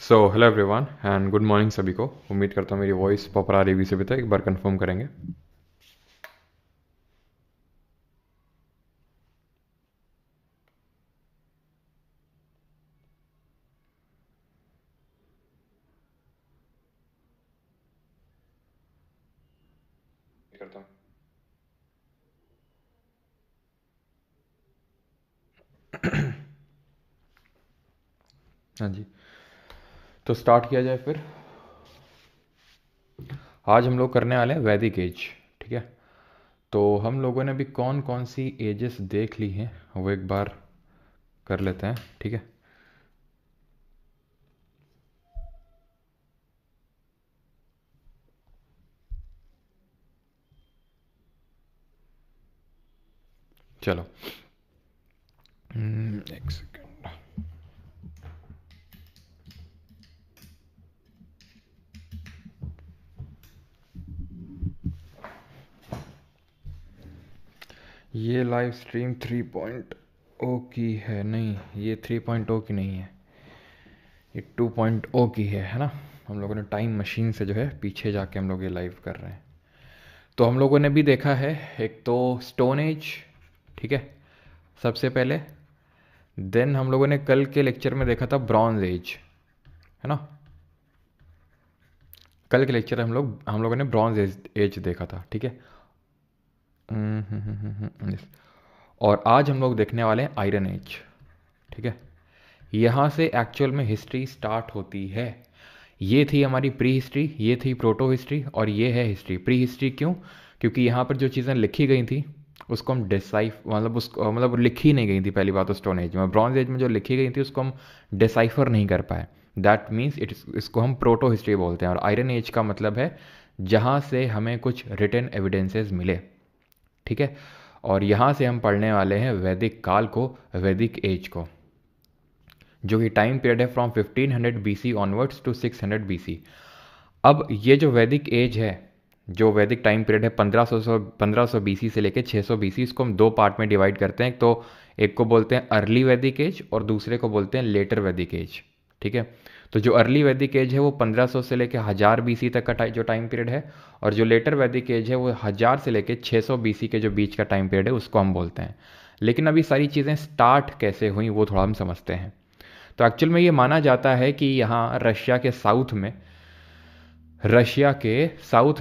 So hello everyone and good morning सभी को। उम्मीद करता हूँ मेरी वॉइस प्रॉपर आ रही होगी सभी तक। एक बार कंफर्म करेंगे। करता हूँ। हाँ जी, तो स्टार्ट किया जाए फिर। आज हम लोग करने वाले हैं वैदिक एज। ठीक है, तो हम लोगों ने अभी कौन कौन सी एजेस देख ली हैं वो एक बार कर लेते हैं। ठीक है, चलो। एक सेकेंड। ये लाइव स्ट्रीम 3.0 की है? नहीं, ये 3.0 की नहीं है, ये 2.0 की है ना। हम लोगों ने टाइम मशीन से जो है पीछे जाके हम लोग ये लाइव कर रहे हैं। तो हम लोगों ने भी देखा है एक तो स्टोन एज। ठीक है, सबसे पहले। देन हम लोगों ने कल के लेक्चर में देखा था ब्रॉन्ज एज, है ना। कल के लेक्चर हम लोगों ने ब्रॉन्ज एज देखा था। ठीक है। yes। और आज हम लोग देखने वाले हैं आयरन एज। ठीक है, यहाँ से एक्चुअल में हिस्ट्री स्टार्ट होती है। ये थी हमारी प्री हिस्ट्री, ये थी प्रोटो हिस्ट्री, और ये है हिस्ट्री। प्री हिस्ट्री क्यों? क्योंकि यहाँ पर जो चीज़ें लिखी गई थी उसको हम डिसाइफ मतलब उसको मतलब लिखी नहीं गई थी। पहली बात तो स्टोन एज में, ब्रॉन्ज एज में जो लिखी गई थी उसको हम डिसाइफर नहीं कर पाए। दैट मीन्स इसको हम प्रोटो हिस्ट्री बोलते हैं। और आयरन एज का मतलब है जहाँ से हमें कुछ रिटन एविडेंसेस मिले। ठीक है, और यहाँ से हम पढ़ने वाले हैं वैदिक काल को, वैदिक एज को, जो कि टाइम पीरियड है from 1500 BC onwards to 600 BC। अब ये जो वैदिक एज है, जो वैदिक टाइम पीरियड है 1500 BC से लेकर 600 BC, इसको हम दो पार्ट में डिवाइड करते हैं। तो एक को बोलते हैं अर्ली वैदिक एज और दूसरे को बोलते हैं लेटर वैदिक एज। ठीक है, तो जो अर्ली वैदिक एज है वो 1500 से लेकर 1000 BC तक का जो टाइम पीरियड है, और जो लेटर वैदिक एज है वो 1000 से लेकर 600 BC के जो बीच का टाइम पीरियड है उसको हम बोलते हैं। लेकिन अभी सारी चीज़ें स्टार्ट कैसे हुई वो थोड़ा हम समझते हैं। तो एक्चुअल में ये माना जाता है कि यहाँ रशिया के साउथ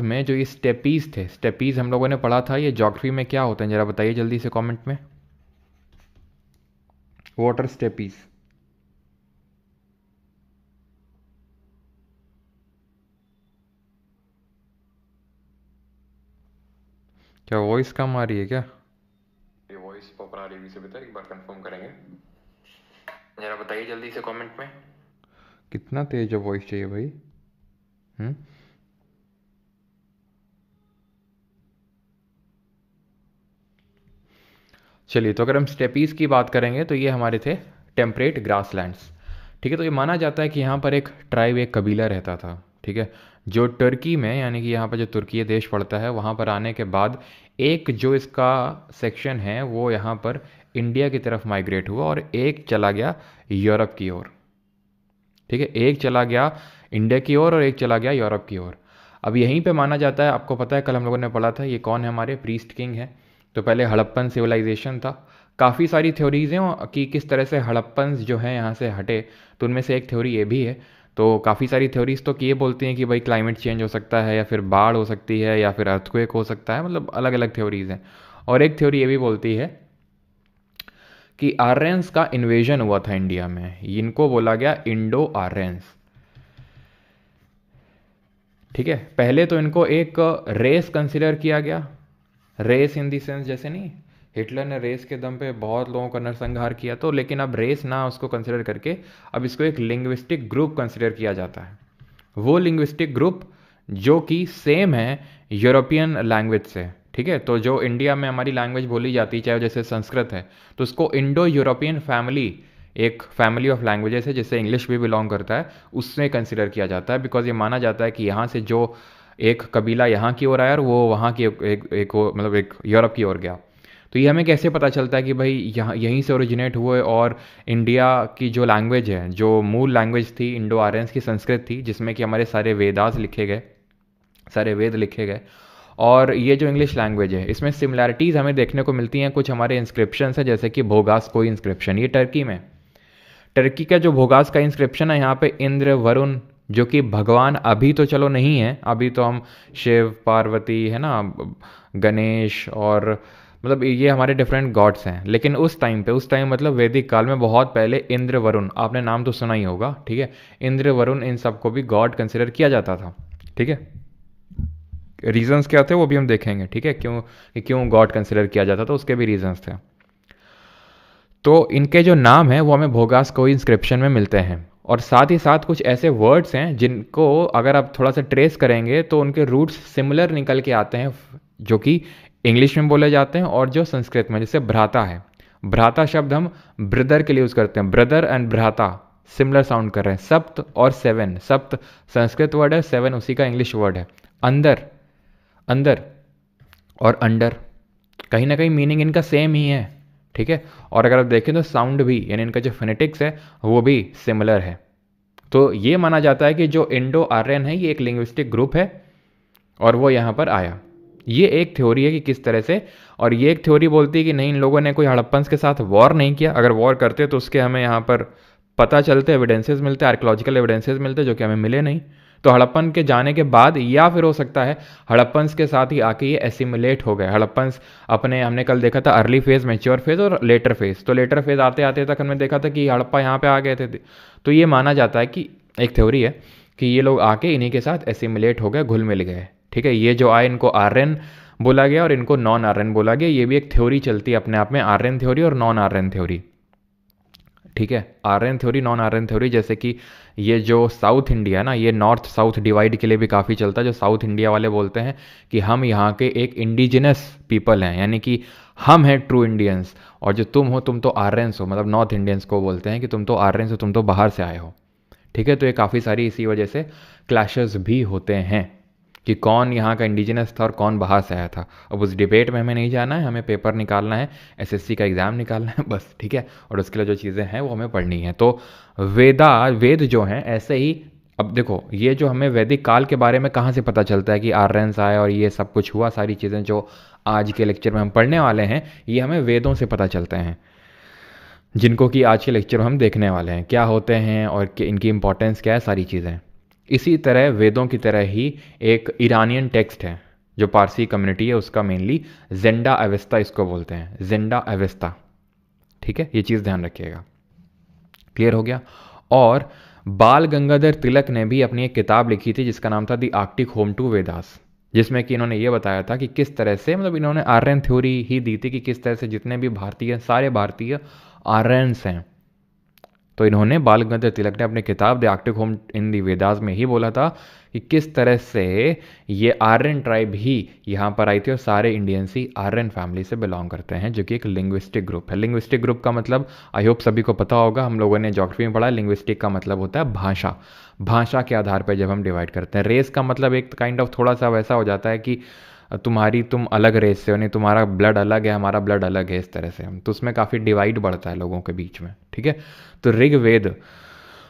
में जो ये स्टेपीज थे, स्टेपीज हम लोगों ने पढ़ा था, ये ज्योग्राफी में क्या होते हैं जरा बताइए जल्दी से कमेंट में। Water steppes. क्या वॉइस कम आ रही है क्या? ये वॉइस प्रॉपर आ रही है सभी तक। एक बार कंफर्म करेंगे, जरा बताइए जल्दी से कमेंट में। कितना तेज है वॉइस चाहिए भाई? हम्म चलिए, तो अगर हम स्टेपीज की बात करेंगे तो ये हमारे थे टेम्परेट ग्रासलैंड्स। ठीक है, तो ये माना जाता है कि यहाँ पर एक ट्राइब, एक कबीला रहता था। ठीक है, जो टर्की में, यानी कि यहाँ पर जो तुर्की देश पड़ता है, वहाँ पर आने के बाद एक जो इसका सेक्शन है वो यहाँ पर इंडिया की तरफ माइग्रेट हुआ और एक चला गया यूरोप की ओर। ठीक है, एक चला गया इंडिया की ओर और एक चला गया यूरोप की ओर। अब यहीं पे माना जाता है, आपको पता है कल हम लोगों ने पढ़ा था ये कौन है, हमारे प्रीस्ट किंग है। तो पहले हड़प्पन सिविलाइजेशन था। काफ़ी सारी थ्योरीज हैं कि किस तरह से हड़प्पन जो हैं यहाँ से हटे। तो उनमें से एक थ्योरी ये भी है। तो काफ़ी सारी थ्योरीज तो कि ये बोलती हैं कि भाई क्लाइमेट चेंज हो सकता है, या फिर बाढ़ हो सकती है, या फिर अर्थक्वेक हो सकता है, मतलब अलग अलग थ्योरीज हैं। और एक थ्योरी ये भी बोलती है कि आर्यंस का इन्वेजन हुआ था इंडिया में। इनको बोला गया इंडो आर्यंस। ठीक है, पहले तो इनको एक रेस कंसिडर किया गया। रेस इन दी सेंस, जैसे नहीं हिटलर ने रेस के दम पे बहुत लोगों का नरसंहार किया, तो लेकिन अब रेस ना उसको कंसिडर करके अब इसको एक लिंग्विस्टिक ग्रुप कंसिडर किया जाता है। वो लिंग्विस्टिक ग्रुप जो कि सेम है यूरोपियन लैंग्वेज से। ठीक है, तो जो इंडिया में हमारी लैंग्वेज बोली जाती है, चाहे जैसे संस्कृत है, तो उसको इंडो यूरोपियन फैमिली, एक फैमिली ऑफ लैंग्वेजेस है जिससे इंग्लिश भी बिलोंग करता है, उससे कंसिडर किया जाता है। बिकॉज ये माना जाता है कि यहाँ से जो एक कबीला यहाँ की ओर आया और वो वहाँ की मतलब एक यूरोप की ओर गया। तो ये हमें कैसे पता चलता है कि भाई यहाँ यहीं से ओरिजिनेट हुए, और इंडिया की जो लैंग्वेज है, जो मूल लैंग्वेज थी इंडो आर्यंस की, संस्कृत थी, जिसमें कि हमारे सारे वेदास लिखे गए, सारे वेद लिखे गए। और ये जो इंग्लिश लैंग्वेज है, इसमें सिमिलैरिटीज़ हमें देखने को मिलती हैं। कुछ हमारे इंस्क्रिप्शन है, जैसे कि भोगास कोई इंस्क्रिप्शन, ये टर्की में, टर्की का जो भोगास का इंस्क्रिप्शन है, यहाँ पे इंद्र वरुण, जो कि भगवान अभी तो चलो नहीं है, अभी तो हम शिव पार्वती है ना, गणेश, और मतलब ये हमारे डिफरेंट गॉड्स हैं। लेकिन उस टाइम पे, उस टाइम मतलब वैदिक काल में बहुत पहले इंद्र वरुण, आपने नाम तो सुना ही होगा, ठीक है, इंद्र वरुण इन सबको भी गॉड कंसिडर किया जाता था। ठीक है, रीजंस क्या थे वो भी हम देखेंगे, ठीक है, क्यों गॉड कंसिडर किया जाता था, उसके भी रीजंस थे। तो इनके जो नाम हैं वो हमें भोगास कोई इंस्क्रिप्शन में मिलते हैं, और साथ ही साथ कुछ ऐसे वर्ड्स हैं जिनको अगर आप थोड़ा सा ट्रेस करेंगे तो उनके रूट्स सिमिलर निकल के आते हैं, जो कि इंग्लिश में बोले जाते हैं और जो संस्कृत में, जैसे भ्राता है, भ्राता शब्द हम ब्रदर के लिए यूज़ करते हैं, ब्रदर एंड भ्राता सिमिलर साउंड कर रहे हैं। सप्त और सेवन, सप्त संस्कृत वर्ड है, सेवन उसी का इंग्लिश वर्ड है। अंदर, अंदर और अंडर, कहीं ना कहीं मीनिंग इनका सेम ही है, ठीक है। और अगर आप देखें तो साउंड भी, यानी इनका जो फोनेटिक्स है वो भी सिमिलर है। तो ये माना जाता है कि जो इंडो आर्यन है ये एक लिंग्विस्टिक ग्रुप है और वो यहाँ पर आया। ये एक थ्योरी है कि किस तरह से, और ये एक थ्योरी बोलती है कि नहीं, इन लोगों ने कोई हड़प्पन्स के साथ वॉर नहीं किया, अगर वॉर करते तो उसके हमें यहाँ पर पता चलते, एविडेंसेस मिलते, आर्कियोलॉजिकल एविडेंसेस मिलते, जो कि हमें मिले नहीं। तो हड़प्पन के जाने के बाद, या फिर हो सकता है हड़प्पन्स के साथ ही आके ये एसिमुलेट हो गए। हड़प्पन्स अपने, हमने कल देखा था अर्ली फेज, मैच्योर फेज और लेटर फेज, तो लेटर फेज आते आते तक हमने देखा था कि हड़प्पा यहाँ पे आ गए थे। तो ये माना जाता है कि एक थ्योरी है कि ये लोग आके इन्हीं के साथ एसिमुलेट हो गए, घुल मिल गए, ठीक है। ये जो आए इनको आर्यन बोला गया और इनको नॉन आर्यन बोला गया। ये भी एक थ्योरी चलती है अपने आप में, आर्यन थ्योरी और नॉन आर्यन थ्योरी, ठीक है। Aryan theory, non Aryan theory, जैसे कि ये जो साउथ इंडिया है ना, ये नॉर्थ साउथ डिवाइड के लिए भी काफ़ी चलता है। जो साउथ इंडिया वाले बोलते हैं कि हम यहाँ के एक इंडिजिनस पीपल हैं, यानी कि हम हैं ट्रू इंडियंस, और जो तुम हो तुम तो आर्यंस हो, मतलब नॉर्थ इंडियंस को बोलते हैं कि तुम तो आर्यंस हो, तुम तो बाहर से आए हो, ठीक है। तो ये काफ़ी सारी इसी वजह से क्लैशेस भी होते हैं कि कौन यहाँ का इंडिजिनस था और कौन बाहर से आया था। अब उस डिबेट में हमें नहीं जाना है, हमें पेपर निकालना है, एसएससी का एग्ज़ाम निकालना है बस, ठीक है। और उसके लिए जो चीज़ें हैं वो हमें पढ़नी है। तो वेद जो हैं ऐसे ही, अब देखो ये जो हमें वैदिक काल के बारे में कहाँ से पता चलता है कि आर्यंस आए और ये सब कुछ हुआ, सारी चीज़ें जो आज के लेक्चर में हम पढ़ने वाले हैं ये हमें वेदों से पता चलते हैं, जिनको कि आज के लेक्चर में हम देखने वाले हैं क्या होते हैं और इनकी इंपॉर्टेंस क्या है, सारी चीज़ें। इसी तरह वेदों की तरह ही एक ईरानियन टेक्स्ट है जो पारसी कम्युनिटी है उसका, मेनली जेंडा अवेस्ता इसको बोलते हैं, जेंडा अवेस्ता, ठीक है। ये चीज़ ध्यान रखिएगा, क्लियर हो गया। और बाल गंगाधर तिलक ने भी अपनी एक किताब लिखी थी जिसका नाम था the Arctic home to Vedas, जिसमें कि इन्होंने ये बताया था कि किस तरह से, मतलब इन्होंने आर्यन थ्योरी ही दी थी कि किस तरह से जितने भी भारतीय, सारे भारतीय आर्यंस हैं। तो इन्होंने, बाल गंगाधर तिलक ने अपनी किताब द आर्कटिक होम इन दी वेदास में ही बोला था कि किस तरह से ये आर्यन ट्राइब ही यहाँ पर आई थी, और सारे इंडियंस ही आर्यन फैमिली से बिलोंग करते हैं, जो कि एक लिंग्विस्टिक ग्रुप है। लिंग्विस्टिक ग्रुप का मतलब आई होप सभी को पता होगा, हम लोगों ने ज्योग्राफी में पढ़ा, लिंग्विस्टिक का मतलब होता है भाषा। भाषा के आधार पर जब हम डिवाइड करते हैं, रेस का मतलब एक काइंड ऑफ थोड़ा सा वैसा हो जाता है कि तुम अलग रेस से हो, नहीं तुम्हारा ब्लड अलग है, हमारा ब्लड अलग है, इस तरह से हम, तो उसमें काफ़ी डिवाइड बढ़ता है लोगों के बीच में, ठीक है। तो ऋग्वेद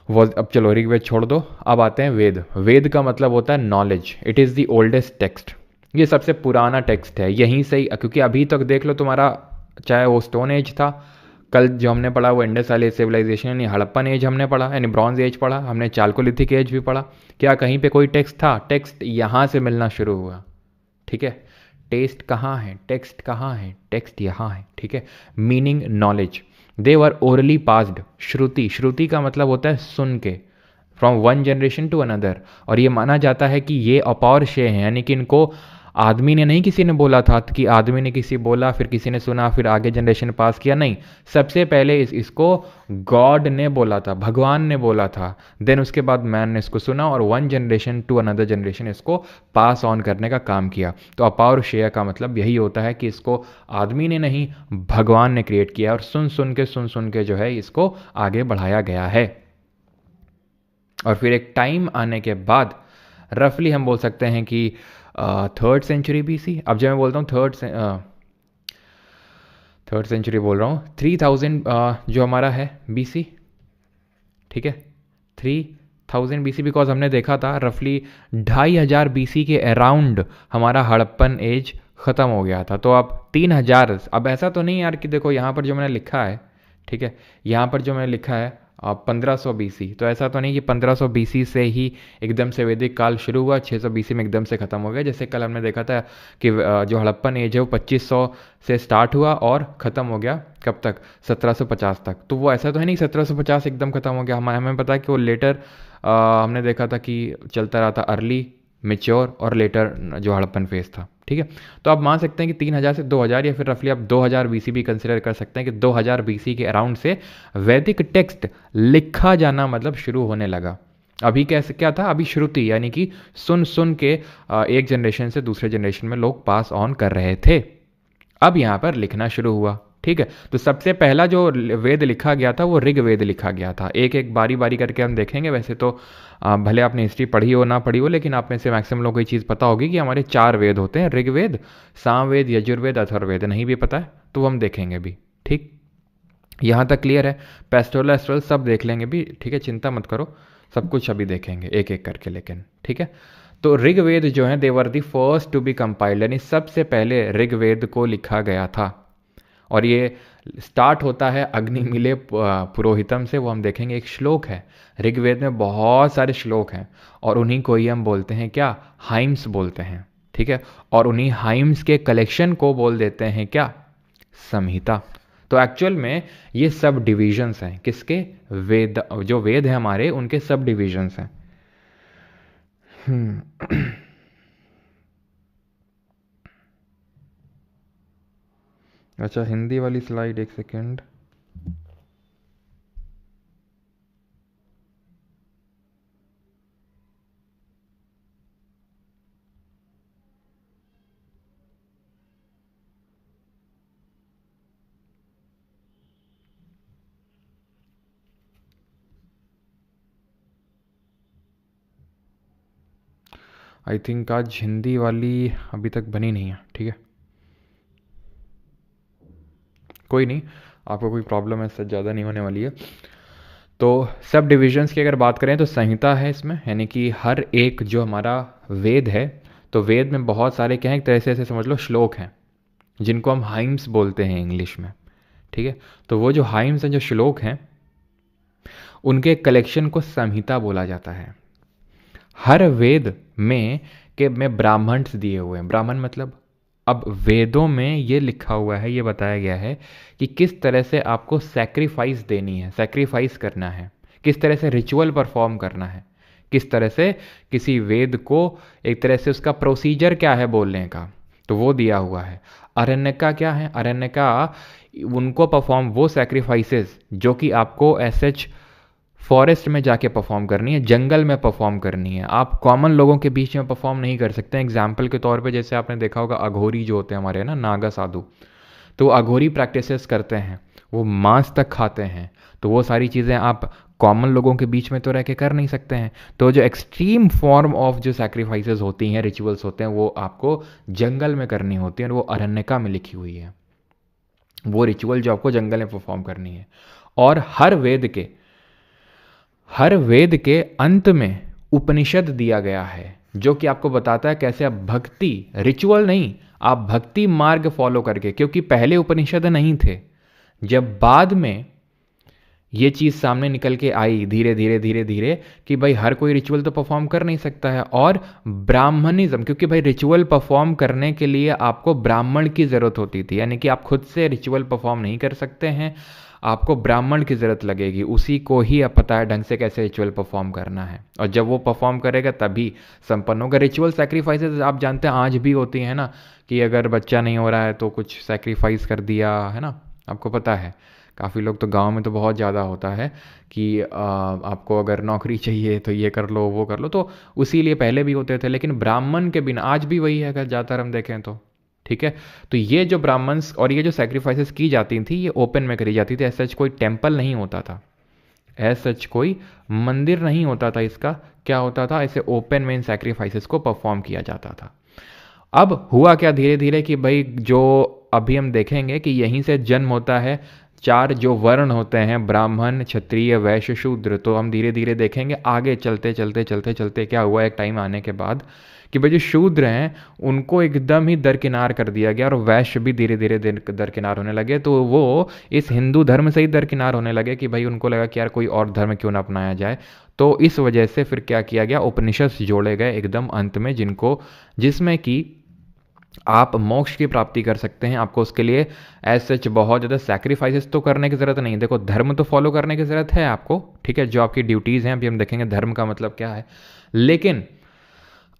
वो, अब चलो ऋग्वेद छोड़ दो, अब आते हैं वेद। वेद का मतलब होता है knowledge, it is the oldest text, ये सबसे पुराना टेक्स्ट है, यहीं से ही, क्योंकि अभी तक देख लो तुम्हारा, चाहे वो स्टोन एज था, कल जो हमने पढ़ा वो इंडस वैली सिविलाइजेशन यानी हड़प्पन एज हमने पढ़ा, यानी ब्रॉन्ज एज पढ़ा, हमने चालकोलिथिक एज भी पढ़ा, क्या कहीं पे कोई टेक्स्ट था? टेक्स्ट यहाँ से मिलना शुरू हुआ, ठीक है। टेस्ट कहाँ है, टेक्स्ट कहाँ है, टेक्स्ट यहाँ है, ठीक है। Meaning knowledge, they were orally passed, Shruti, Shruti का मतलब होता है सुन के, from one generation to another, और ये माना जाता है कि ये अपौरुषेय हैं, यानी कि इनको आदमी ने नहीं, किसी ने बोला था कि आदमी ने किसी बोला, फिर किसी ने सुना, फिर आगे जनरेशन पास किया, नहीं, सबसे पहले इसको गॉड ने बोला था, भगवान ने बोला था, देन उसके बाद मैन ने इसको सुना और one generation to another generation इसको पास ऑन करने का काम किया। तो अपौरुषेय का मतलब यही होता है कि इसको आदमी ने नहीं, भगवान ने क्रिएट किया, और सुन सुन के जो है इसको आगे बढ़ाया गया है। और फिर एक टाइम आने के बाद रफली हम बोल सकते हैं कि 3rd सेंचुरी BC, अब जब मैं बोलता हूँ 3rd सेंचुरी बोल रहा हूँ, 3000 जो हमारा है BC, ठीक है, 3000 BC, बिकॉज हमने देखा था रफली 2500 BC के अराउंड हमारा हड़प्पन एज ख़त्म हो गया था। तो अब 3000, अब ऐसा तो नहीं यार कि देखो यहाँ पर जो मैंने लिखा है, ठीक है, यहाँ पर जो मैंने लिखा है 1500 BC, तो ऐसा तो नहीं कि 1500 BC से ही एकदम से वैदिक काल शुरू हुआ, 600 BC में एकदम से ख़त्म हो गया। जैसे कल हमने देखा था कि जो हड़प्पन एज है वो 2500 से स्टार्ट हुआ और ख़त्म हो गया कब तक, 1750 तक। तो वो ऐसा तो है नहीं 1750 एकदम ख़त्म हो गया, हमें पता है कि वो लेटर हमने देखा था कि चलता रहा था अर्ली, मेच्योर और लेटर जो हड़प्पन फेज था, ठीक है। तो आप मान सकते हैं कि 3000 से 2000 या फिर रफली आप 2000 BC भी कंसिडर कर सकते हैं कि 2000 BC के अराउंड से वैदिक टेक्स्ट लिखा जाना मतलब शुरू होने लगा। अभी कैसे क्या था, अभी श्रुति यानी कि सुन सुन के एक जनरेशन से दूसरे जनरेशन में लोग पास ऑन कर रहे थे। अब यहाँ पर लिखना शुरू हुआ, ठीक है। तो सबसे पहला जो वेद लिखा गया था वो ऋग्वेद लिखा गया था। एक एक बारी बारी करके हम देखेंगे। वैसे तो भले आपने हिस्ट्री पढ़ी हो ना पढ़ी हो, लेकिन आप में से मैक्सिमम लोगों को ये चीज़ पता होगी कि हमारे 4 वेद होते हैं, ऋग्वेद, सामवेद, यजुर्वेद, अथर्ववेद। नहीं भी पता है तो वो हम देखेंगे भी, ठीक। यहाँ तक क्लियर है। पेस्टोरल एस्ट्रल सब देख लेंगे भी, ठीक है, चिंता मत करो, सब कुछ अभी देखेंगे एक एक करके, लेकिन ठीक है। तो ऋग्वेद जो है they were the first to be compiled, यानी सबसे पहले ऋग्वेद को लिखा गया था। और ये स्टार्ट होता है अग्निमीले पुरोहितम से, वो हम देखेंगे। एक श्लोक है ऋग्वेद में, बहुत सारे श्लोक हैं और उन्हीं को ही हम बोलते हैं क्या, हाइम्स बोलते हैं, ठीक है। और उन्हीं हाइम्स के कलेक्शन को बोल देते हैं क्या, संहिता। तो एक्चुअल में ये सब डिविजन्स हैं किसके, वेद, जो वेद है हमारे उनके सब डिविजन्स हैं। अच्छा, हिंदी वाली स्लाइड, एक सेकेंड। आई थिंक आज हिंदी वाली अभी तक बनी नहीं है, ठीक है, कोई नहीं, आपको कोई प्रॉब्लम है इससे ज़्यादा नहीं होने वाली है। तो सब डिविजन्स की अगर बात करें तो संहिता है इसमें, यानी कि हर एक जो हमारा वेद है, तो वेद में बहुत सारे क्या हैं, एक तरह से ऐसे समझ लो श्लोक हैं जिनको हम हाइम्स बोलते हैं इंग्लिश में, ठीक है। तो वो जो हाइम्स हैं, जो श्लोक हैं, उनके कलेक्शन को संहिता बोला जाता है। हर वेद में ब्राह्मण्स दिए हुए हैं। ब्राह्मण मतलब, अब वेदों में ये लिखा हुआ है, ये बताया गया है कि किस तरह से आपको सैक्रिफाइस देनी है, सैक्रिफाइस करना है, किस तरह से रिचुअल परफॉर्म करना है, किस तरह से किसी वेद को, एक तरह से उसका प्रोसीजर क्या है बोलने का, तो वो दिया हुआ है। अरण्यका क्या है, अरण्यका उनको परफॉर्म, वो सैक्रिफाइसेस जो कि आपको एसएच फॉरेस्ट में जाके परफॉर्म करनी है, जंगल में परफॉर्म करनी है, आप कॉमन लोगों के बीच में परफॉर्म नहीं कर सकते हैं। एग्जाम्पल के तौर पे जैसे आपने देखा होगा अघोरी जो होते हैं हमारे ना, नागा साधु, तो अघोरी प्रैक्टिसेस करते हैं, वो मांस तक खाते हैं, तो वो सारी चीज़ें आप कॉमन लोगों के बीच में तो रह के कर नहीं सकते हैं। तो जो एक्सट्रीम फॉर्म ऑफ जो सैक्रिफाइसेस होती हैं, रिचुअल्स होते हैं, वो आपको जंगल में करनी होती हैं, और वो अरण्यका में लिखी हुई है, वो रिचुअल जो आपको जंगल में परफॉर्म करनी है। और हर वेद के अंत में उपनिषद दिया गया है, जो कि आपको बताता है कैसे आप भक्ति, रिचुअल नहीं, आप भक्ति मार्ग फॉलो करके, क्योंकि पहले उपनिषद नहीं थे, जब बाद में ये चीज़ सामने निकल के आई धीरे धीरे धीरे धीरे कि भाई हर कोई रिचुअल तो परफॉर्म कर नहीं सकता है, और ब्राह्मणिज्म, क्योंकि भाई रिचुअल परफॉर्म करने के लिए आपको ब्राह्मण की ज़रूरत होती थी, यानी कि आप खुद से रिचुअल परफॉर्म नहीं कर सकते हैं, आपको ब्राह्मण की ज़रूरत लगेगी, उसी को ही अब पता है ढंग से कैसे रिचुअल परफॉर्म करना है, और जब वो परफॉर्म करेगा तभी संपन्न होगा। रिचुअल सैक्रिफाइसेस आप जानते हैं आज भी होती हैं ना, कि अगर बच्चा नहीं हो रहा है तो कुछ सैक्रिफाइस कर दिया है ना, आपको पता है। काफ़ी लोग तो गांव में तो बहुत ज़्यादा होता है कि आपको अगर नौकरी चाहिए तो ये कर लो वो कर लो, तो उसी लिए पहले भी होते थे, लेकिन ब्राह्मण के बिना आज भी वही है अगर ज़्यादातर हम देखें तो, ठीक है। तो ये जो ब्राह्मण्स और ये जो सैक्रिफाइसेस की जाती थी, ये ओपन में करी जाती थी, ऐसा सच कोई टेम्पल नहीं होता था, ऐसा सच कोई मंदिर नहीं होता था इसका, क्या होता था, ऐसे ओपन में इन सैक्रिफाइसेस को परफॉर्म किया जाता था। अब हुआ क्या धीरे धीरे कि भाई जो अभी हम देखेंगे कि यहीं से जन्म होता है चार जो वर्ण होते हैं, ब्राह्मण, क्षत्रिय, वैश्य, शूद्र। तो हम धीरे धीरे देखेंगे आगे चलते चलते चलते चलते क्या हुआ एक टाइम आने के बाद कि भाई जो शूद्र हैं उनको एकदम ही दरकिनार कर दिया गया और वैश्य भी धीरे धीरे दरकिनार होने लगे। तो वो इस हिंदू धर्म से ही दरकिनार होने लगे कि भाई उनको लगा कि यार कोई और धर्म क्यों ना अपनाया जाए। तो इस वजह से फिर क्या किया गया, उपनिषद जोड़े गए एकदम अंत में, जिसमें कि आप मोक्ष की प्राप्ति कर सकते हैं। आपको उसके लिए एज सच बहुत ज़्यादा सैक्रिफाइसेस तो करने की ज़रूरत नहीं। देखो धर्म तो फॉलो करने की ज़रूरत है आपको, ठीक है, जो आपकी ड्यूटीज़ हैं अभी हम देखेंगे धर्म का मतलब क्या है, लेकिन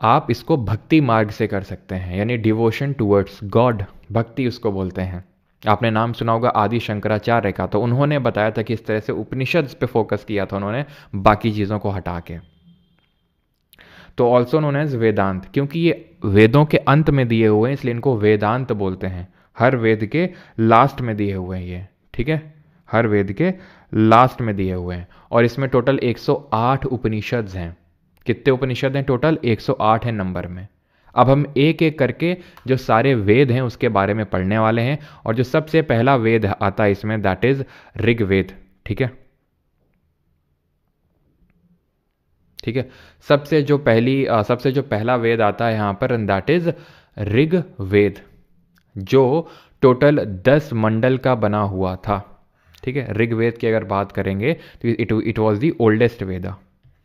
आप इसको भक्ति मार्ग से कर सकते हैं, यानी डिवोशन टूवर्ड्स गॉड, भक्ति उसको बोलते हैं। आपने नाम सुना होगा आदि शंकराचार्य का, तो उन्होंने बताया था कि इस तरह से उपनिषद पे फोकस किया था उन्होंने बाकी चीज़ों को हटा के। तो ऑल्सो नोन एज वेदांत, क्योंकि ये वेदों के अंत में दिए हुए हैं इसलिए इनको वेदांत बोलते हैं। हर वेद के लास्ट में दिए हुए हैं ये, ठीक है, हर वेद के लास्ट में दिए हुए हैं। और इसमें टोटल 108 उपनिषद हैं। कितने उपनिषद हैं टोटल? 108 है नंबर में। अब हम एक एक करके जो सारे वेद हैं उसके बारे में पढ़ने वाले हैं। और जो सबसे पहला वेद आता है इसमें दैट इज ऋग्वेद, ठीक है, ठीक है। सबसे जो पहला वेद आता है यहाँ पर दैट इज ऋग्वेद, जो टोटल 10 मंडल का बना हुआ था, ठीक है। ऋग्वेद की अगर बात करेंगे तो इट वॉज दी ओल्डेस्ट वेदा,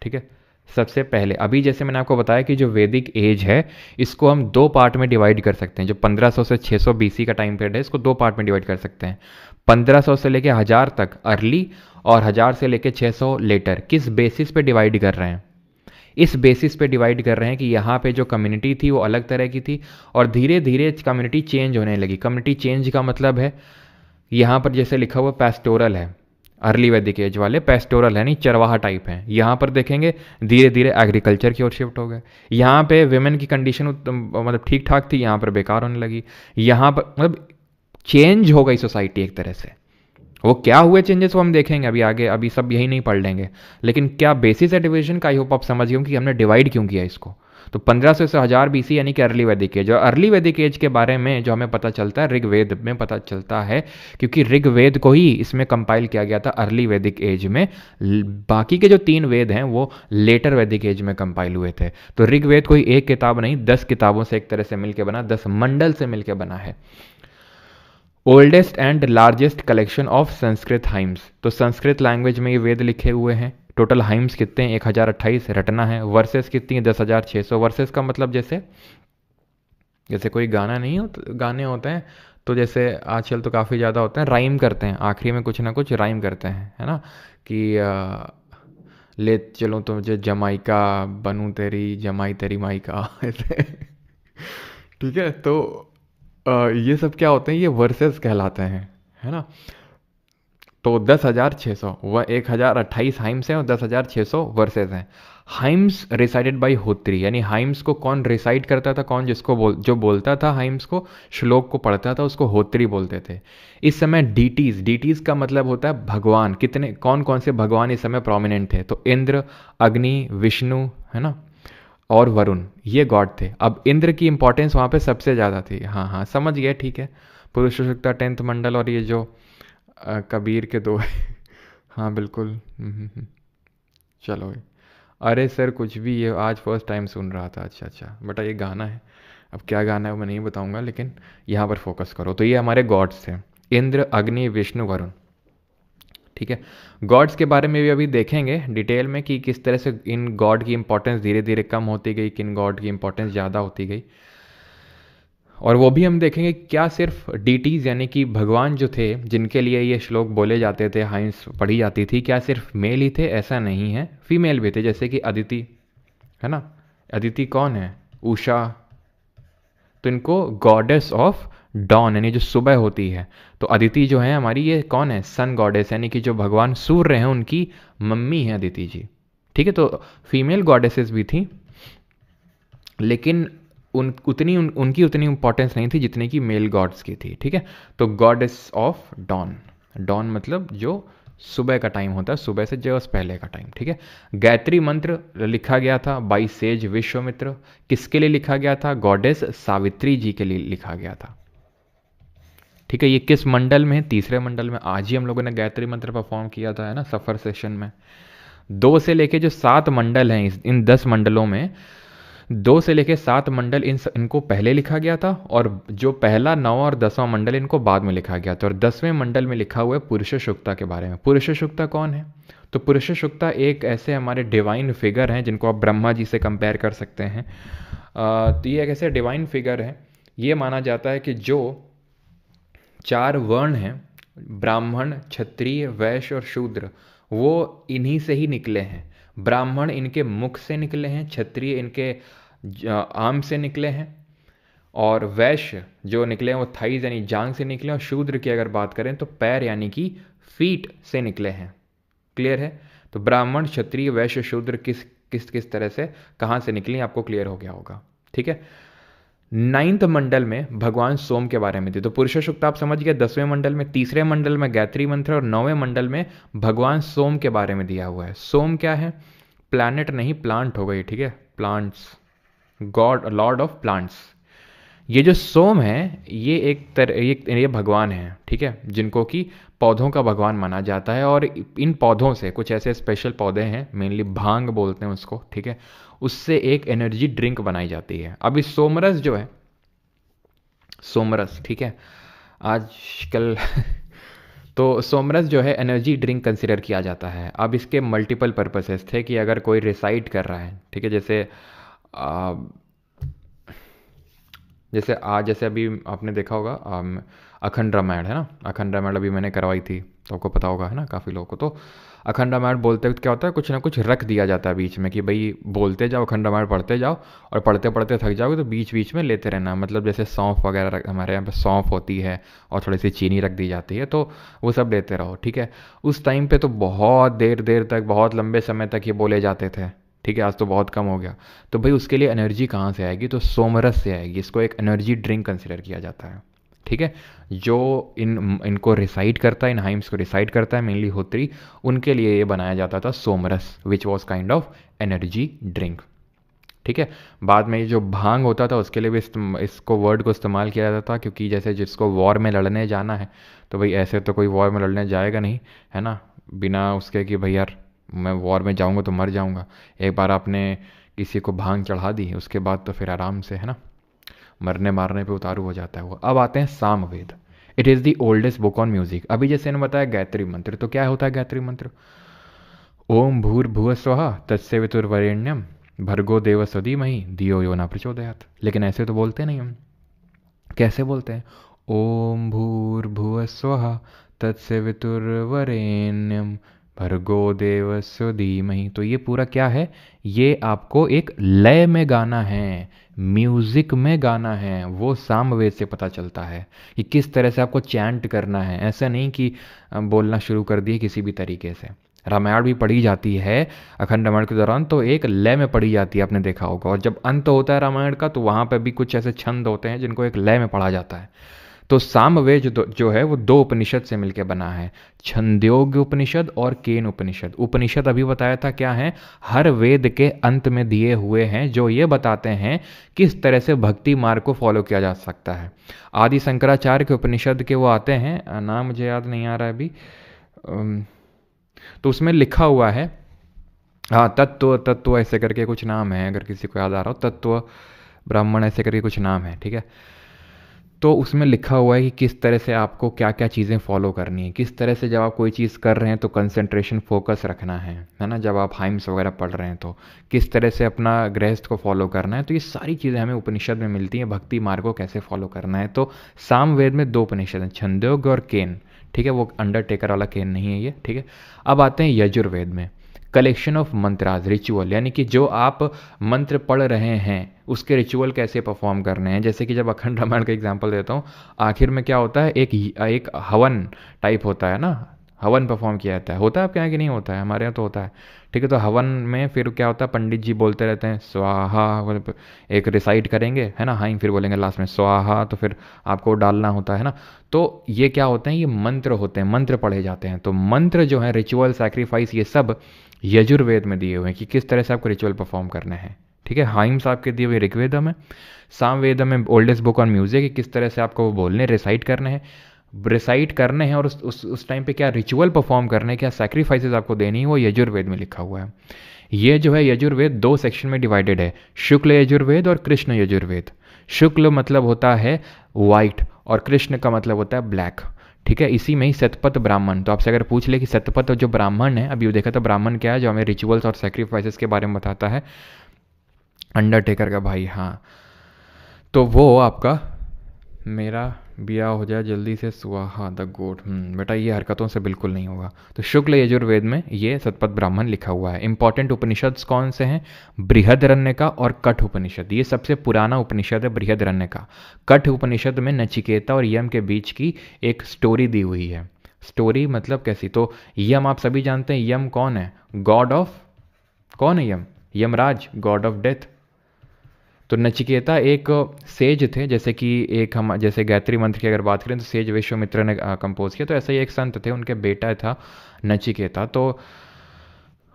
ठीक है। सबसे पहले अभी जैसे मैंने आपको बताया कि जो वैदिक एज है इसको हम दो पार्ट में डिवाइड कर सकते हैं। जो 1500 से 600 बीसी का टाइम पीरियड है इसको दो पार्ट में डिवाइड कर सकते हैं। 1500 से लेके 1000 तक अर्ली और 1000 से लेके 600 लेटर। किस बेसिस पे डिवाइड कर रहे हैं? इस बेसिस पे डिवाइड कर रहे हैं कि यहाँ पे जो कम्युनिटी थी वो अलग तरह की थी और धीरे धीरे कम्युनिटी चेंज होने लगी। कम्युनिटी चेंज का मतलब है यहाँ पर जैसे लिखा हुआ पेस्टोरल है, अर्ली वैदिक एज वाले पेस्टोरल है, नहीं चरवाहा टाइप है। यहाँ पर देखेंगे धीरे धीरे एग्रीकल्चर की ओर शिफ्ट हो गए। यहाँ पे विमेन की कंडीशन मतलब ठीक ठाक थी, यहाँ पर बेकार होने लगी। यहाँ पर मतलब चेंज हो गई सोसाइटी एक तरह से। वो क्या हुए चेंजेस वो हम देखेंगे अभी आगे, अभी सब यही नहीं पढ़ लेंगे। लेकिन क्या बेसिस है डिवीजन का, आई होप आप समझ गए कि हमने डिवाइड क्यों किया इसको। तो 1500 से 1000 बीसी यानी कि अर्ली वैदिक एज। और अर्ली वैदिक एज के बारे में जो हमें पता चलता है ऋग्वेद में पता चलता है, क्योंकि ऋग्वेद को ही इसमें कंपाइल किया गया था अर्ली वैदिक एज में। बाकी के जो 3 वेद हैं वो लेटर वैदिक एज में कंपाइल हुए थे। तो ऋग्वेद कोई एक किताब नहीं, 10 किताबों से एक तरह से मिलकर बना, 10 मंडल से मिलकर बना है। Oldest and largest collection of Sanskrit hymns. तो संस्कृत लैंग्वेज में ये वेद लिखे हुए हैं। टोटल हाइम्स कितने हैं? 1028 रटना है। वर्सेस कितनी है? 10,600। वर्सेस का मतलब जैसे कोई गाना नहीं हो, गाने होते हैं तो जैसे आजकल तो काफ़ी ज़्यादा होते हैं, राइम करते हैं, आखिरी में कुछ ना कुछ राइम करते हैं, है ना, कि ले चलो तो मुझे जमाइका बनूं तेरी जमाई तेरी माइका ऐसे ठीक है। तो ये सब क्या होते हैं? ये वर्सेस कहलाते हैं, है ना। तो 10,600 वह 1028 हाइम्स हैं और 10,600 वर्सेस हैं। हाइम्स रिसाइडेड बाय होत्री, यानी हाइम्स को कौन रिसाइड करता था, कौन जो बोलता था हाइम्स को, श्लोक को पढ़ता था, उसको होत्री बोलते थे। इस समय डीटीज का मतलब होता है भगवान। कौन कौन से भगवान इस समय प्रोमिनेंट थे? तो इंद्र, अग्नि, विष्णु, है ना, और वरुण, ये गॉड थे। अब इंद्र की इंपॉर्टेंस वहाँ पे सबसे ज़्यादा थी। हाँ हाँ समझ गए, ठीक है। पुरुष सूक्ता 10th मंडल और ये जो कबीर के 2 हाँ बिल्कुल। चलो भाई। अरे सर कुछ भी, ये आज फर्स्ट टाइम सुन रहा था। अच्छा बेटा ये गाना है, अब क्या गाना है वो मैं नहीं बताऊंगा, लेकिन यहाँ पर फोकस करो। तो ये हमारे गॉड्स थे, इंद्र, अग्नि, विष्णु, वरुण, ठीक है। गॉड्स के बारे में भी अभी देखेंगे डिटेल में कि किस तरह से इन गॉड की इंपॉर्टेंस धीरे धीरे कम होती गई, किन गॉड की इंपॉर्टेंस ज़्यादा होती गई। और वो भी हम देखेंगे क्या सिर्फ डीटीज यानी कि भगवान जो थे जिनके लिए ये श्लोक बोले जाते थे, हाइंस पढ़ी जाती थी, क्या सिर्फ मेल ही थे? ऐसा नहीं है, फीमेल भी थे, जैसे कि अदिति, है ना। अदिति कौन है? उषा। तो इनको गॉडेस ऑफ डॉन यानी जो सुबह होती है, तो अदिति जो है हमारी ये कौन है? सन गॉडेस, यानी कि जो भगवान सूर्य हैं उनकी मम्मी है अदिति जी, ठीक है। तो फीमेल गॉडेसेस भी थी, लेकिन उनकी उतनी इंपॉर्टेंस नहीं थी जितनी कि मेल गॉड्स की थी, ठीक है। तो गॉडेस ऑफ डॉन, डॉन मतलब जो सुबह का टाइम होता है, सुबह से जस्ट पहले का टाइम, ठीक है। गायत्री मंत्र लिखा गया था बाय सेज विश्वामित्र। किसके लिए लिखा गया था? गॉडेस सावित्री जी के लिए लिखा गया था। ठीक है, ये किस मंडल में है? तीसरे मंडल में। आज ही हम लोगों ने गायत्री मंत्र परफॉर्म किया था, है ना, सफ़र सेशन में। 2 से लेके जो 7 मंडल हैं इन 10 मंडलों में, 2 से लेके 7 मंडल इनको पहले लिखा गया था, और जो पहला 9वां और 10वां मंडल इनको बाद में लिखा गया था। और 10वें मंडल में लिखा हुआ है पुरुष शुक्ता के बारे में। पुरुष शुक्ता कौन है? तो पुरुष शुक्ता एक ऐसे हमारे डिवाइन फिगर हैं जिनको आप ब्रह्मा जी से कंपेयर कर सकते हैं। तो ये एक ऐसे डिवाइन फिगर है, ये माना जाता है कि जो 4 वर्ण हैं, ब्राह्मण, क्षत्रिय, वैश्य और शूद्र, वो इन्हीं से ही निकले हैं। ब्राह्मण इनके मुख से निकले हैं, क्षत्रिय इनके आम से निकले हैं, और वैश्य जो निकले हैं वो थाइज यानी जांग से निकले हैं, और शूद्र की अगर बात करें तो पैर यानी कि फीट से निकले हैं। क्लियर है? तो ब्राह्मण, क्षत्रिय, वैश्य, शूद्र किस किस किस तरह से कहाँ से निकली आपको क्लियर हो गया होगा। ठीक है। 9th मंडल में भगवान सोम के बारे में थी। तो पुरुष सूक्त आप समझ गए 10वें मंडल में, तीसरे मंडल में गायत्री मंत्र, और 9वें मंडल में भगवान सोम के बारे में दिया हुआ है। सोम क्या है? प्लैनेट नहीं, प्लांट हो गई। ठीक है, plants, God, Lord of plants. ये जो सोम है ये ये भगवान है, ठीक है, जिनको कि पौधों का भगवान माना जाता है। और इन पौधों से कुछ ऐसे स्पेशल पौधे हैं, मेनली भांग बोलते हैं उसको, ठीक है, उससे एक एनर्जी ड्रिंक बनाई जाती है। अभी सोमरस जो है, सोमरस, ठीक है, आजकल तो सोमरस जो है एनर्जी ड्रिंक कंसिडर किया जाता है। अब इसके मल्टीपल पर्पसेस थे कि अगर कोई रिसाइट कर रहा है, ठीक है, जैसे अभी आपने देखा होगा अखंड रामायण, है ना, अखंड रामायण अभी मैंने करवाई थी तो आपको पता होगा, है ना, काफ़ी लोगों को। तो अखंड रामायण बोलते वक्त क्या होता है, कुछ ना कुछ रख दिया जाता है बीच में कि भाई बोलते जाओ, अखंड रामायण पढ़ते जाओ, और पढ़ते पढ़ते थक जाओगे तो बीच बीच में लेते रहना। मतलब जैसे सौंफ वगैरह हमारे यहाँ पे सौंफ होती है और थोड़ी सी चीनी रख दी जाती है, तो वो सब लेते रहो। ठीक है, उस टाइम पे तो बहुत देर देर तक, बहुत लंबे समय तक ये बोले जाते थे। ठीक है, आज तो बहुत कम हो गया। तो भाई उसके लिए एनर्जी कहाँ से आएगी? तो सोमरस से आएगी। इसको एक एनर्जी ड्रिंक कंसिडर किया जाता है। ठीक है, जो इनको रिसाइट करता है, इन हाइम्स को रिसाइट करता है, मेनली होत्री, उनके लिए ये बनाया जाता था सोमरस, which was kind of energy drink. ठीक है, बाद में ये जो भांग होता था उसके लिए भी इसको वर्ड को इस्तेमाल किया जाता था, क्योंकि जैसे जिसको वॉर में लड़ने जाना है तो भाई ऐसे तो कोई वॉर में लड़ने जाएगा नहीं, है ना, बिना उसके कि भाई यार मैं वॉर में जाऊंगा तो मर जाऊंगा। एक बार आपने किसी को भांग चढ़ा दी उसके बाद तो फिर आराम से, है ना, मरने मारने पे उतारू हो जाता है वो। अब आते हैं Samaveda. It is the oldest book on music. अभी जैसे इन्होंने बताया गायत्री मंत्र, तो क्या होता है गायत्री मंत्र? ओम भूर्भुव स्वः तत्सवितुर्वरेण्यम भर्गो देवस्य धीमहि धियो यो न प्रचोदयात्। लेकिन ऐसे तो बोलते नहीं हम। कैसे बोलते हैं? ओम भूर्भुव स्वः तत्सवितुर्वरेण्यम भर्गो देवस्य धीमहि। तो ये पूरा क्या है? ये आपको एक लय में गाना है, म्यूजिक में गाना है। वो सामवेद से पता चलता है कि किस तरह से आपको चैंट करना है। ऐसा नहीं कि बोलना शुरू कर दिए किसी भी तरीके से। रामायण भी पढ़ी जाती है अखंड रामायण के दौरान, तो एक लय में पढ़ी जाती है, आपने देखा होगा। और जब अंत होता है रामायण का तो वहाँ पर भी कुछ ऐसे छंद होते हैं जिनको एक लय में पढ़ा जाता है। तो सामवेद जो है वो 2 उपनिषद से मिलकर बना है, छंदोग्य उपनिषद और केन उपनिषद। उपनिषद अभी बताया था क्या है, हर वेद के अंत में दिए हुए हैं, जो ये बताते हैं किस तरह से भक्ति मार्ग को फॉलो किया जा सकता है। आदि शंकराचार्य के उपनिषद के वो आते हैं, नाम मुझे याद नहीं आ रहा है अभी, तो उसमें लिखा हुआ है, हाँ, तत्व ऐसे करके कुछ नाम है, अगर किसी को याद आ रहा हो, तत्व ब्राह्मण ऐसे करके कुछ नाम है। ठीक है, तो उसमें लिखा हुआ है कि किस तरह से आपको क्या क्या चीज़ें फॉलो करनी है, किस तरह से जब आप कोई चीज़ कर रहे हैं तो कंसंट्रेशन फोकस रखना है ना, जब आप हाइम्स वगैरह पढ़ रहे हैं तो किस तरह से अपना गृहस्थ को फॉलो करना है। तो ये सारी चीज़ें हमें उपनिषद में मिलती हैं, भक्ति मार्ग को कैसे फॉलो करना है। तो सामवेद में 2 उपनिषद हैं, छंदोग्य और केन। ठीक है, वो अंडरटेकर वाला केन नहीं है ये। ठीक है, अब आते हैं यजुर्वेद में, कलेक्शन ऑफ मंत्राज, रिचुअल, यानी कि जो आप मंत्र पढ़ रहे हैं उसके रिचुअल कैसे परफॉर्म करने हैं। जैसे कि जब अखंड रामायण का एग्जांपल देता हूँ, आखिर में क्या होता है, एक हवन टाइप होता है ना, हवन परफॉर्म किया जाता है। होता है आपके यहाँ कि नहीं होता है? हमारे यहाँ तो होता है। ठीक है, तो हवन में फिर क्या होता है, पंडित जी बोलते रहते हैं स्वाहा, एक रिसाइट करेंगे, है ना, हाँ, फिर बोलेंगे लास्ट में स्वाहा, तो फिर आपको डालना होता है ना। तो ये क्या होते हैं, ये मंत्र होते हैं, मंत्र पढ़े जाते हैं। तो मंत्र जो है, रिचुअल, सैक्रिफाइस, ये सब यजुर्वेद में दिए हुए हैं कि किस तरह से आपको रिचुअल परफॉर्म करने हैं। ठीक है, हाइम्स आपके दिए हुए ऋग्वेद में, सामवेद में ओल्डेस्ट बुक ऑन म्यूजिक, किस तरह से आपको बोलने, रिसाइट करने हैं। रिसाइट करने हैं और उस टाइम पे क्या रिचुअल परफॉर्म करने, क्या सैक्रिफाइसेस आपको देनी है, वो यजुर्वेद में लिखा हुआ है। ये जो है यजुर्वेद दो सेक्शन में डिवाइडेड है, शुक्ल यजुर्वेद और कृष्ण यजुर्वेद। शुक्ल मतलब होता है वाइट और कृष्ण का मतलब होता है ब्लैक, ठीक है। इसी में ही शतपथ ब्राह्मण, तो आपसे अगर पूछ ले कि शतपथ जो ब्राह्मण है, अभी देखा था ब्राह्मण क्या है, जो हमें रिचुअल्स और सैक्रिफाइसेस के बारे में बताता है, अंडरटेकर का भाई, हाँ। तो वो आपका मेरा ब्याह हो जाए जल्दी से स्वाहा द गोट, बेटा ये हरकतों से बिल्कुल नहीं होगा। तो शुक्ल यजुर्वेद में ये शतपथ ब्राह्मण लिखा हुआ है। इंपॉर्टेंट उपनिषद कौन से हैं? बृहदरण्यका और कठ उपनिषद, ये सबसे पुराना उपनिषद है बृहदरण्यका। कठ उपनिषद में नचिकेता और यम के बीच की एक स्टोरी दी हुई है। स्टोरी मतलब कैसी? तो यम आप सभी जानते हैं, यम कौन है? गॉड ऑफ, कौन है Yama? Yamraj, god of death. तो नचिकेता एक सेज थे, जैसे कि एक हम जैसे गायत्री मंत्र की अगर बात करें तो सेज विश्वामित्र ने कंपोज किया, तो ऐसा ही एक संत थे, उनके बेटा था नचिकेता। तो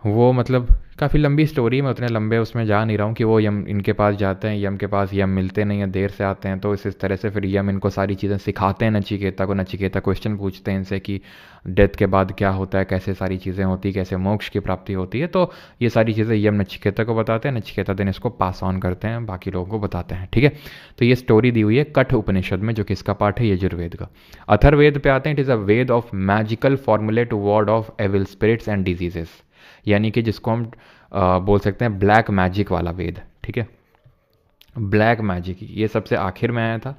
वो मतलब काफ़ी लंबी स्टोरी, मैं उतने लंबे उसमें जा नहीं रहा हूँ कि वो यम इनके पास जाते हैं, यम के पास यम मिलते नहीं हैं, देर से आते हैं, तो इस तरह से फिर यम इनको सारी चीज़ें सिखाते हैं नचिकेता को। नचिकेता क्वेश्चन पूछते हैं इनसे कि डेथ के बाद क्या होता है, कैसे सारी चीज़ें होती, कैसे मोक्ष की प्राप्ति होती है। तो ये सारी चीज़ें यम नचिकेता को बताते हैं, नचिकेता दिन इसको पास ऑन करते हैं, बाकी लोगों को बताते हैं, ठीक है। तो ये स्टोरी दी हुई है कठ उपनिषद में, जो किसका पार्ट है? यजुर्वेद का। अथर्ववेद पे आते हैं, it is a Veda of magical formulae to ward off evil spirits and diseases, यानी कि जिसको हम बोल सकते हैं ब्लैक मैजिक वाला वेद, ठीक है। ब्लैक मैजिक ये सबसे आखिर में आया था,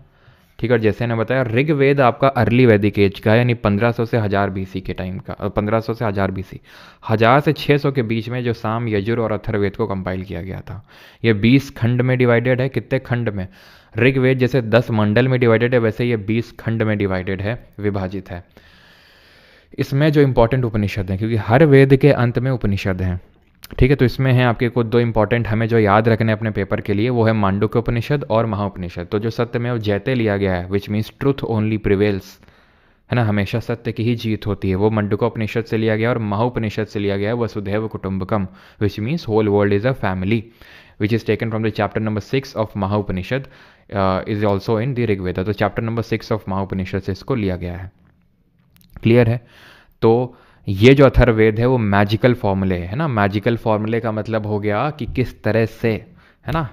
ठीक है। जैसे मैंने बताया ऋग्वेद आपका अर्ली वैदिक एज का है, यानी 1500 से 1000 BC के टाइम का, 1500 से 1000 BC, 1000 से 600 के बीच में जो साम, यजुर और अथर्ववेद को कंपाइल किया गया था। ये 20 खंड में डिवाइडेड है। कितने खंड में? ऋग्वेद जैसे 10 मंडल में डिवाइडेड है, वैसे ये 20 खंड में डिवाइडेड है, विभाजित है। इसमें जो इंपॉर्टेंट उपनिषद हैं, क्योंकि हर वेद के अंत में उपनिषद हैं, ठीक है। तो इसमें है आपके कुछ दो इंपॉर्टेंट हमें जो याद रखने अपने पेपर के लिए, वो है मांडुक्य उपनिषद और महाउपनिषद। तो जो सत्यमेव जयते लिया गया है, which means truth only prevails, है ना, हमेशा सत्य की ही जीत होती है, वो मांडुक्य उपनिषद से लिया गया। और महाउपनिषद से लिया गया है वसुधैव कुटुंबकम, which means whole world is a family, which is taken from the chapter number 6 of Mahopanishad, is also in the Rigveda. तो चैप्टर नंबर 6 ऑफ महाउपनिषद से इसको लिया गया है। क्लियर है? तो ये जो अथर्ववेद है वो मैजिकल फॉर्मूले है ना। मैजिकल फॉर्मूले का मतलब हो गया कि किस तरह से, है ना,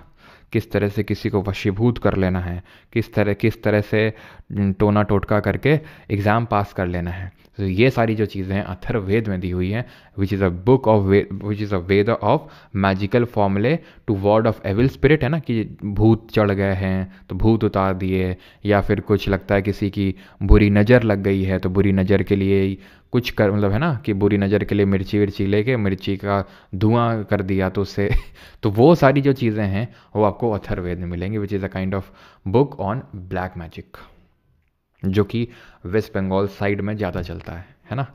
किस तरह से किसी को वशीभूत कर लेना है, किस तरह से टोना टोटका करके एग्ज़ाम पास कर लेना है। तो ये सारी जो चीज़ें हैं अथर्ववेद में दी हुई हैं, which is a book of which is a Veda of magical formulae to ward off evil spirit, है ना, कि भूत चढ़ गए हैं तो भूत उतार दिए, या फिर कुछ लगता है किसी की बुरी नज़र लग गई है तो बुरी नज़र के लिए कुछ कर, मतलब है ना, कि बुरी नज़र के लिए मिर्ची विर्ची लेके मिर्ची का धुआं कर दिया तो उससे तो वो सारी जो चीज़ें हैं वो आपको अथर्ववेद में मिलेंगी, विच is a kind of book on black magic, जो कि वेस्ट बंगाल साइड में ज़्यादा चलता है ना।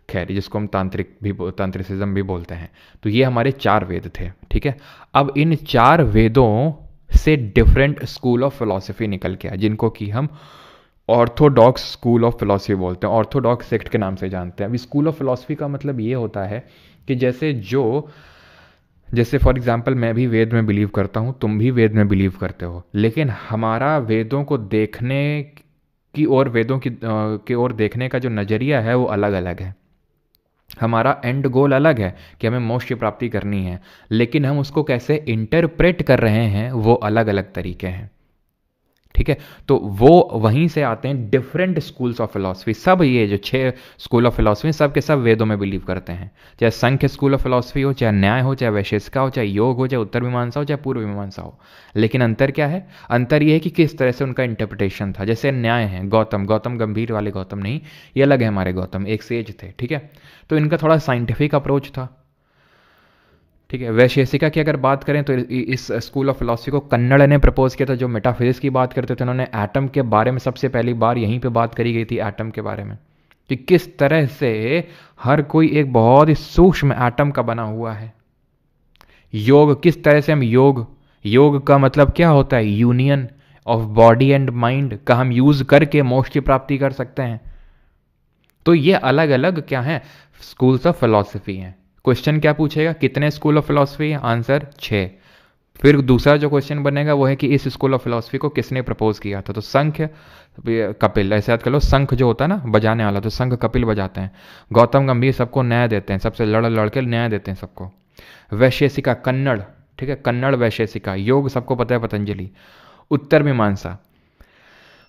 खैर, जिसको हम तांत्रिसिज्म भी बोलते हैं। तो ये हमारे 4 वेद थे, ठीक है। अब इन 4 वेदों से डिफरेंट स्कूल ऑफ फिलॉसफी निकल के आए, जिनको कि हम ऑर्थोडॉक्स स्कूल ऑफ फिलॉसफी बोलते हैं, ऑर्थोडॉक्स सेक्ट के नाम से जानते हैं। अभी स्कूल ऑफ फिलॉसफी का मतलब ये होता है कि जैसे फॉर एग्जांपल मैं भी वेद में बिलीव करता हूँ, तुम भी वेद में बिलीव करते हो, लेकिन हमारा वेदों को देखने की और वेदों की ओर देखने का जो नज़रिया है वो अलग अलग है। हमारा एंड गोल अलग है कि हमें मोक्ष की प्राप्ति करनी है, लेकिन हम उसको कैसे इंटरप्रेट कर रहे हैं वो अलग अलग तरीके हैं, ठीक है। तो वो वहीं से आते हैं डिफरेंट स्कूल्स ऑफ फिलॉसफी। सब ये जो 6 स्कूल ऑफ फिलॉसफी सब के सब वेदों में बिलीव करते हैं, चाहे संख्य स्कूल ऑफ फिलॉसफी हो, चाहे न्याय हो, चाहे वैशेषिका हो, चाहे योग हो, चाहे उत्तर मीमांसा हो, चाहे पूर्व मीमांसा हो। लेकिन अंतर क्या है? अंतर ये है कि किस तरह से उनका इंटरप्रिटेशन था। जैसे न्याय है, गौतम गंभीर वाले गौतम नहीं, ये अलग है हमारे गौतम, एक सेज थे, ठीक है। तो इनका थोड़ा साइंटिफिक अप्रोच था, ठीक है। वैशेषिका की अगर बात करें तो इस स्कूल ऑफ फिलॉसफी को कन्नड़ ने प्रपोज किया था, जो मेटाफिजिक्स की बात करते थे। उन्होंने एटम के बारे में सबसे पहली बार यहीं पे बात करी गई थी, एटम के बारे में, कि किस तरह से हर कोई एक बहुत ही सूक्ष्म एटम का बना हुआ है। योग, किस तरह से हम योग का मतलब क्या होता है? Union of body and mind का हम यूज करके मोक्ष की प्राप्ति कर सकते हैं। तो ये अलग अलग क्या है? स्कूल्स ऑफ फिलॉसफी हैं। क्वेश्चन क्या पूछेगा? कितने स्कूल ऑफ फिलॉसफी है? आंसर 6। फिर दूसरा जो क्वेश्चन बनेगा वो है कि इस स्कूल ऑफ फिलोसफी को किसने प्रपोज किया था, तो संख्य कपिल, ऐसे याद कर लो, शंख जो होता है ना बजाने वाला, तो शंख कपिल बजाते हैं। गौतम गंभीर सबको न्याय देते हैं, सबसे लड़ लड़ के न्याय देते हैं सबको। वैशेषिका कन्नड़, ठीक है, कन्नड़ वैशेषिका। योग सबको पता है पतंजलि। उत्तर मीमांसा,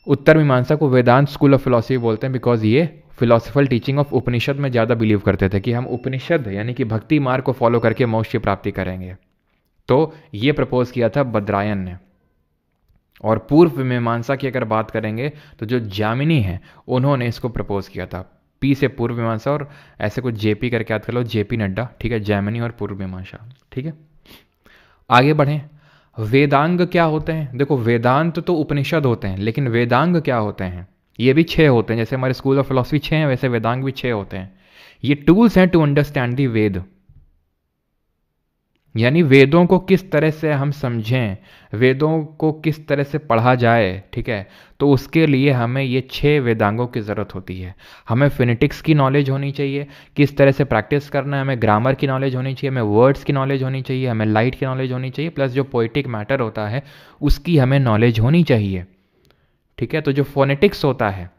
उत्तर मीमांसा को वेदांत स्कूल ऑफ फिलोसफी बोलते हैं, बिकॉज ये फिलोसफिकल टीचिंग ऑफ उपनिषद में ज़्यादा बिलीव करते थे कि हम उपनिषद यानी कि भक्ति मार्ग को फॉलो करके मोक्ष की प्राप्ति करेंगे। तो ये प्रपोज किया था बद्रायन ने। और पूर्व मीमांसा की अगर बात करेंगे तो जो जामिनी है उन्होंने इसको प्रपोज किया था। पी से पूर्व मीमांसा और ऐसे कुछ जेपी करके याद कर लो, जेपी नड्डा, ठीक है, जैमिनी और पूर्व मीमांसा, ठीक है। आगे बढ़ें। वेदांग क्या होते हैं? देखो वेदांत तो उपनिषद होते हैं, लेकिन वेदांग क्या होते हैं? ये भी 6 होते हैं, जैसे हमारे स्कूल ऑफ फिलोसफी 6 हैं वैसे वेदांग भी 6 होते हैं। ये टूल्स हैं टू अंडरस्टैंड दी वेद, यानी वेदों को किस तरह से हम समझें, वेदों को किस तरह से पढ़ा जाए, ठीक है। तो उसके लिए हमें ये 6 वेदांगों की ज़रूरत होती है। हमें फिनेटिक्स की नॉलेज होनी चाहिए, किस तरह से प्रैक्टिस करना है, हमें ग्रामर की नॉलेज होनी चाहिए, हमें वर्ड्स की नॉलेज होनी चाहिए, हमें लाइट की नॉलेज होनी चाहिए, प्लस जो पोइटिक मैटर होता है उसकी हमें नॉलेज होनी चाहिए, ठीक है। तो जो फोनेटिक्स होता है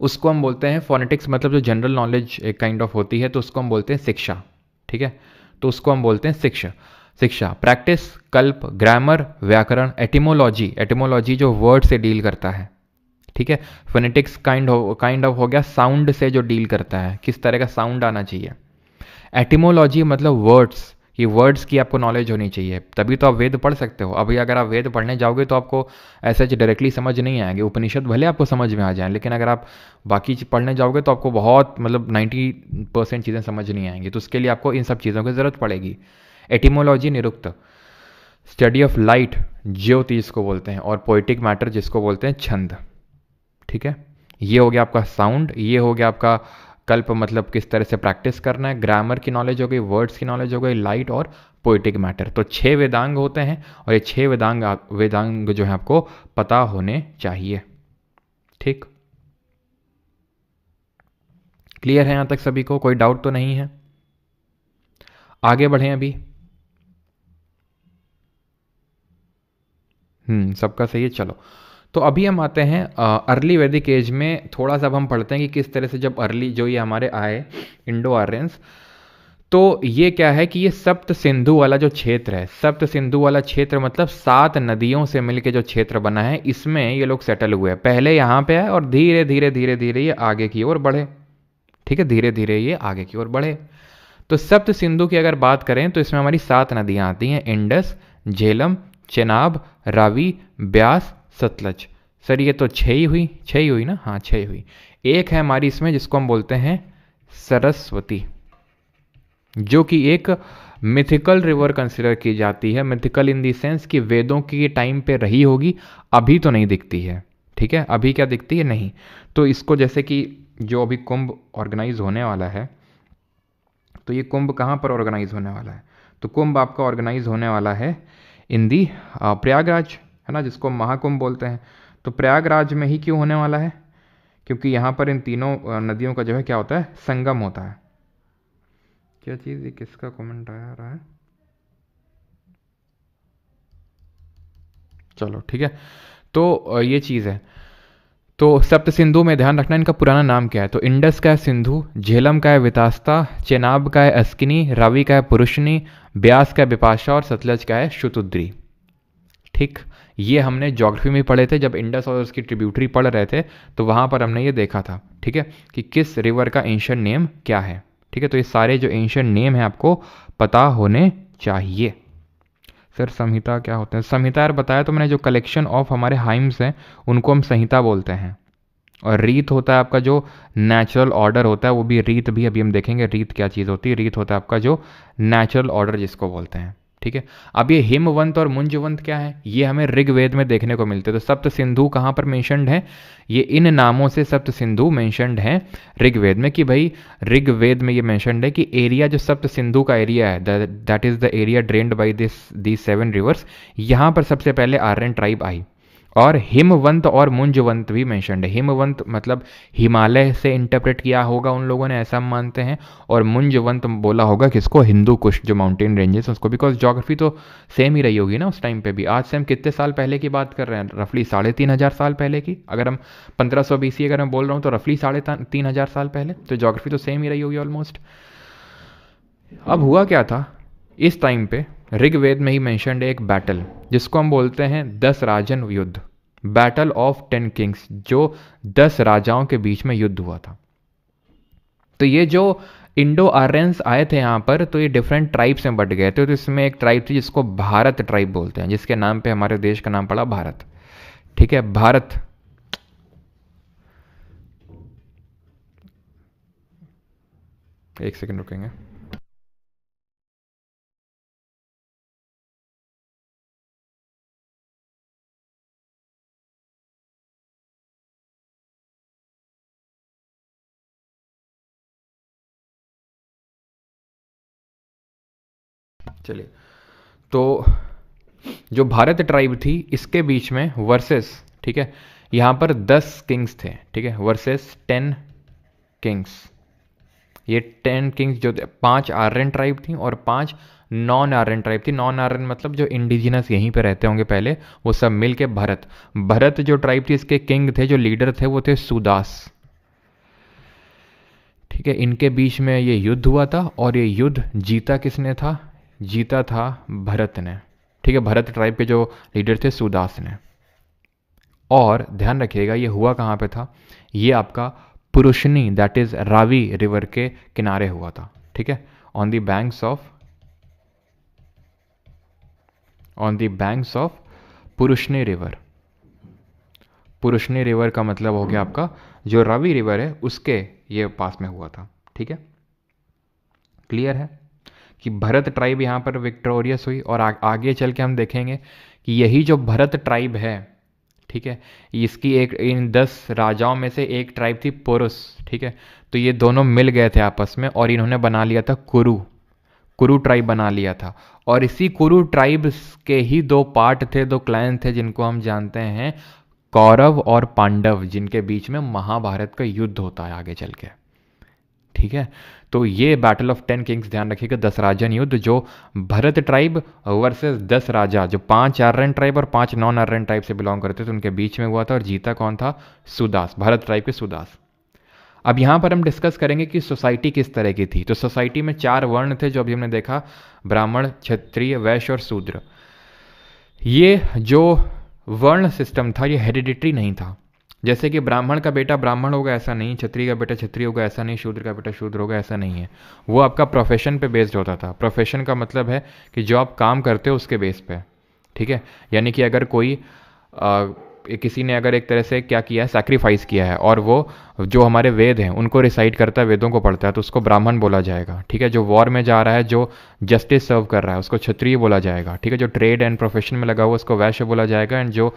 उसको हम बोलते हैं, फोनेटिक्स मतलब जो जनरल नॉलेज एक काइंड ऑफ होती है, तो उसको हम बोलते हैं शिक्षा, ठीक है। तो उसको हम बोलते हैं शिक्षा। शिक्षा, प्रैक्टिस, कल्प, ग्रामर, व्याकरण, एटिमोलॉजी, एटिमोलॉजी जो वर्ड से डील करता है, ठीक है। फोनेटिक्स काइंड ऑफ हो गया साउंड से जो डील करता है, किस तरह का साउंड आना चाहिए। एटिमोलॉजी मतलब वर्ड्स, ये वर्ड्स की आपको नॉलेज होनी चाहिए, तभी तो आप वेद पढ़ सकते हो। अभी अगर आप वेद पढ़ने जाओगे तो आपको ऐसे डायरेक्टली समझ नहीं आएंगे, उपनिषद भले आपको समझ में आ जाए, लेकिन अगर आप बाकी पढ़ने जाओगे तो आपको बहुत मतलब 90% चीज़ें समझ नहीं आएंगी। तो उसके लिए आपको इन सब चीज़ों की ज़रूरत पड़ेगी। Etymology Nirukta, study of light, ज्योति जिसको बोलते हैं, और पोइटिक मैटर जिसको बोलते हैं छंद, ठीक है। ये हो गया आपका साउंड, ये हो गया आपका कल्प मतलब किस तरह से प्रैक्टिस करना है, ग्रामर की नॉलेज हो गई, वर्ड्स की नॉलेज हो गई, लाइट और पोइटिक मैटर। तो 6 वेदांग होते हैं और ये 6 वेदांग जो है आपको पता होने चाहिए, ठीक। क्लियर है यहां तक सभी को? कोई डाउट तो नहीं है? आगे बढ़े अभी। सबका सही है, चलो। तो अभी हम आते हैं अर्ली वैदिक एज में। थोड़ा सा अब हम पढ़ते हैं कि किस तरह से जब अर्ली जो ये हमारे आए इंडो आर्यंस, तो ये क्या है कि ये सप्त सिंधु वाला जो क्षेत्र है, सप्त सिंधु वाला क्षेत्र मतलब 7 नदियों से मिलके जो क्षेत्र बना है, इसमें ये लोग सेटल हुए। पहले यहाँ पे आए और धीरे धीरे धीरे धीरे ये आगे की ओर बढ़े, ठीक है, धीरे धीरे ये आगे की ओर बढ़े। तो सप्त सिंधु की अगर बात करें तो इसमें हमारी 7 नदियाँ आती हैं, इंडस, झेलम, चेनाब, रावी, ब्यास, सतलज। सर ये तो 6 ही हुई ना? हाँ 6 हुई। एक है हमारी इसमें जिसको हम बोलते हैं सरस्वती, जो कि एक मिथिकल रिवर कंसिडर की जाती है। मिथिकल इन दी सेंस कि वेदों की टाइम पे रही होगी, अभी तो नहीं दिखती है, ठीक है। अभी क्या दिखती है? नहीं। तो इसको जैसे कि जो अभी कुंभ ऑर्गेनाइज होने वाला है, तो ये कुंभ कहाँ पर ऑर्गेनाइज होने वाला है? तो कुंभ आपका ऑर्गेनाइज होने वाला है इन दी प्रयागराज, है ना, जिसको महाकुंभ बोलते हैं। तो प्रयागराज में ही क्यों होने वाला है? क्योंकि यहाँ पर इन तीनों नदियों का जो है क्या होता है? संगम होता है। क्या चीज़, ये किसका कमेंट आया रहा है? चलो ठीक है। तो ये चीज़ है। तो सप्त सिंधु में ध्यान रखना इनका पुराना नाम क्या है। तो इंडस का है सिंधु, झेलम का है वितास्ता, चेनाब का है अस्किनी, रावी का है पुरुषनी, ब्यास का है बिपाशा और सतलज का है शुतुद्री, ठीक। ये हमने ज्योग्राफी में पढ़े थे जब इंडस और उसकी ट्रिब्यूटरी पढ़ रहे थे, तो वहाँ पर हमने ये देखा था, ठीक है, कि किस रिवर का एंशिएंट नेम क्या है, ठीक है। तो ये सारे जो एंशिएंट नेम है आपको पता होने चाहिए। सर संहिता क्या होता है? संहिता यार बताया तो मैंने, जो कलेक्शन ऑफ हमारे हाइम्स हैं उनको हम संहिता बोलते हैं। और रीत होता है आपका जो नेचुरल ऑर्डर होता है, वो भी रीत भी अभी हम देखेंगे रीत क्या चीज़ होती है। रीत होता है आपका जो नेचुरल ऑर्डर जिसको बोलते हैं, ठीक है। अब ये हिमवंत और मुंजवंत क्या है, ये हमें ऋग्वेद में देखने को मिलते हैं। तो सप्त सिंधु कहाँ पर मेंशन्ड है? ये इन नामों से सप्त सिंधु मेंशन्ड है ऋग्वेद में, कि भाई ऋग्वेद में ये मेंशन्ड है कि एरिया जो सप्त सिंधु का एरिया है, that is the area drained by this 7 reverse, यहाँ पर सबसे पहले आर्यन ट्राइब आई। और हिमवंत और मुंजवंत भी मेंशन्ड है। हिमवंत मतलब हिमालय से इंटरप्रेट किया होगा उन लोगों ने, ऐसा हम मानते हैं। और मुंजवंत बोला होगा किसको, हिंदू कुश जो माउंटेन रेंजेस उसको, बिकॉज ज्योग्राफी तो सेम ही रही होगी ना उस टाइम पे भी। आज से हम कितने साल पहले की बात कर रहे हैं, रफली 3,500 साल पहले की। अगर हम 1500 BC अगर मैं बोल रहा हूँ तो रफली 3,500 साल पहले, तो ज्योग्राफी तो सेम ही रही होगी ऑलमोस्ट। अब हुआ क्या था इस टाइम पे, ऋग्वेद में ही मेंशन्ड है एक बैटल जिसको हम बोलते हैं 10 राजन युद्ध, बैटल ऑफ 10 किंग्स, जो 10 राजाओं के बीच में युद्ध हुआ था। तो ये जो इंडो आर्यंस आए थे यहाँ पर, तो ये डिफरेंट ट्राइब्स में बट गए थे। तो इसमें एक ट्राइब थी जिसको भारत ट्राइब बोलते हैं, जिसके नाम पे हमारे देश का नाम पड़ा भारत। ठीक है, भारत। एक सेकंड रुकेंगे। चलिए, तो जो भारत ट्राइब थी इसके बीच में वर्सेस, ठीक है, यहाँ पर 10 किंग्स थे, ठीक है, वर्सेस 10 किंग्स। ये 10 किंग्स जो 5 आर्यन ट्राइब थी और 5 नॉन आर्यन ट्राइब थी। नॉन आर्यन मतलब जो इंडिजिनस यहीं पे रहते होंगे पहले, वो सब मिल के भरत। भरत जो ट्राइब थी इसके किंग थे, जो लीडर थे वो थे सुदास। ठीक है, इनके बीच में ये युद्ध हुआ था और ये युद्ध जीता किसने था, जीता था भरत ने। ठीक है, भरत ट्राइब के जो लीडर थे सुदास ने। और ध्यान रखिएगा ये हुआ कहाँ पे था, ये आपका Parushni that is Ravi river के किनारे हुआ था। ठीक है, on the banks of Parushni river. Parushni river का मतलब हो गया आपका जो रावी रिवर है उसके ये पास में हुआ था। ठीक है, क्लियर है कि भरत ट्राइब यहाँ पर विक्टोरियस हुई। और आगे चल के हम देखेंगे कि यही जो भरत ट्राइब है, ठीक है, इसकी एक इन 10 राजाओं में से एक ट्राइब थी पुरुष। ठीक है, तो ये दोनों मिल गए थे आपस में और इन्होंने बना लिया था कुरु ट्राइब बना लिया था। और इसी कुरु ट्राइब के ही 2 पार्ट थे, 2 क्लैन थे जिनको हम जानते हैं कौरव और पांडव, जिनके बीच में महाभारत का युद्ध होता है आगे चल के। ठीक है, तो ये बैटल ऑफ 10 किंग्स ध्यान रखिएगा, 10 राजन युद्ध, जो भरत ट्राइब वर्सेस 10 राजा, जो 5 आर्यन ट्राइब और 5 नॉन आर्यन ट्राइब से बिलोंग करते थे, उनके बीच में हुआ था। और जीता कौन था, सुदास, भरत ट्राइब के सुदास। अब यहां पर हम डिस्कस करेंगे कि सोसाइटी किस तरह की थी। तो सोसाइटी में 4 वर्ण थे जो अभी हमने देखा, ब्राह्मण, क्षत्रिय, वैश्य और शूद्र। ये जो वर्ण सिस्टम था ये हेरिडिटरी नहीं था। जैसे कि ब्राह्मण का बेटा ब्राह्मण होगा ऐसा नहीं, क्षत्रिय का बेटा क्षत्रिय होगा ऐसा नहीं, शूद्र का बेटा शूद्र होगा ऐसा नहीं है। वो आपका प्रोफेशन पे बेस्ड होता था। प्रोफेशन का मतलब है कि जो आप काम करते हो उसके बेस पे। ठीक है, यानी कि अगर कोई किसी ने अगर एक तरह से क्या किया है, सैक्रिफाइस किया है, और वो जो हमारे वेद हैं उनको रिसाइट करता है, वेदों को पढ़ता है, तो उसको ब्राह्मण बोला जाएगा। ठीक है, जो वॉर में जा रहा है, जो जस्टिस सर्व कर रहा है, उसको क्षत्रिय बोला जाएगा। ठीक है, जो ट्रेड एंड प्रोफेशन में लगा हुआ उसको वैश्य बोला जाएगा। एंड जो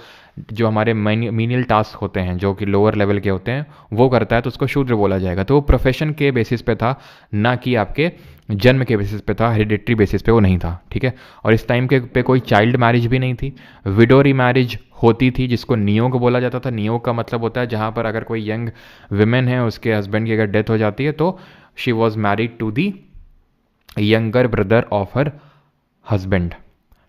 जो हमारे मीनियल टास्क होते हैं जो कि लोअर लेवल के होते हैं वो करता है तो उसको शूद्र बोला जाएगा। तो वो प्रोफेशन के बेसिस पे था, ना कि आपके जन्म के बेसिस पे था, हेरिडिटरी बेसिस पे वो नहीं था। ठीक है, और इस टाइम के पे कोई चाइल्ड मैरिज भी नहीं थी, विडो रीमैरिज होती थी जिसको नियोग बोला जाता था। नियोग का मतलब होता है जहाँ पर अगर कोई यंग विमेन है, उसके हस्बैंड की अगर डेथ हो जाती है तो she was married to the younger brother of her husband.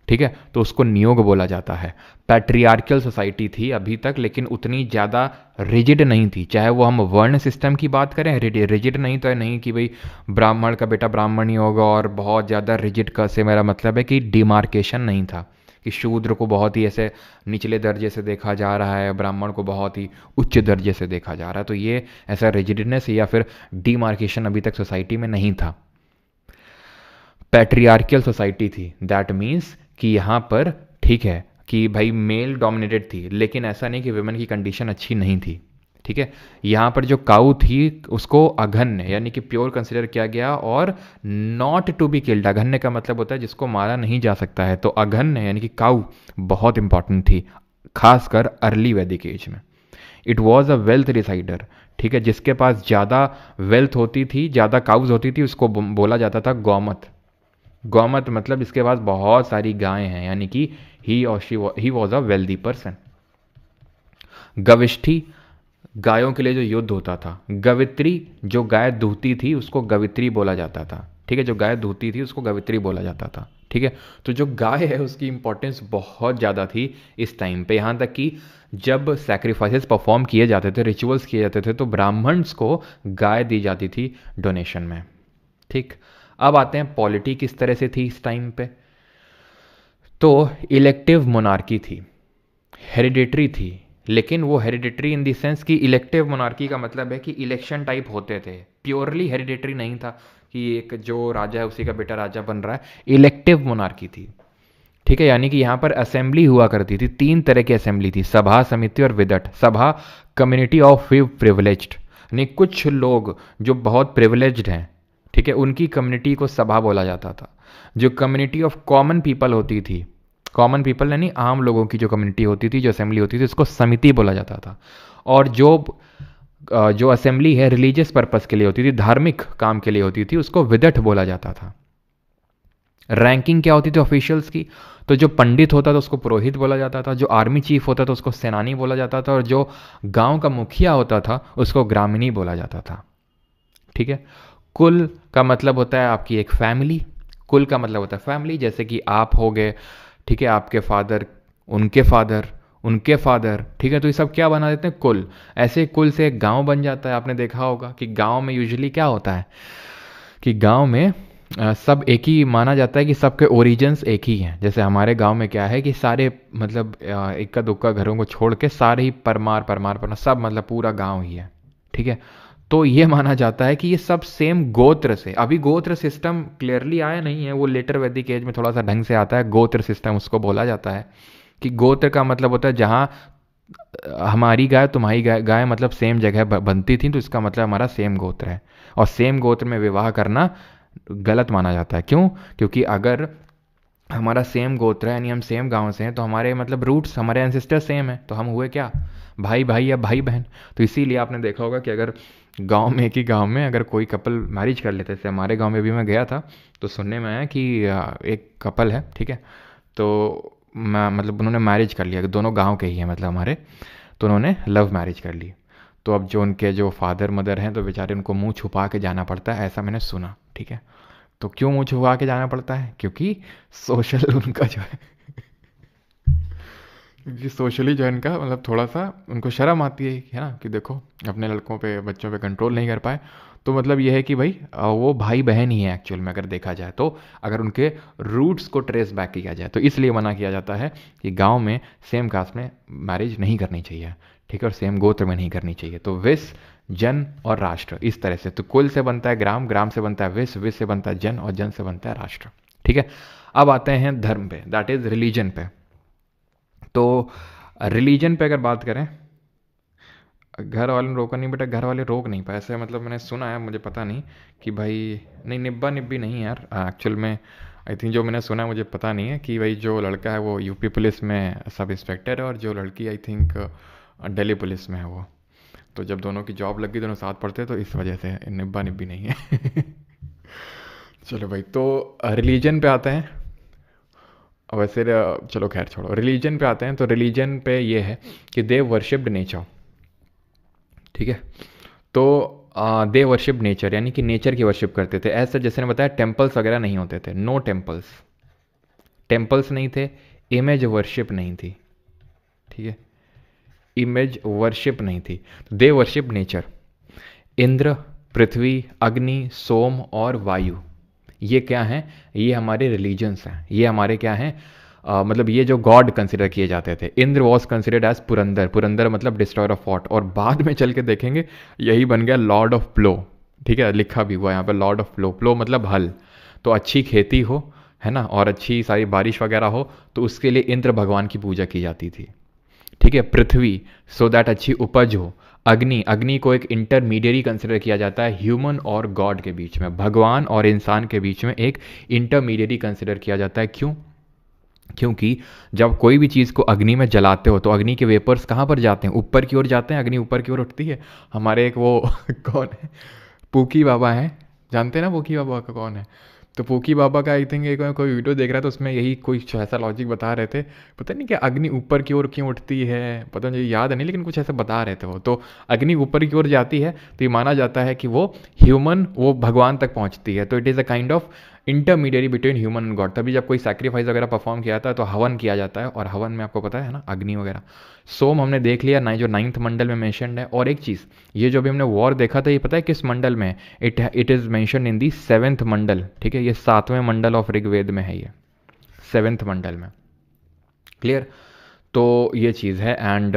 ठीक है, तो उसको नियोग बोला जाता है। पैट्रियार्कल सोसाइटी थी अभी तक, लेकिन उतनी ज़्यादा रिजिड नहीं थी। चाहे वो हम वर्ण सिस्टम की बात करें, रिजिड नहीं तो नहीं कि भाई ब्राह्मण का बेटा ब्राह्मण ही होगा, और बहुत ज़्यादा रिजिड का से मेरा मतलब है कि डिमार्केशन नहीं था कि शूद्र को बहुत ही ऐसे निचले दर्जे से देखा जा रहा है, ब्राह्मण को बहुत ही उच्च दर्जे से देखा जा रहा है। तो ये ऐसा रिजिडनेस या फिर डिमार्केशन अभी तक सोसाइटी में नहीं था। पैट्रियार्कल सोसाइटी थी, दैट मीन्स कि यहाँ पर ठीक है कि भाई मेल डोमिनेटेड थी, लेकिन ऐसा नहीं कि वुमेन की कंडीशन अच्छी नहीं थी। ठीक है, यहाँ पर जो काऊ थी उसको अघन्य यानी कि प्योर कंसिडर किया गया और नॉट टू बी किल्ड। अघन्य का मतलब होता है जिसको मारा नहीं जा सकता है, तो अघन्य यानी कि काऊ बहुत इंपॉर्टेंट थी, खासकर अर्ली वैदिक एज में। It was a wealth resider. ठीक है, जिसके पास ज़्यादा वेल्थ होती थी, ज़्यादा काउज होती थी, उसको बोला जाता था गौमत। गौमत मतलब इसके पास बहुत सारी गायें हैं, यानी कि he was a wealthy person. गविष्ठी गायों के लिए जो युद्ध होता था, गवित्री जो गाय दूहती थी उसको गवित्री बोला जाता था, ठीक है, जो गाय दूहती थी उसको गवित्री बोला जाता था, ठीक है। तो जो गाय है उसकी इंपॉर्टेंस बहुत ज़्यादा थी इस टाइम पे, यहाँ तक कि जब सैक्रिफाइसेस परफॉर्म किए जाते थे, रिचुअल्स किए जाते थे, तो ब्राह्मण्स को गाय दी जाती थी डोनेशन में, ठीक। अब आते हैं पॉलिटी किस तरह से थी इस टाइम पे। तो इलेक्टिव मोनार्की थी, हेरिडिटरी थी, लेकिन वो हेरिडिटरी इन द सेंस कि इलेक्टिव मोनार्की का मतलब है कि इलेक्शन टाइप होते थे, प्योरली हेरिडिटरी नहीं था कि एक जो राजा है उसी का बेटा राजा बन रहा है, इलेक्टिव मोनार्की थी, ठीक है। यानी कि यहाँ पर असेंबली हुआ करती थी, 3 तरह की असेंबली थी, सभा, समिति और विदट। सभा कम्युनिटी ऑफ फ्यू प्रिविलेज्ड, यानी कुछ लोग जो बहुत प्रिविलेज्ड हैं, ठीक है, उनकी कम्युनिटी को सभा बोला जाता था। जो कम्युनिटी ऑफ कॉमन पीपल होती थी, कॉमन पीपल यानी आम लोगों की जो कम्युनिटी होती थी, जो असेंबली होती थी, उसको समिति बोला जाता था। और जो असेंबली है रिलीजियस पर्पस के लिए होती थी, धार्मिक काम के लिए होती थी, उसको विदट बोला जाता था। रैंकिंग क्या होती थी ऑफिशियल्स की, तो जो पंडित होता था उसको पुरोहित बोला जाता था, जो आर्मी चीफ होता था उसको सेनानी बोला जाता था, और जो गांव का मुखिया होता था उसको ग्रामीणी बोला जाता था, ठीक है। कुल का मतलब होता है आपकी एक फैमिली, कुल का मतलब होता है फैमिली, जैसे कि आप हो गए, ठीक है, आपके फादर, उनके फादर, उनके फादर, ठीक है, तो ये सब क्या बना देते हैं, कुल। ऐसे कुल से एक गांव बन जाता है। आपने देखा होगा कि गांव में यूजुअली क्या होता है कि गांव में सब एक ही माना जाता है कि सबके ओरिजिन्स एक ही हैं। जैसे हमारे गांव में क्या है कि सारे मतलब इक्का दुक्का घरों को छोड़ के सारे ही परमार परमार परमार सब मतलब पूरा गांव ही है, ठीक है। तो ये माना जाता है कि ये सब सेम गोत्र से, अभी गोत्र सिस्टम क्लियरली आया नहीं है, वो लेटर वैदिक एज में थोड़ा सा ढंग से आता है, गोत्र सिस्टम उसको बोला जाता है। कि गोत्र का मतलब होता है जहाँ हमारी गाय तुम्हारी गाय मतलब सेम जगह बनती थी, तो इसका मतलब हमारा सेम गोत्र है। और सेम गोत्र में विवाह करना गलत माना जाता है। क्यों? क्योंकि अगर हमारा सेम गोत्र है यानी हम सेम गांव से हैं, तो हमारे मतलब रूट्स, हमारे एंसेस्टर सेम है, तो हम हुए क्या, भाई भाई या भाई बहन। तो इसीलिए आपने देखा होगा कि अगर गांव में, एक ही गांव में अगर कोई कपल मैरिज कर लेते थे, हमारे गांव में भी मैं गया था तो सुनने में आया कि एक कपल है, ठीक है, तो मतलब उन्होंने मैरिज कर लिया, दोनों गांव के ही हैं मतलब हमारे, तो उन्होंने लव मैरिज कर ली। तो अब जो उनके जो फादर मदर हैं तो बेचारे उनको मुंह छुपा के जाना पड़ता है, ऐसा मैंने सुना, ठीक है। तो क्यों मुंह छुपा के जाना पड़ता है? क्योंकि सोशल उनका जो है क्योंकि सोशली जो है इनका मतलब थोड़ा सा उनको शर्म आती है ना, कि देखो अपने लड़कों पे, बच्चों पे कंट्रोल नहीं कर पाए। तो मतलब ये है कि भाई वो भाई बहन ही है एक्चुअल में अगर देखा जाए तो, अगर उनके रूट्स को ट्रेस बैक किया जाए तो। इसलिए मना किया जाता है कि गांव में सेम कास्ट में मैरिज नहीं करनी चाहिए, ठीक है, और सेम गोत्र में नहीं करनी चाहिए। तो विस, जन और राष्ट्र, इस तरह से। तो कुल से बनता है ग्राम, ग्राम से बनता है विस, विस से बनता है जन, और जन से बनता है राष्ट्र, ठीक है। अब आते हैं धर्म पे, दैट इज रिलीजन पे। तो रिलीजन पे अगर बात करें, घर वालों ने रोका नहीं बेटा, घर वाले रोक नहीं पाए ऐसे, मतलब मैंने सुना है, मुझे पता नहीं कि भाई, नहीं निब्बा निब्बी नहीं यार एक्चुअल में, आई थिंक जो मैंने सुना है मुझे पता नहीं है कि भाई जो लड़का है वो यूपी पुलिस में सब इंस्पेक्टर है, और जो लड़की आई थिंक दिल्ली पुलिस में है वो। तो जब दोनों की जॉब लग गई, दोनों साथ पढ़ते, तो इस वजह से निब्बा निब्बी नहीं है चलो भाई, तो रिलीजन पे आते हैं। वैसे चलो खैर छोड़ो, रिलीजन पे आते हैं। तो रिलीजन पे ये है कि दे वर्शिप्ड नेचर, ठीक है। तो दे वर्शिप नेचर, यानी कि नेचर की वर्शिप करते थे। ऐसा जैसे ने बताया टेम्पल्स वगैरह नहीं होते थे, नो टेम्पल्स, टेम्पल्स नहीं थे, इमेज वर्शिप नहीं थी, ठीक है, इमेज वर्शिप नहीं थी। तो दे वर्शिप नेचर, इंद्र, पृथ्वी, अग्नि, सोम और वायु, ये क्या हैं? ये हमारे रिलीजन्स हैं, ये हमारे क्या हैं, मतलब ये जो गॉड कंसिडर किए जाते थे। Indra was considered as Purandar, Purandar मतलब डिस्ट्रॉयर ऑफ फॉर्ट, और बाद में चल के देखेंगे यही बन गया लॉर्ड ऑफ प्लो, ठीक है, लिखा भी हुआ यहाँ पे लॉर्ड ऑफ प्लो। प्लो मतलब हल, तो अच्छी खेती हो, है ना, और अच्छी सारी बारिश वगैरह हो, तो उसके लिए इंद्र भगवान की पूजा की जाती थी, ठीक है। पृथ्वी, सो दैट अच्छी उपज हो। अग्नि, अग्नि को एक इंटरमीडियरी कंसिडर किया जाता है ह्यूमन और गॉड के बीच में, भगवान और इंसान के बीच में एक इंटरमीडियरी कंसिडर किया जाता है। क्यों? क्योंकि जब कोई भी चीज़ को अग्नि में जलाते हो तो अग्नि के वेपर्स कहाँ पर जाते हैं? ऊपर की ओर जाते हैं, अग्नि ऊपर की ओर उठती है। हमारे एक वो कौन है, पूकी बाबा हैं, जानते हैं ना पूकी बाबा का कौन है? तो पोकी बाबा का आई थिंक एक कोई वीडियो देख रहा था, उसमें यही कोई ऐसा लॉजिक बता रहे थे, पता नहीं क्या अग्नि ऊपर की ओर क्यों उठती है, पता नहीं याद नहीं, लेकिन कुछ ऐसा बता रहे थे वो। तो अग्नि ऊपर की ओर जाती है तो ये माना जाता है कि वो ह्यूमन वो भगवान तक पहुंचती है, तो it is a kind of intermediate between human and God. तभी जब कोई सैक्रिफाइस वगैरह परफॉर्म किया जाता है तो हवन किया जाता है, और हवन में आपको पता है ना अग्नि वगैरह। सोम हमने देख लिया ना, जो 9th मंडल में मेंशनड है। और एक चीज़, ये जो भी हमने वॉर देखा था, ये पता है किस मंडल में है? It is mention in the 7th मंडल, ठीक है, ये 7वें मंडल ऑफ ऋग्वेद में है, ये 7th मंडल में। क्लियर? तो ये चीज़ है। And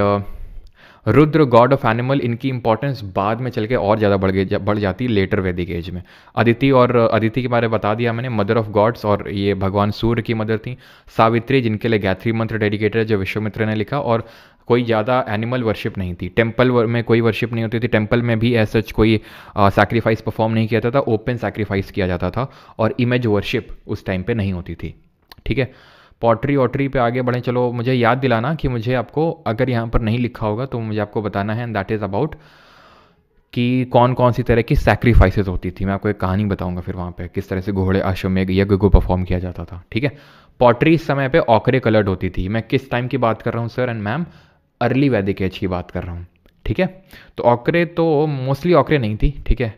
Rudra God of animal, इनकी इंपॉर्टेंस बाद में चल के और ज़्यादा बढ़ जाती है लेटर वैदिक एज में। अदिति के बारे में बता दिया मैंने, मदर ऑफ गॉड्स, और ये भगवान सूर्य की मदर थी। सावित्री, जिनके लिए गायत्री मंत्र डेडिकेटेड है, जो विश्वामित्र ने लिखा। और कोई ज़्यादा एनिमल वर्शिप नहीं थी, टेम्पल में कोई वर्शिप नहीं होती थी, टेम्पल में भी ऐसा कोई सैक्रिफाइस परफॉर्म नहीं किया जाता था, ओपन सैक्रिफाइस किया जाता था, और इमेज वर्शिप उस टाइम पे नहीं होती थी। ठीक है, पॉटरी वॉटरी पे आगे बढ़ें। चलो मुझे याद दिलाना कि मुझे आपको, अगर यहाँ पर नहीं लिखा होगा तो मुझे आपको बताना है, एंड दैट इज़ अबाउट कि कौन कौन सी तरह की सैक्रिफाइसेस होती थी। मैं आपको एक कहानी बताऊंगा फिर वहाँ पे किस तरह से घोड़े अश्वमेघ यज्ञ को परफॉर्म किया जाता था। ठीक है, पॉटरी इस समय पे ऑकरे कलर्ड होती थी। मैं किस टाइम की बात कर रहा हूँ sir and ma'am? Early Vedic as की बात कर रहा हूँ। ठीक है, तो ऑकरे तो मोस्टली ऑकरे नहीं थी, ठीक है,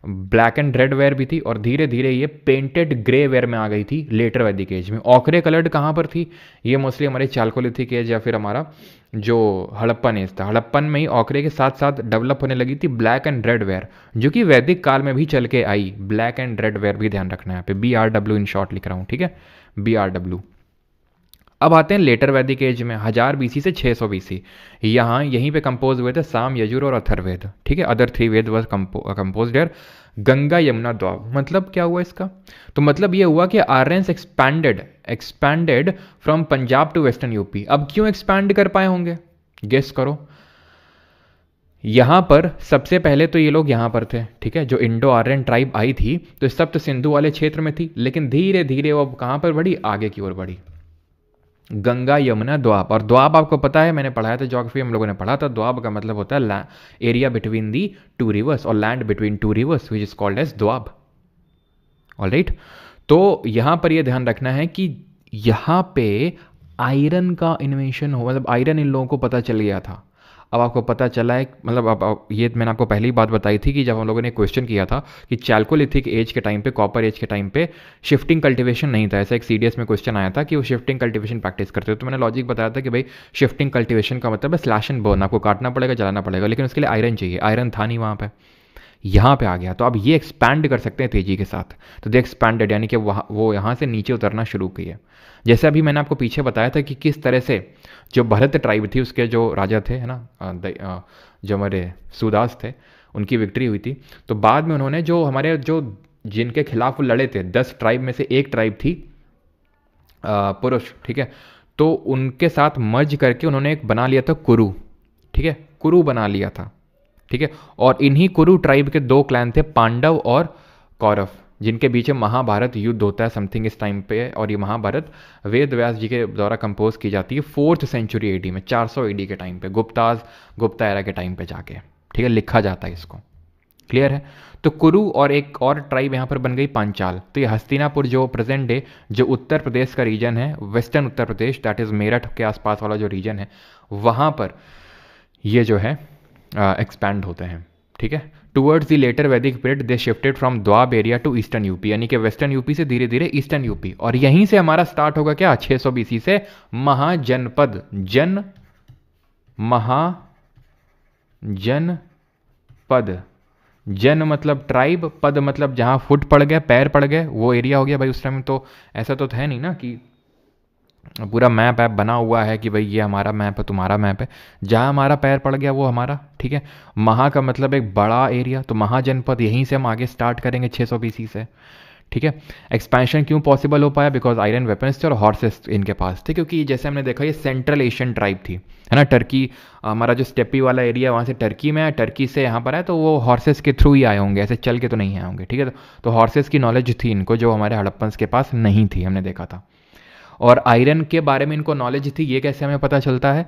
ब्लैक एंड रेड वेयर भी थी, और धीरे धीरे ये पेंटेड ग्रे वेयर में आ गई थी लेटर वैदिक एज में। ऑकरे कलर्ड कहाँ पर थी? ये मोस्टली हमारे चालकोलिथिक एज या फिर हमारा जो हड़प्पन एज था, हड़प्पन में ही ऑकरे के साथ साथ डेवलप होने लगी थी ब्लैक एंड रेड वेयर, जो कि वैदिक काल में भी चल के आई। ब्लैक एंड रेड वेयर भी ध्यान रखना है, यहाँ पे BRW इन शॉर्ट लिख रहा हूँ, ठीक है, BRW। अब आते हैं लेटर वैदिक एज में, 1000 BC से 600 BC। यहाँ यहीं पे कंपोज हुए थे साम, यजुर और अथर्ववेद। ठीक है, other 3 Veda was compose there. Ganga Yamuna doab, मतलब क्या हुआ इसका? तो मतलब ये हुआ कि Aryans expanded from Punjab to western UP. अब क्यों एक्सपैंड कर पाए होंगे? गेस करो। यहाँ पर सबसे पहले तो ये लोग यहाँ पर थे, ठीक है, जो इंडो आर्यन ट्राइब आई थी तो सप्त सिंधु वाले क्षेत्र में थी, लेकिन धीरे धीरे वो कहाँ पर बढ़ी? आगे की ओर बढ़ी, गंगा यमुना द्वाब। और द्वाब आपको पता है, मैंने पढ़ाया था ज्योग्राफी, हम लोगों ने पढ़ा था, द्वाब का मतलब होता है एरिया बिटवीन दी 2 रिवर्स, और land between 2 rivers which is called as doab. Alright, तो यहां पर यह ध्यान रखना है कि यहां पे आयरन का इन्वेंशन हो, मतलब आयरन इन लोगों को पता चल गया था। अब आपको पता चला है, मतलब अब ये मैंने आपको पहली बात बताई थी कि जब हम लोगों ने क्वेश्चन किया था कि चैल्कोलिथिक एज के टाइम पे, कॉपर एज के टाइम पे शिफ्टिंग कल्टीवेशन नहीं था, ऐसा एक CDS में क्वेश्चन आया था कि वो शिफ्टिंग कल्टीवेशन प्रैक्टिस करते हो। तो मैंने लॉजिक बताया था कि भाई शिफ्टिंग कल्टीवेशन का मतलब है स्लैश एंड बर्न, आपको काटना पड़ेगा, जलाना पड़ेगा, लेकिन उसके लिए आयरन चाहिए, आयरन था नहीं वहाँ पर, यहाँ पे आ गया। तो अब ये एक्सपैंड कर सकते हैं तेजी के साथ, तो दे एक्सपैंडेड, यानी कि वो यहाँ से नीचे उतरना शुरू की है। जैसे अभी मैंने आपको पीछे बताया था कि किस तरह से जो भरत ट्राइब थी, उसके जो राजा थे, है ना, जो हमारे सूदास थे, उनकी विक्ट्री हुई थी। तो बाद में उन्होंने जो हमारे जो जिनके खिलाफ वो लड़े थे, 10 ट्राइब में से एक ट्राइब थी पुरुष, ठीक है, तो उनके साथ मर्ज करके उन्होंने एक बना लिया था कुरु, ठीक है, कुरु बना लिया था, ठीक है। और इन्हीं कुरु ट्राइब के 2 क्लैन थे, पांडव और कौरव, जिनके बीच में महाभारत युद्ध होता है समथिंग इस टाइम पे। और ये महाभारत वेद व्यास जी के द्वारा कंपोज की जाती है 4th सेंचुरी AD में, 400 AD के टाइम पे, गुप्ता एरा के टाइम पे जाके, ठीक है, लिखा जाता है इसको। क्लियर है? तो कुरु और एक और ट्राइब यहाँ पर बन गई पांचाल। तो ये हस्तिनापुर जो प्रेजेंट डे जो उत्तर प्रदेश का रीजन है, western Uttar Pradesh, that is Meerut के आसपास वाला जो रीजन है, वहाँ पर ये जो है एक्सपैंड होते हैं, ठीक है। Towards the later Vedic period they shifted from doab area to eastern UP, यानी कि वेस्टर्न यूपी से धीरे धीरे ईस्टर्न यूपी। और यहीं से हमारा स्टार्ट होगा क्या? 600 BC से महाजनपद, महाजनपद, जन मतलब ट्राइब, पद मतलब जहां फुट पड़ गया, पैर पड़ गए, वो एरिया हो गया भाई। उस टाइम तो ऐसा तो है नहीं ना कि पूरा मैप ऐप बना हुआ है कि भाई ये हमारा मैप है, तुम्हारा मैप है, जहाँ हमारा पैर पड़ गया वो हमारा, ठीक है। महा का मतलब एक बड़ा एरिया, तो महाजनपद, यहीं से हम आगे स्टार्ट करेंगे 600 BC से, ठीक है। एक्सपेंशन क्यों पॉसिबल हो पाया? बिकॉज आयरन वेपन्स थे और हॉर्सेस इनके पास थे, क्योंकि जैसे हमने देखा ये सेंट्रल एशियन ट्राइब थी, है ना। टर्की, हमारा जो स्टेपी वाला एरिया वहाँ से टर्की में है, टर्की से यहाँ पर आए तो वो हॉर्सेस के थ्रू ही आए होंगे, ऐसे चल के तो नहीं आए होंगे, ठीक है। तो हॉर्सेस की नॉलेज थी इनको, जो हमारे हड़प्पन्स के पास नहीं थी, हमने देखा था। और आयरन के बारे में इनको नॉलेज थी, ये कैसे हमें पता चलता है?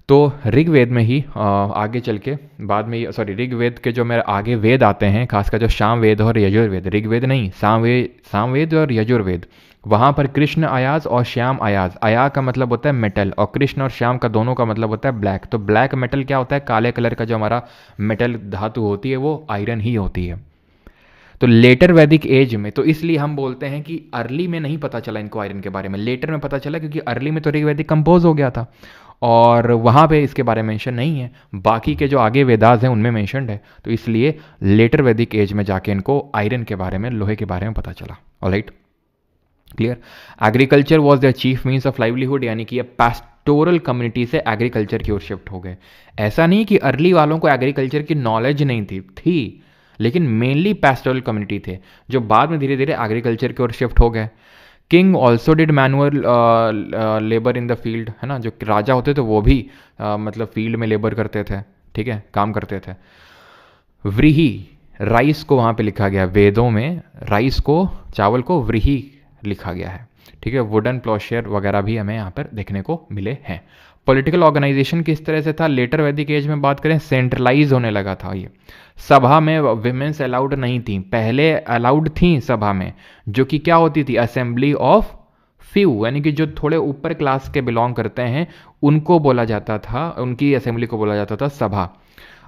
तो ऋग्वेद में ही आगे चल के बाद में, सॉरी, ऋग्वेद के जो मेरे आगे वेद आते हैं, खासकर जो सामवेद और यजुर्वेद, ऋग्वेद नहीं, सामवेद और यजुर्वेद, वहाँ पर कृष्ण अयाज और श्याम अयाज, अया का मतलब होता है मेटल और कृष्ण और श्याम का दोनों का मतलब होता है ब्लैक। तो ब्लैक मेटल क्या होता है, काले कलर का जो हमारा मेटल धातु होती है वो आयरन ही होती है। तो लेटर वैदिक एज में, तो इसलिए हम बोलते हैं कि अर्ली में नहीं पता चला इनको आयरन के बारे में, लेटर में पता चला, क्योंकि अर्ली में तो ऋग्वैदिक कंपोज हो गया था और वहाँ पे इसके बारे में मेंशन नहीं है। बाकी के जो आगे वेदास हैं उनमें मेंशनड है, तो इसलिए लेटर वैदिक एज में जाके इनको आयरन के बारे में, लोहे के बारे में पता चला। Alright, clear. Agriculture was the chief means of livelihood, यानी कि ये पैस्टोरल कम्युनिटी से एग्रीकल्चर की ओर शिफ्ट हो गए। ऐसा नहीं कि अर्ली वालों को एग्रीकल्चर की नॉलेज नहीं थी, लेकिन मेनली पैस्टोरल कम्युनिटी थे जो बाद में धीरे धीरे एग्रीकल्चर की ओर शिफ्ट हो गए। King also did manual labour in the field, है ना, जो राजा होते थे वो भी मतलब फील्ड में लेबर करते थे, ठीक है, काम करते थे। व्रीहि, राइस को वहाँ पे लिखा गया, वेदों में राइस को, चावल को व्रीहि लिखा गया है, ठीक है। वुडन प्लॉशेयर वगैरह भी हमें यहाँ पर देखने को मिले हैं। पॉलिटिकल ऑर्गेनाइजेशन किस तरह से था, लेटर वैदिक एज में बात करें सेंट्रलाइज होने लगा था ये। सभा में विमेंस अलाउड नहीं थी, पहले अलाउड थी सभा में, जो कि क्या होती थी, असेंबली ऑफ फ्यू, यानी कि जो थोड़े ऊपर क्लास के बिलोंग करते हैं उनको बोला जाता था, उनकी असेंबली को बोला जाता था सभा।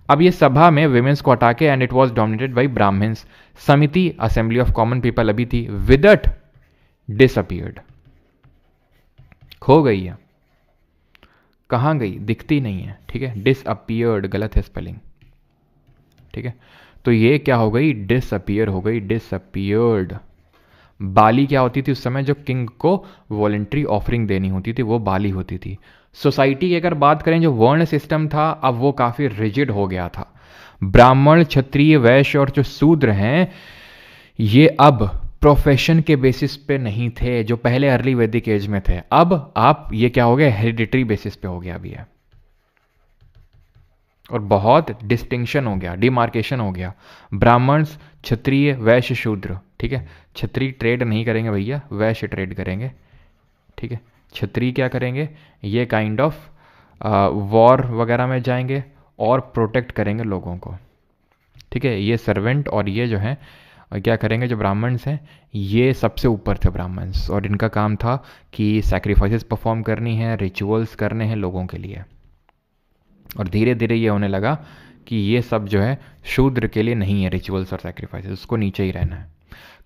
अब ये सभा में विमेंस को हटा के, and it was dominated by Brahmins. Samiti, assembly of common people अभी थी, विदट डिसअपियर्ड, खो गई है, कहाँ गई, दिखती नहीं है, ठीक है। डिसअपियर्ड गलत है स्पेलिंग, ठीक है। तो ये क्या हो गई, डिसअपियर हो गई, डिसअपियर्ड। बाली क्या होती थी उस समय, जो किंग को वॉलेंट्री ऑफरिंग देनी होती थी वो बाली होती थी। सोसाइटी की अगर बात करें, जो वर्ण सिस्टम था अब वो काफ़ी रिजिड हो गया था। ब्राह्मण, क्षत्रिय, वैश्य और जो शूद्र हैं ये अब प्रोफेशन के बेसिस पे नहीं थे जो पहले अर्ली वैदिक एज में थे। अब आप ये क्या हो गया, हेरिडिटरी बेसिस पे हो गया अभी है, और बहुत डिस्टिंक्शन हो गया, डिमार्केशन हो गया। ब्राह्मण, क्षत्रिय, वैश्य, शूद्र, ठीक है। क्षत्रिय ट्रेड नहीं करेंगे भैया, वैश्य ट्रेड करेंगे, ठीक है। क्षत्रिय क्या करेंगे, ये काइंड ऑफ वॉर वगैरह में जाएंगे और प्रोटेक्ट करेंगे लोगों को, ठीक है। ये सर्वेंट और ये जो है क्या करेंगे, जो ब्राह्मण्स हैं ये सबसे ऊपर थे ब्राह्मण्स, और इनका काम था कि सैक्रिफाइसेस परफॉर्म करनी है, रिचुअल्स करने हैं लोगों के लिए। और धीरे धीरे ये होने लगा कि ये सब जो है शूद्र के लिए नहीं है, रिचुअल्स और सैक्रिफाइसेस, उसको नीचे ही रहना है।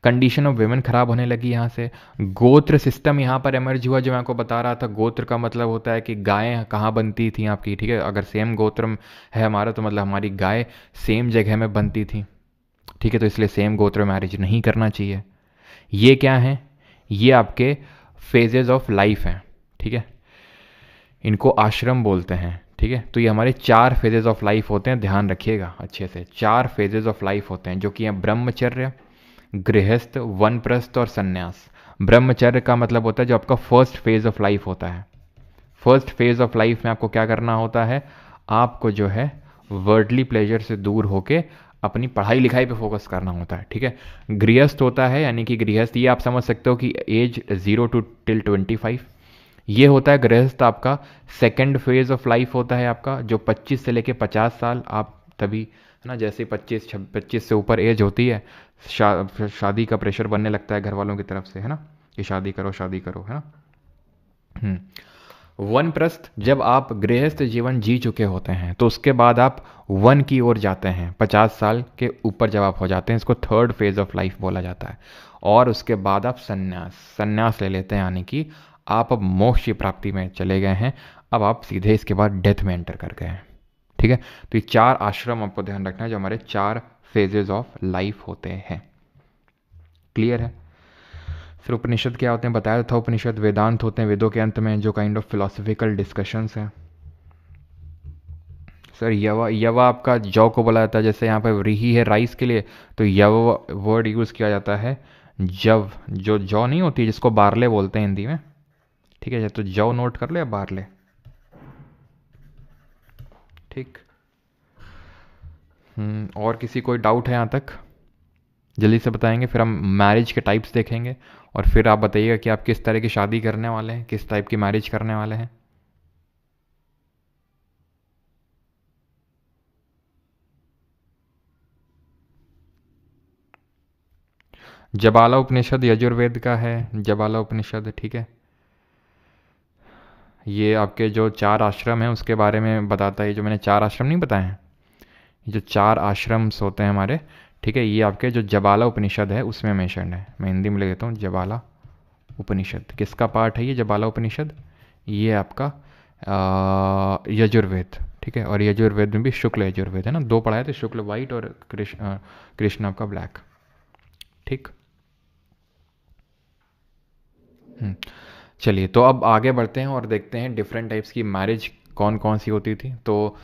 कंडीशन ऑफ वेमेन खराब होने लगी यहाँ से। गोत्र सिस्टम यहाँ पर एमर्ज हुआ, जो मैं आपको बता रहा था। गोत्र का मतलब होता है कि गायें कहाँ बनती थी आपकी, ठीक है। अगर सेम गोत्र है हमारा तो मतलब हमारी गाय सेम जगह में बनती थी, ठीक है। तो इसलिए सेम गोत्र मैरिज नहीं करना चाहिए। ये क्या है, ये आपके फेजेस ऑफ लाइफ हैं, ठीक है। इनको आश्रम बोलते हैं, ठीक है। तो ये हमारे 4 फेजेस ऑफ लाइफ होते हैं, ध्यान रखिएगा अच्छे से। 4 फेजेस ऑफ लाइफ होते हैं जो कि हैं ब्रह्मचर्य, गृहस्थ, वनप्रस्थ और संन्यास। ब्रह्मचर्य का मतलब होता है जो आपका फर्स्ट फेज ऑफ लाइफ होता है। फर्स्ट फेज ऑफ लाइफ में आपको क्या करना होता है, आपको जो है वर्ल्डली प्लेजर से दूर होके अपनी पढ़ाई लिखाई पे फोकस करना होता है, ठीक है। गृहस्थ होता है, यानी कि गृहस्थ ये आप समझ सकते हो कि एज 0 to till 25, ये होता है गृहस्थ। आपका सेकंड फेज ऑफ लाइफ होता है आपका, जो 25 से लेके 50 साल, आप तभी, है ना, जैसे 25 से ऊपर एज होती है शादी का प्रेशर बनने लगता है घर वालों की तरफ से, है ना, कि शादी करो शादी करो, है ना। वनप्रस्थ, जब आप गृहस्थ जीवन जी चुके होते हैं तो उसके बाद आप वन की ओर जाते हैं। 50 साल के ऊपर जब आप हो जाते हैं, इसको थर्ड फेज ऑफ लाइफ बोला जाता है। और उसके बाद आप संन्यास ले लेते हैं, यानी कि आप अब मोक्ष की प्राप्ति में चले गए हैं। अब आप सीधे इसके बाद डेथ में एंटर कर गए हैं, ठीक है। तो ये 4 आश्रम आपको ध्यान रखना है जो हमारे 4 फेजेस ऑफ लाइफ होते हैं। क्लियर है। फिर उपनिषद क्या होते हैं बताया था, उपनिषद वेदांत होते हैं, वेदों के अंत में जो काइंड ऑफ फिलोसफिकल डिस्कशंस हैं। सर यवा आपका जौ को बोला जाता है, जैसे यहाँ पर व्रीहि है राइस के लिए, तो यव वर्ड यूज़ किया जाता है। जव, जो जौ नहीं होती जिसको बारले बोलते हैं हिंदी में, ठीक है। तो जौ नोट कर लो या बारले, ठीक। और किसी कोई डाउट है यहाँ तक, जल्दी से बताएंगे। फिर हम मैरिज के टाइप्स देखेंगे और फिर आप बताइएगा कि आप किस तरह की शादी करने वाले हैं, किस टाइप की मैरिज करने वाले हैं। जबाला उपनिषद यजुर्वेद का है, जबाला उपनिषद, ठीक है। ये आपके जो 4 आश्रम हैं उसके बारे में बताता है। जो मैंने 4 आश्रम नहीं बताए हैं, जो 4 आश्रम्स होते हैं हमारे, ठीक है, ये आपके जो जबाला उपनिषद है उसमें मेंशन्ड है। मैं हिंदी में लिख देता हूँ, जबाला उपनिषद किसका पार्ट है ये जबाला उपनिषद? ये आपका यजुर्वेद, ठीक है। और यजुर्वेद में भी शुक्ल यजुर्वेद है ना, 2 पढ़ाए थे, शुक्ल वाइट और कृष्ण आपका ब्लैक, ठीक। चलिए तो अब आगे बढ़ते हैं और देखते हैं डिफरेंट टाइप्स की मैरिज कौन कौन सी होती थी। तो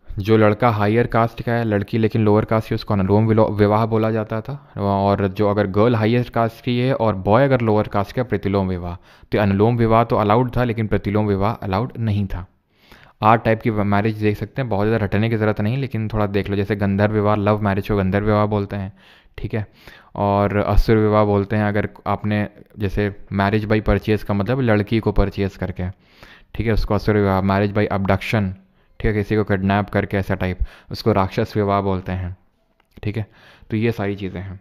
जो लड़का हायर कास्ट का है, लड़की लेकिन लोअर कास्ट की, उसको अनुलोम विवाह बोला जाता था। और जो अगर गर्ल हायर कास्ट की है और बॉय अगर लोअर कास्ट का, प्रतिलोम विवाह। तो अनुलोम विवाह तो अलाउड था लेकिन प्रतिलोम विवाह अलाउड नहीं था। 8 टाइप की मैरिज देख सकते हैं, बहुत ज़्यादा रटने की ज़रूरत नहीं, लेकिन थोड़ा देख लो। जैसे गंधर्व विवाह, लव मैरिज को गंधर्व विवाह बोलते हैं, ठीक है। और असुर विवाह बोलते हैं अगर आपने, जैसे मैरिज बाई परचेज का मतलब लड़की को परचेज करके, ठीक है, उसको असुर विवाह। मैरिज बाई अबडक्शन, ठीक है, किसी को किडनैप करके ऐसा टाइप, उसको राक्षस विवाह बोलते हैं, ठीक है। तो ये सारी चीज़ें हैं।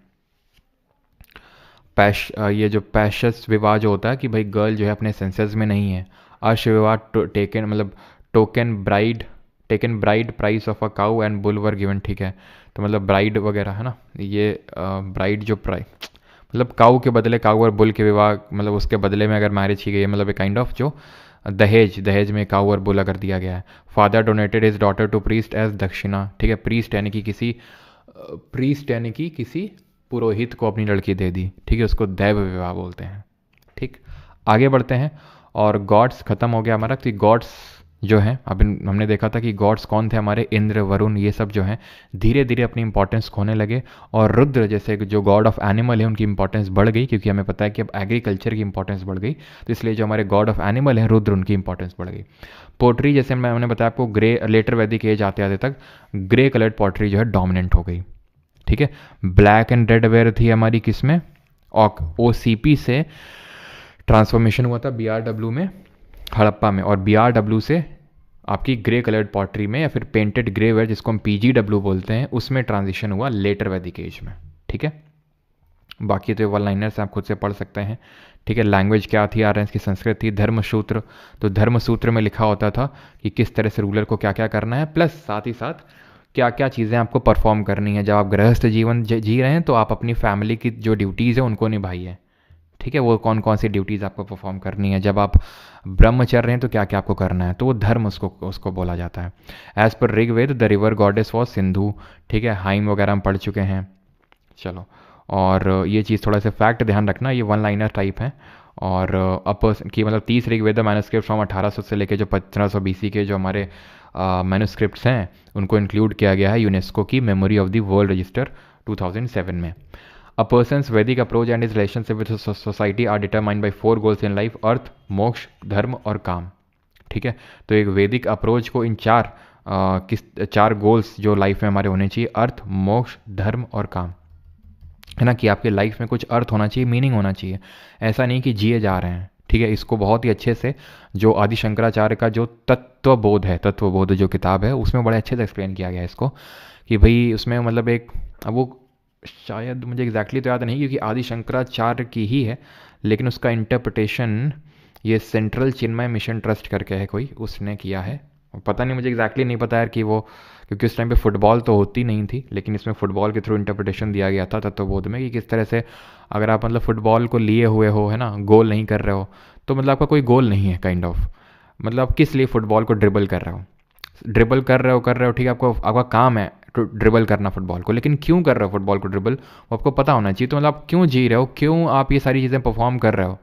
ये जो पैशस विवाह जो होता है कि भाई गर्ल जो है अपने सेंसेस में नहीं है। अर्श विवाह टेकन मतलब token bride, taken bride price of a cow and bull were given, ठीक है। तो मतलब ब्राइड वगैरह है ना, ये ब्राइड जो मतलब काऊ के बदले, काऊ और बुल के विवाह, मतलब उसके बदले में अगर मैरिज की गई है, मतलब एक काइंड ऑफ जो दहेज में काऊ और बुल अगर दिया गया है। Father donated his daughter to priest as dakshina, ठीक है। प्रीस्ट यानी कि किसी पुरोहित को अपनी लड़की दे दी, ठीक है, उसको दैव विवाह बोलते हैं, ठीक। आगे बढ़ते हैं। और गॉड्स खत्म हो गया हमारा कि गॉड्स जो हैं, अब हमने देखा था कि गॉड्स कौन थे हमारे, इंद्र वरुण ये सब जो हैं धीरे धीरे अपनी इंपॉर्टेंस खोने लगे। और रुद्र जैसे जो गॉड ऑफ एनिमल है उनकी इंपॉर्टेंस बढ़ गई, क्योंकि हमें पता है कि अब एग्रीकल्चर की इंपॉर्टेंस बढ़ गई, तो इसलिए जो हमारे गॉड ऑफ एनिमल हैं रुद्र, उनकी इंपॉर्टेंस बढ़ गई। पोट्री जैसे मैंने बताया आपको, ग्रे लेटर वैदिक एज आते आते तक ग्रे कलर्ड पॉटरी जो है डोमिनेंट हो गई, ठीक है। ब्लैक एंड रेड वेयर थी हमारी किस में, OCP से ट्रांसफॉर्मेशन हुआ था BRW में, हड़प्पा में, और BRW से आपकी ग्रे कलर्ड पॉटरी में या फिर पेंटेड ग्रे वेयर जिसको हम PGW बोलते हैं, उसमें ट्रांजिशन हुआ लेटर वैदिक एज में, ठीक है। बाकी तो वन लाइनर्स आप खुद से पढ़ सकते हैं, ठीक है। लैंग्वेज क्या थी आर्यंस की, संस्कृत थी। धर्मसूत्र, तो धर्मसूत्र में लिखा होता था कि किस तरह से रूलर को क्या क्या करना है, प्लस साथ ही साथ क्या क्या चीज़ें आपको परफॉर्म करनी है। जब आप गृहस्थ जीवन जी रहे हैं तो आप अपनी फैमिली की जो ड्यूटीज़ है उनको निभाइए, ठीक है। वो कौन कौन सी ड्यूटीज़ आपको परफॉर्म करनी है। जब आप ब्रह्मचर्य हैं तो क्या क्या आपको करना है, तो वो धर्म उसको बोला जाता है। एज पर Rigveda the river goddess was Sindhu, ठीक है। हाइम वगैरह हम पढ़ चुके हैं, चलो। और ये चीज़ थोड़ा सा फैक्ट ध्यान रखना, ये वन लाइनर टाइप है। और अपर की मतलब 30 ऋग्वेद मैन्युस्क्रिप्ट फ्रॉम 1800 से लेके जो 1500 BC के जो हमारे मैन्युस्क्रिप्ट्स हैं उनको इंक्लूड किया गया है यूनेस्को की memory of the world register 2007 में। A person's Vedic approach and his relationship with society are determined by 4 goals in life: अर्थ, मोक्ष, धर्म और काम, ठीक है। तो एक वैदिक अप्रोच को इन 4 गोल्स जो लाइफ में हमारे होने चाहिए: अर्थ, मोक्ष, धर्म और काम, है ना। कि आपके लाइफ में कुछ अर्थ होना चाहिए, मीनिंग होना चाहिए, ऐसा नहीं कि जिए जा रहे हैं, ठीक है। इसको बहुत ही अच्छे से जो आदि शंकराचार्य का जो तत्वबोध जो किताब है उसमें बड़े अच्छे से एक्सप्लेन किया गया है इसको, कि भाई उसमें मतलब एक, अब वो शायद मुझे एग्जैक्टली तो याद नहीं क्योंकि आदि शंकराचार्य की ही है, लेकिन उसका इंटरप्रिटेशन ये सेंट्रल चिन्मय मिशन ट्रस्ट करके है कोई, उसने किया है। पता नहीं, मुझे एग्जैक्टली नहीं पता यार कि वो, क्योंकि उस टाइम पे फुटबॉल तो होती नहीं थी, लेकिन इसमें फुटबॉल के थ्रू इंटरप्रिटेशन दिया गया था तत्वबोध में, कि किस तरह से अगर आप मतलब फुटबॉल को लिए हुए हो, है ना, गोल नहीं कर रहे हो, तो मतलब आपका कोई गोल नहीं है काइंड ऑफ, मतलब आप किस लिए फुटबॉल को ड्रिबल कर रहे हो, ठीक है। आपका काम है ड्रिबल करना फुटबॉल को, लेकिन क्यों कर रहे हो फुटबॉल को ड्रिबल, वो आपको पता होना चाहिए। तो मतलब आप क्यों जी रहे हो, क्यों आप ये सारी चीज़ें परफॉर्म कर रहे हो,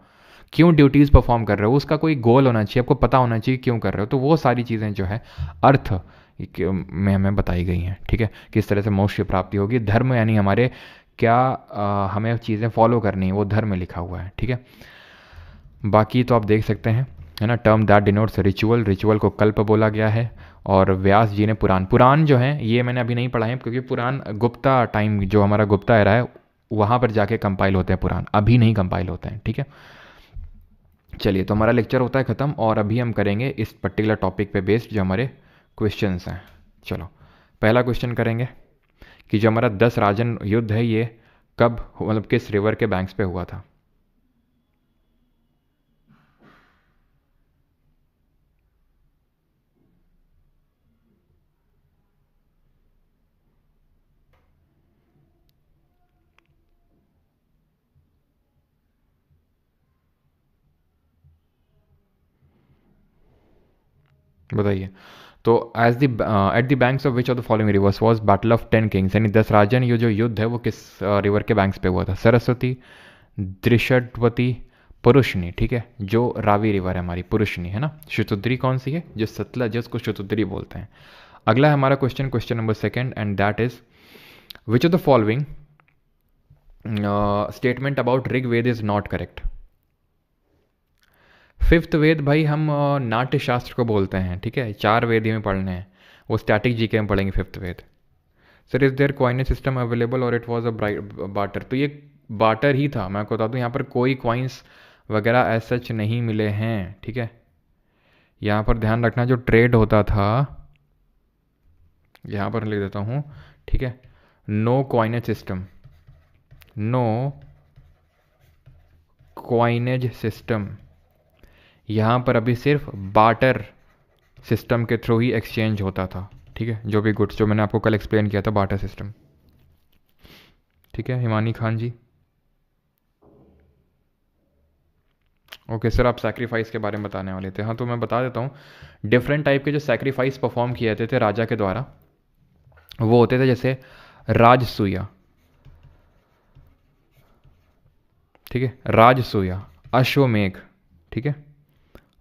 क्यों ड्यूटीज़ परफॉर्म कर रहे हो, उसका कोई गोल होना चाहिए, आपको पता होना चाहिए क्यों कर रहे हो। तो वो सारी चीज़ें जो है अर्थ में हमें बताई गई हैं, ठीक है। किस तरह से मोक्ष की प्राप्ति होगी। धर्म यानी हमारे क्या हमें चीज़ें फॉलो करनी है, वो धर्म में लिखा हुआ है, ठीक है। बाकी तो आप देख सकते हैं, है ना। टर्म दैट डिनोट्स रिचुअल को कल्प बोला गया है। और व्यास जी ने पुराण जो हैं ये मैंने अभी नहीं पढ़ा है, क्योंकि पुराण गुप्ता टाइम जो हमारा गुप्ता एरा है वहाँ पर जाके कंपाइल होते हैं पुराण, अभी नहीं कंपाइल होते हैं, ठीक है। चलिए तो हमारा लेक्चर होता है ख़त्म, और अभी हम करेंगे इस पर्टिकुलर टॉपिक पे बेस्ड जो हमारे क्वेश्चंस हैं। चलो पहला क्वेश्चन करेंगे कि जो हमारा 10 राजन युद्ध है ये कब, मतलब किस रिवर के बैंक्स पे हुआ था? बताइए। तो as the at the banks of which of the following rivers was battle of 10 kings, यानी 10 राजन, ये जो युद्ध है वो किस रिवर के बैंक्स पे हुआ था? सरस्वती, दृषटवती, पुरुषनी, ठीक है, जो रावी रिवर है हमारी, पुरुषनी है ना। शतुद्री कौन सी है? जो सतलज है उसको शतुद्री बोलते हैं। अगला है हमारा question, question number second, and that is which of the following statement about Rig Veda is not correct? Fifth Veda भाई हम नाट्य शास्त्र को बोलते हैं, ठीक है, 4 वेद ही में पढ़ने हैं, वो स्टैटिक जीके में पढ़ेंगे fifth Veda. Sir is there coinage system available और इट वाज अ बार्टर? तो ये बार्टर ही था, मैं आपको बता दूं यहाँ पर कोई कॉइन्स वगैरह एज सच नहीं मिले हैं, ठीक है। यहाँ पर ध्यान रखना, जो ट्रेड होता था, यहाँ पर लिख देता हूँ, ठीक है, no coinage system, no coinage system, यहाँ पर अभी सिर्फ बार्टर सिस्टम के थ्रू ही एक्सचेंज होता था, ठीक है, जो भी गुड्स, जो मैंने आपको कल एक्सप्लेन किया था, बार्टर सिस्टम, ठीक है। हिमानी खान जी, ओके सर, आप सैक्रिफाइस के बारे में बताने वाले थे। हाँ, तो मैं बता देता हूँ, डिफरेंट टाइप के जो सैक्रिफाइस परफॉर्म किए जाते थे राजा के द्वारा, वो होते थे जैसे राजसूया, ठीक है, राजसूया, अश्वमेघ, ठीक है,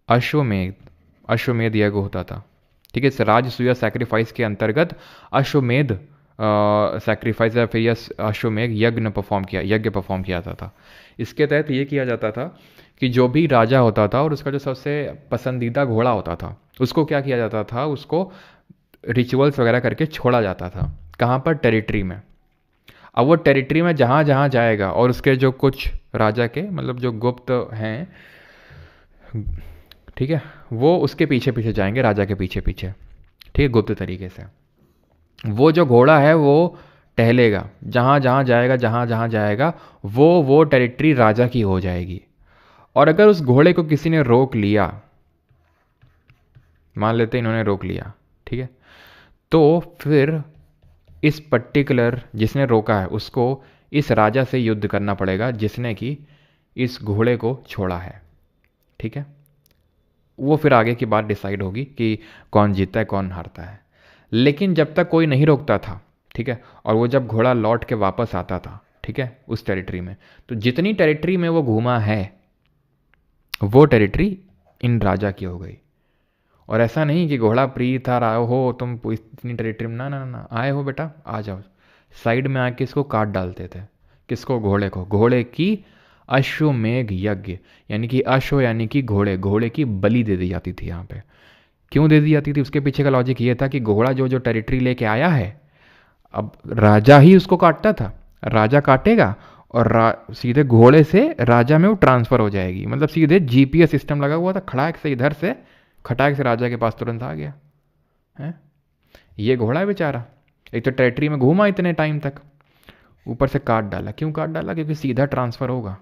अश्वमेध, अश्वमेध यज्ञ होता था, ठीक है। इस राजसूया सैक्रिफाइस के अंतर्गत अश्वमेध सैक्रिफाइस या फिर यह अश्वमेध यज्ञ परफॉर्म किया जाता था। इसके तहत ये किया जाता था कि जो भी राजा होता था और उसका जो सबसे पसंदीदा घोड़ा होता था, उसको क्या किया जाता था, उसको रिचुअल्स वगैरह करके छोड़ा जाता था। कहाँ पर? टेरिटरी में। अब वो टेरिटरी में जहाँ जहाँ जाएगा, और उसके जो कुछ राजा के मतलब जो गुप्त हैं, ठीक है, वो उसके पीछे पीछे जाएंगे, राजा के पीछे पीछे, ठीक है, गुप्त तरीके से। वो जो घोड़ा है वो टहलेगा, जहाँ जहाँ जाएगा, जहाँ जहाँ जाएगा, वो टेरिटरी राजा की हो जाएगी। और अगर उस घोड़े को किसी ने रोक लिया, मान लेते इन्होंने रोक लिया, ठीक है, तो फिर इस पर्टिकुलर जिसने रोका है उसको इस राजा से युद्ध करना पड़ेगा जिसने कि इस घोड़े को छोड़ा है, ठीक है। वो फिर आगे की बात डिसाइड होगी कि कौन जीतता है कौन हारता है। लेकिन जब तक कोई नहीं रोकता था, ठीक है, और वो जब घोड़ा लौट के वापस आता था, ठीक है, उस टेरिटरी में, तो जितनी टेरिटरी में वो घूमा है वो टेरिटरी इन राजा की हो गई। और ऐसा नहीं कि घोड़ा प्रिय था, रहा हो तुम इतनी टेरिटरी में, ना ना ना, आए हो बेटा आ जाओ, साइड में आके इसको काट डालते थे। किसको? घोड़े को। घोड़े की अश्वमेघ यज्ञ, यानी कि अश्व यानी कि घोड़े, घोड़े की बलि दे दी जाती थी यहाँ पे। क्यों दे दी जाती थी? उसके पीछे का लॉजिक ये था कि घोड़ा जो जो टेरिटरी लेके आया है, अब राजा ही उसको काटता था, राजा काटेगा और सीधे घोड़े से राजा में वो ट्रांसफर हो जाएगी, मतलब सीधे जीपीएस सिस्टम लगा हुआ था, खड़ाक से इधर से खटाक से राजा के पास तुरंत आ गया है। ये घोड़ा है बेचारा, एक तो टेरिटरी में घूमा इतने टाइम तक, ऊपर से काट डाला। क्यों काट डाला? क्योंकि सीधा ट्रांसफर होगा,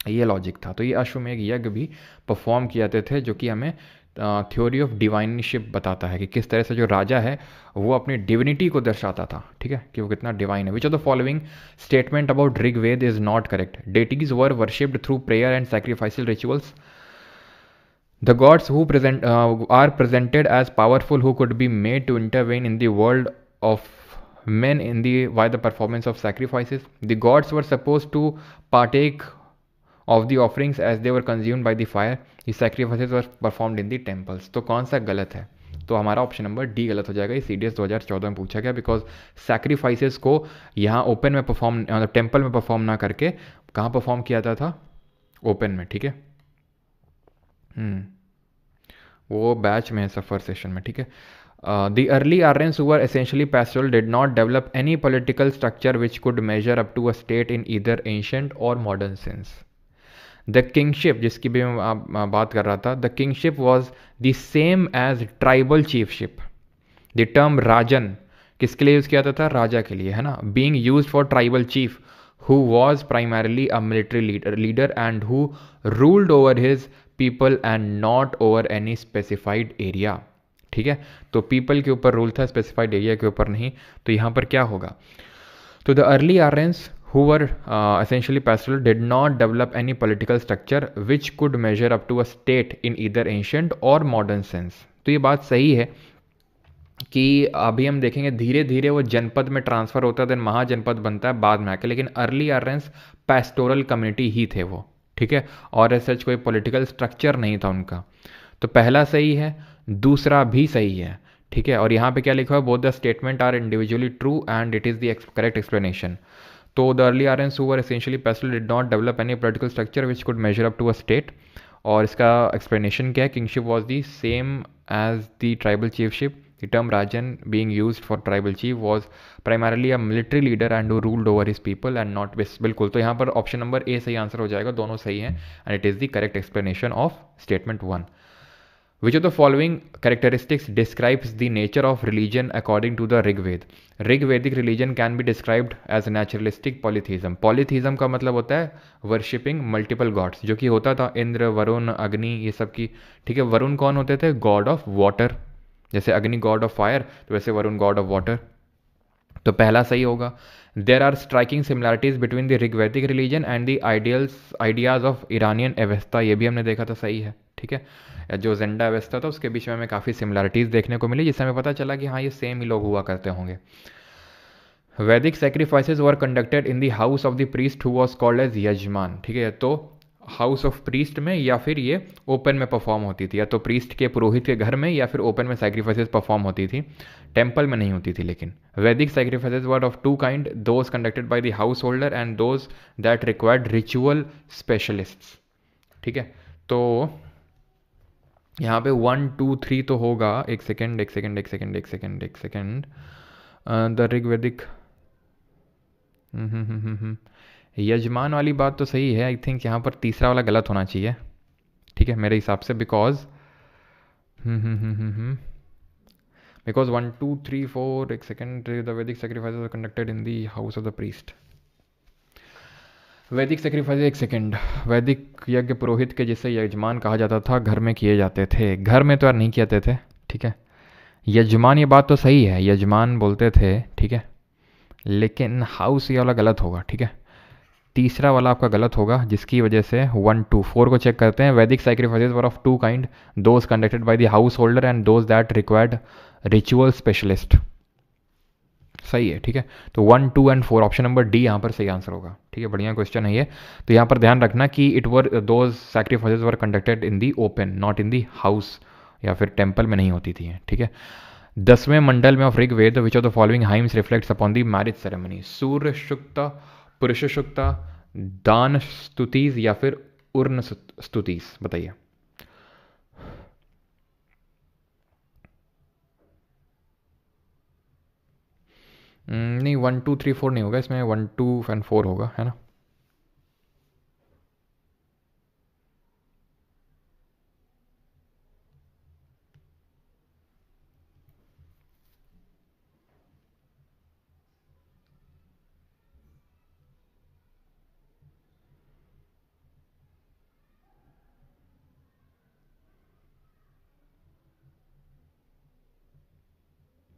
ये लॉजिक था। तो ये अश्वमेघ यज्ञ भी परफॉर्म किए जाते थे, जो कि हमें थ्योरी ऑफ डिवाइनशिप बताता है कि किस तरह से जो राजा है वो अपनी डिविनिटी को दर्शाता था, ठीक है, कि वो कितना डिवाइन है। Which of the following statement about Rigveda is not correct? Deities were worshipped through prayer and sacrificial rituals. The gods who are presented as powerful, who could be made to intervene in the world of men by the performance of sacrifices. The gods were supposed to partake of the offerings as they were consumed by the fire. The sacrifices were performed in the temples. तो कौन सा गलत है? तो हमारा option number D गलत हो जाएगा। ये CDS 2014 में पूछा गया, बिकॉज सैक्रिफाइसेस को यहाँ ओपन में परफॉर्म, मतलब टेम्पल में परफॉर्म ना करके कहाँ परफॉर्म किया जाता था? ओपन में, ठीक है। वो बैच में है, सफ़र सेशन में, ठीक है। The early Aryans who were essentially pastoral did not develop any political structure which could measure up to a state in either ancient or modern sense. The kingship, जिसकी भी मैं बात कर रहा था, the kingship was the same as tribal chiefship. The term राजन किसके लिए use किया जाता था? राजा के लिए, है ना। Being used for tribal chief who was primarily a military leader and who ruled over his people and not over any specified area. ठीक है, तो पीपल के ऊपर रूल था, स्पेसिफाइड एरिया के ऊपर नहीं। तो यहाँ पर क्या होगा? तो the early Aryans who were essentially pastoral did not develop any political structure which could measure up to a state in either ancient or modern sense। तो ये बात सही है कि अभी हम देखेंगे धीरे धीरे वो जनपद में ट्रांसफर होता है, देन महाजनपद बनता है बाद में आके, लेकिन अर्ली आर्यंस पैस्टोरल कम्युनिटी ही थे वो, ठीक है, और ऐसा कोई पॉलिटिकल स्ट्रक्चर नहीं था उनका। तो पहला सही है, दूसरा भी सही है, ठीक है। और यहाँ पे क्या लिखा है? Both the statement are individually true and it is the correct explanation. तो the early Aryans who were essentially pastoral did not develop any political structure which could measure up to a state. और इसका explanation क्या है? Kingship was the same as the tribal chiefship. The term rajan being used for tribal chief was primarily a military leader and who ruled over his people and not विस। बिल्कुल, तो यहाँ पर option number ए सही answer हो जाएगा, दोनों सही हैं and it is the correct explanation of statement 1। Which of the following characteristics describes the nature of religion according to the Rigved? Rigvedic religion can be described as naturalistic polytheism। polytheism का मतलब होता है worshipping multiple gods, जो कि होता था इंद्र, वरुण, अग्नि, ये सब की, ठीक है। वरुण कौन होते थे? गॉड ऑफ वाटर, जैसे अग्नि गॉड ऑफ फायर, तो वैसे वरुण गॉड ऑफ वाटर। तो पहला सही होगा। There are striking similarities between the Rigvedic religion and the ideas of Iranian Avesta, ये भी हमने देखा था, सही है, ठीक है। जो जेंडा अवेस्ता था उसके बीच में हमें काफ़ी सिमिलरिटीज़ देखने को मिली, जिससे हमें पता चला कि हाँ ये सेम ही लोग हुआ करते होंगे। Vedic sacrifices were conducted in the house of the priest who was called as yajman, ठीक है। तो हाउस ऑफ प्रीस्ट में या फिर ये ओपन में परफॉर्म होती थी, या तो प्रीस्ट के पुरोहित के घर में या फिर ओपन में सेक्रीफाइसेज परफॉर्म होती थी, टेम्पल में नहीं होती थी। लेकिन Vedic sacrifices were of two kind, those conducted by the householder and those that required ritual specialists, ठीक है। तो यहाँ पे 1 2 3 तो होगा, एक सेकेंड द ऋग्वैदिक यजमान वाली बात तो सही है। आई थिंक यहाँ पर तीसरा वाला गलत होना चाहिए, ठीक है, मेरे हिसाब से, बिकॉज 1 2 3 4 एक सेकेंड द वैदिक sacrifices conducted in the house of the priest. वैदिक सेक्रीफाइस, एक सेकेंड, वैदिक यज्ञ पुरोहित के जिसे यजमान कहा जाता था घर में किए जाते थे, घर में तो यार नहीं किए थे, ठीक है। यजमान, ये बात तो सही है, यजमान बोलते थे, ठीक है, लेकिन हाउस ये वाला गलत होगा, ठीक है। तीसरा वाला आपका गलत होगा, जिसकी वजह से 1 2 4 को चेक करते हैं। Vedic sacrifices were of two kind, those conducted by the householder and those that required ritual specialist, सही है, ठीक है। तो 1 2 एंड 4 ऑप्शन नंबर डी यहाँ पर सही आंसर होगा, ठीक है। बढ़िया क्वेश्चन है ये। तो यहाँ पर ध्यान रखना कि it were those sacrifices were conducted in the open, not in the house या फिर टेम्पल में नहीं होती थी, ठीक है। 10वें मंडल में of Rigveda which of the following hymns reflects upon the marriage ceremony? Surya Sukta, Purusha Sukta, दान स्तुतिज या फिर उर्न स्तुतिज, बताइए। नहीं 1 2 3 4 नहीं होगा इसमें, 1 2 एंड 4 होगा, है ना।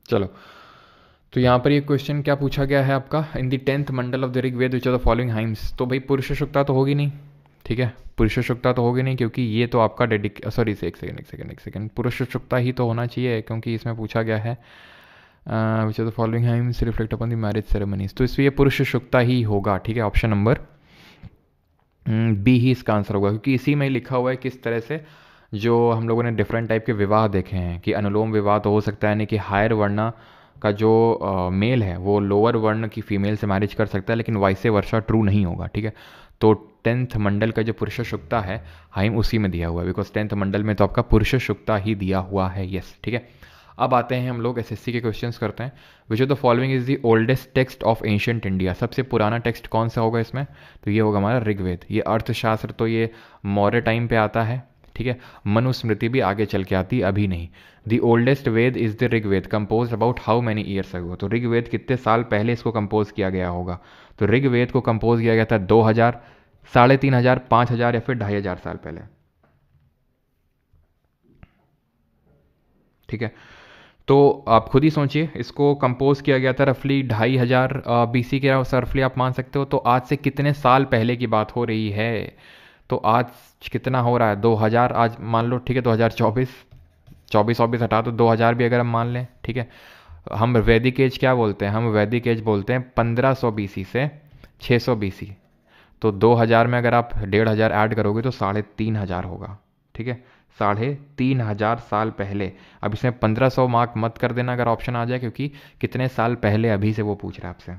चलो, तो यहाँ पर ये क्वेश्चन क्या पूछा गया है आपका, in the 10th Mandala of the Rigveda which are the following hymns? तो भाई पुरुष शुक्ता तो होगी नहीं, ठीक है, पुरुष शुक्ता तो होगी नहीं, क्योंकि ये तो आपका सॉरी एक सेकेंड पुरुष शुक्ता ही तो होना चाहिए, क्योंकि इसमें पूछा गया है which are the following hymns reflect upon the marriage ceremonies, तो इसलिए पुरुष शुक्ता ही होगा, ठीक है। ऑप्शन नंबर बी ही इसका आंसर होगा, क्योंकि इसी में लिखा हुआ है किस तरह से जो हम लोगों ने डिफरेंट टाइप के विवाह देखे हैं कि अनुलोम विवाह तो हो सकता है, यानी कि हायर वर्ण का जो मेल है वो लोअर वर्ण की फीमेल से मैरिज कर सकता है, लेकिन वाइसे वर्षा ट्रू नहीं होगा, ठीक है। तो 10th मंडल का जो पुरुष शुक्ता है हाइम उसी में दिया हुआ है, बिकॉज 10th मंडल में तो आपका पुरुष शुक्ता ही दिया हुआ है, यस, ठीक है। अब आते हैं हम लोग एसएससी के क्वेश्चंस करते हैं। Which of the following is the oldest text of ancient India? सबसे पुराना टेक्स्ट कौन सा होगा इसमें? तो ये होगा हमारा ऋग्वेद। ये अर्थशास्त्र तो ये मौर्य टाइम पे आता है, ठीक है, मनुस्मृति भी आगे चल के आती, अभी नहीं। The oldest Veda is the Rigveda, compose about how many years ago. तो ऋग्वेद कितने साल पहले इसको कंपोज किया गया होगा? तो ऋग्वेद को कंपोज किया गया था 2000, 3500, 5000 या फिर 2500 साल पहले। ठीक है, तो आप खुद ही सोचिए, इसको कंपोज किया गया था रफली 2500 BC के रफली आप मान सकते हो। तो आज से कितने साल पहले की बात हो रही है? तो आज कितना हो रहा है? 2000 आज मान लो, ठीक है, 2024, 24 हटा तो 2000 भी अगर हम मान लें, ठीक है। हम वैदिक एज क्या बोलते हैं? हम वैदिक एज बोलते हैं 1500 BC से 600 BC। तो 2000 में अगर आप 1500 ऐड करोगे तो 3500 होगा, ठीक है, 3500 साल पहले। अब इसमें 1500 मार्क मत कर देना अगर ऑप्शन आ जाए, क्योंकि कितने साल पहले अभी से वो पूछ रहा है आपसे,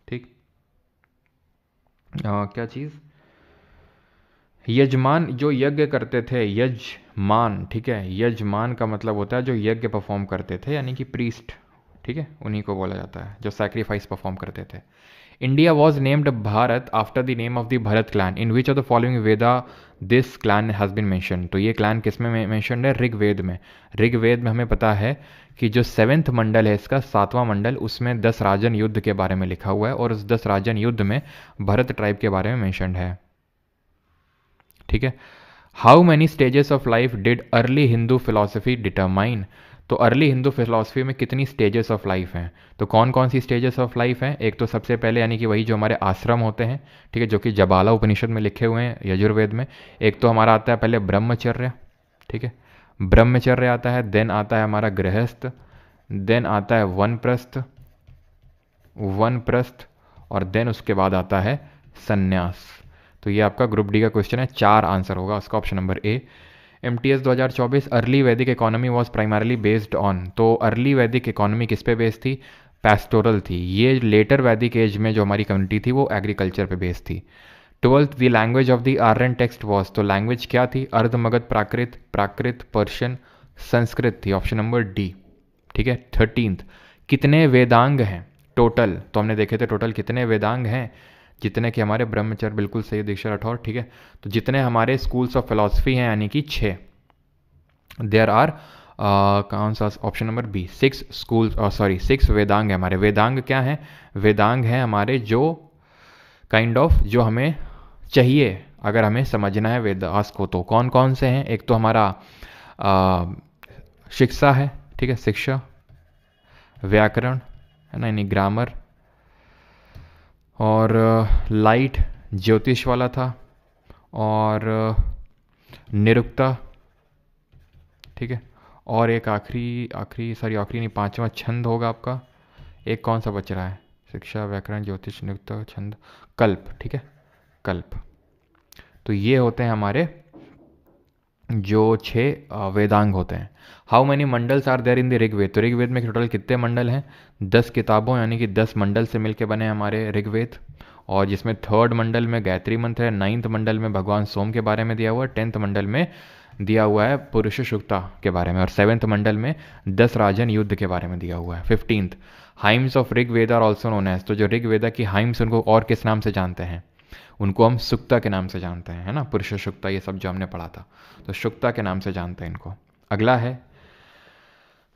ठीक। क्या चीज़? यजमान जो यज्ञ करते थे, यजमान, ठीक है, यजमान का मतलब होता है जो यज्ञ परफॉर्म करते थे, यानी कि प्रीस्ट, ठीक है, उन्हीं को बोला जाता है जो सैक्रिफाइस परफॉर्म करते थे। India was named Bharat after the name of the Bharata clan, in which of the following Veda this clan has been mention. तो ये क्लैन किस में मेंशनड है? ऋग्वेद में। ऋग्वेद में हमें पता है कि जो 7th मंडल है इसका, 7वां मंडल, उसमें 10 राजन युद्ध के बारे में लिखा हुआ है, और उस 10 राजन युद्ध में भरत ट्राइब के बारे में मेंशनड है, ठीक है। How many stages of life did early Hindu philosophy determine? तो अर्ली हिंदू फिलोसफी में कितनी स्टेजेस ऑफ लाइफ हैं? तो कौन कौन सी स्टेजेस ऑफ लाइफ हैं? एक तो सबसे पहले यानी कि वही जो हमारे आश्रम होते हैं, ठीक है, जो कि जबाला उपनिषद में लिखे हुए हैं, यजुर्वेद में। एक तो हमारा आता है पहले ब्रह्मचर्य, ठीक है, ब्रह्मचर्य आता है, देन आता है हमारा गृहस्थ, देन आता है वनप्रस्थ, वनप्रस्थ, और देन उसके बाद आता है संन्यास। तो ये आपका ग्रुप डी का क्वेश्चन है, 4 आंसर होगा उसका, option number A. MTS 2024, early Vedic economy was primarily based on. तो अर्ली वैदिक इकोनॉमी किस पे बेस्ड थी? पैस्टोरल थी। ये लेटर वैदिक एज में जो हमारी कम्युनिटी थी वो एग्रीकल्चर पे बेस्ड थी। 12th, the language of the Aryan text was. तो लैंग्वेज क्या थी? अर्धमगध, प्राकृत, प्राकृत, पर्शियन, संस्कृत थी, ऑप्शन नंबर डी, ठीक है। 13th, कितने वेदांग हैं टोटल? तो हमने देखे थे टोटल कितने वेदांग हैं, जितने कि हमारे ब्रह्मचर्य, बिल्कुल सही दीक्षा राठौर, ठीक है। तो जितने हमारे स्कूल्स ऑफ फिलॉसफी हैं, यानी कि 6, देयर आर कौन सा? Option number B, 6 school, sorry 6 Vedanga है हमारे। वेदांग क्या है? वेदांग है हमारे जो काइंड ऑफ जो हमें चाहिए अगर हमें समझना है वेदास को। तो कौन कौन से हैं? एक तो हमारा शिक्षा है, ठीक है, शिक्षा, व्याकरण है ना, यानी ग्रामर, और लाइट ज्योतिष वाला था, और निरुक्ता, ठीक है, और एक आखिरी नहीं, 5वां छंद होगा आपका। एक कौन सा बच रहा है? शिक्षा, व्याकरण, ज्योतिष, निरुक्ता, छंद, कल्प, ठीक है, कल्प। तो ये होते हैं हमारे जो 6 वेदांग होते हैं। How many Mandals are there in the Rigveda? तो ऋग्वेद में टोटल कितने मंडल हैं? 10 किताबों यानी कि 10 मंडल से मिलके बने हमारे ऋग्वेद, और जिसमें 3rd मंडल में गायत्री मंत्र है, 9th मंडल में भगवान सोम के बारे में दिया हुआ है, 10th मंडल में दिया हुआ है पुरुष सूक्ता के बारे में, और 7th मंडल में 10 राजन युद्ध के बारे में दिया हुआ है। 15th, hymns of Rigveda are also known as. तो जो ऋग्वेदा की हाइम्स, उनको और किस नाम से जानते हैं? उनको हम सुक्ता के नाम से जानते हैं, है ना, पुरुष सुक्ता, ये सब जो हमने पढ़ा था, तो सुक्ता के नाम से जानते हैं इनको। अगला है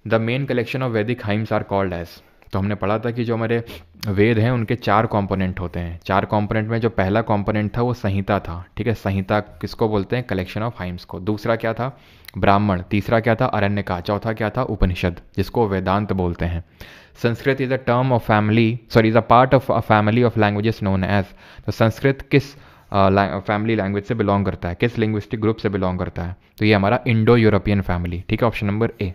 द मेन कलेक्शन ऑफ वैदिक हाइम्स आर कॉल्ड एज। तो हमने पढ़ा था कि जो हमारे वेद हैं उनके 4 कंपोनेंट होते हैं। 4 कंपोनेंट में जो पहला कंपोनेंट था वो संहिता था, ठीक है, संहिता किसको बोलते हैं? कलेक्शन ऑफ हाइम्स को। दूसरा क्या था? ब्राह्मण। तीसरा क्या था? अरण्यका। चौथा क्या था? उपनिषद, जिसको वेदांत बोलते हैं। Sanskrit is a term of family, sorry is a part of a family of languages known as. तो संस्कृत किस फैमिली लैंग्वेज से बिलोंग करता है, किस लिंग्विस्टिक ग्रुप से बिलोंग करता है? तो ये हमारा इंडो यूरोपियन फैमिली, ठीक है, ऑप्शन नंबर ए।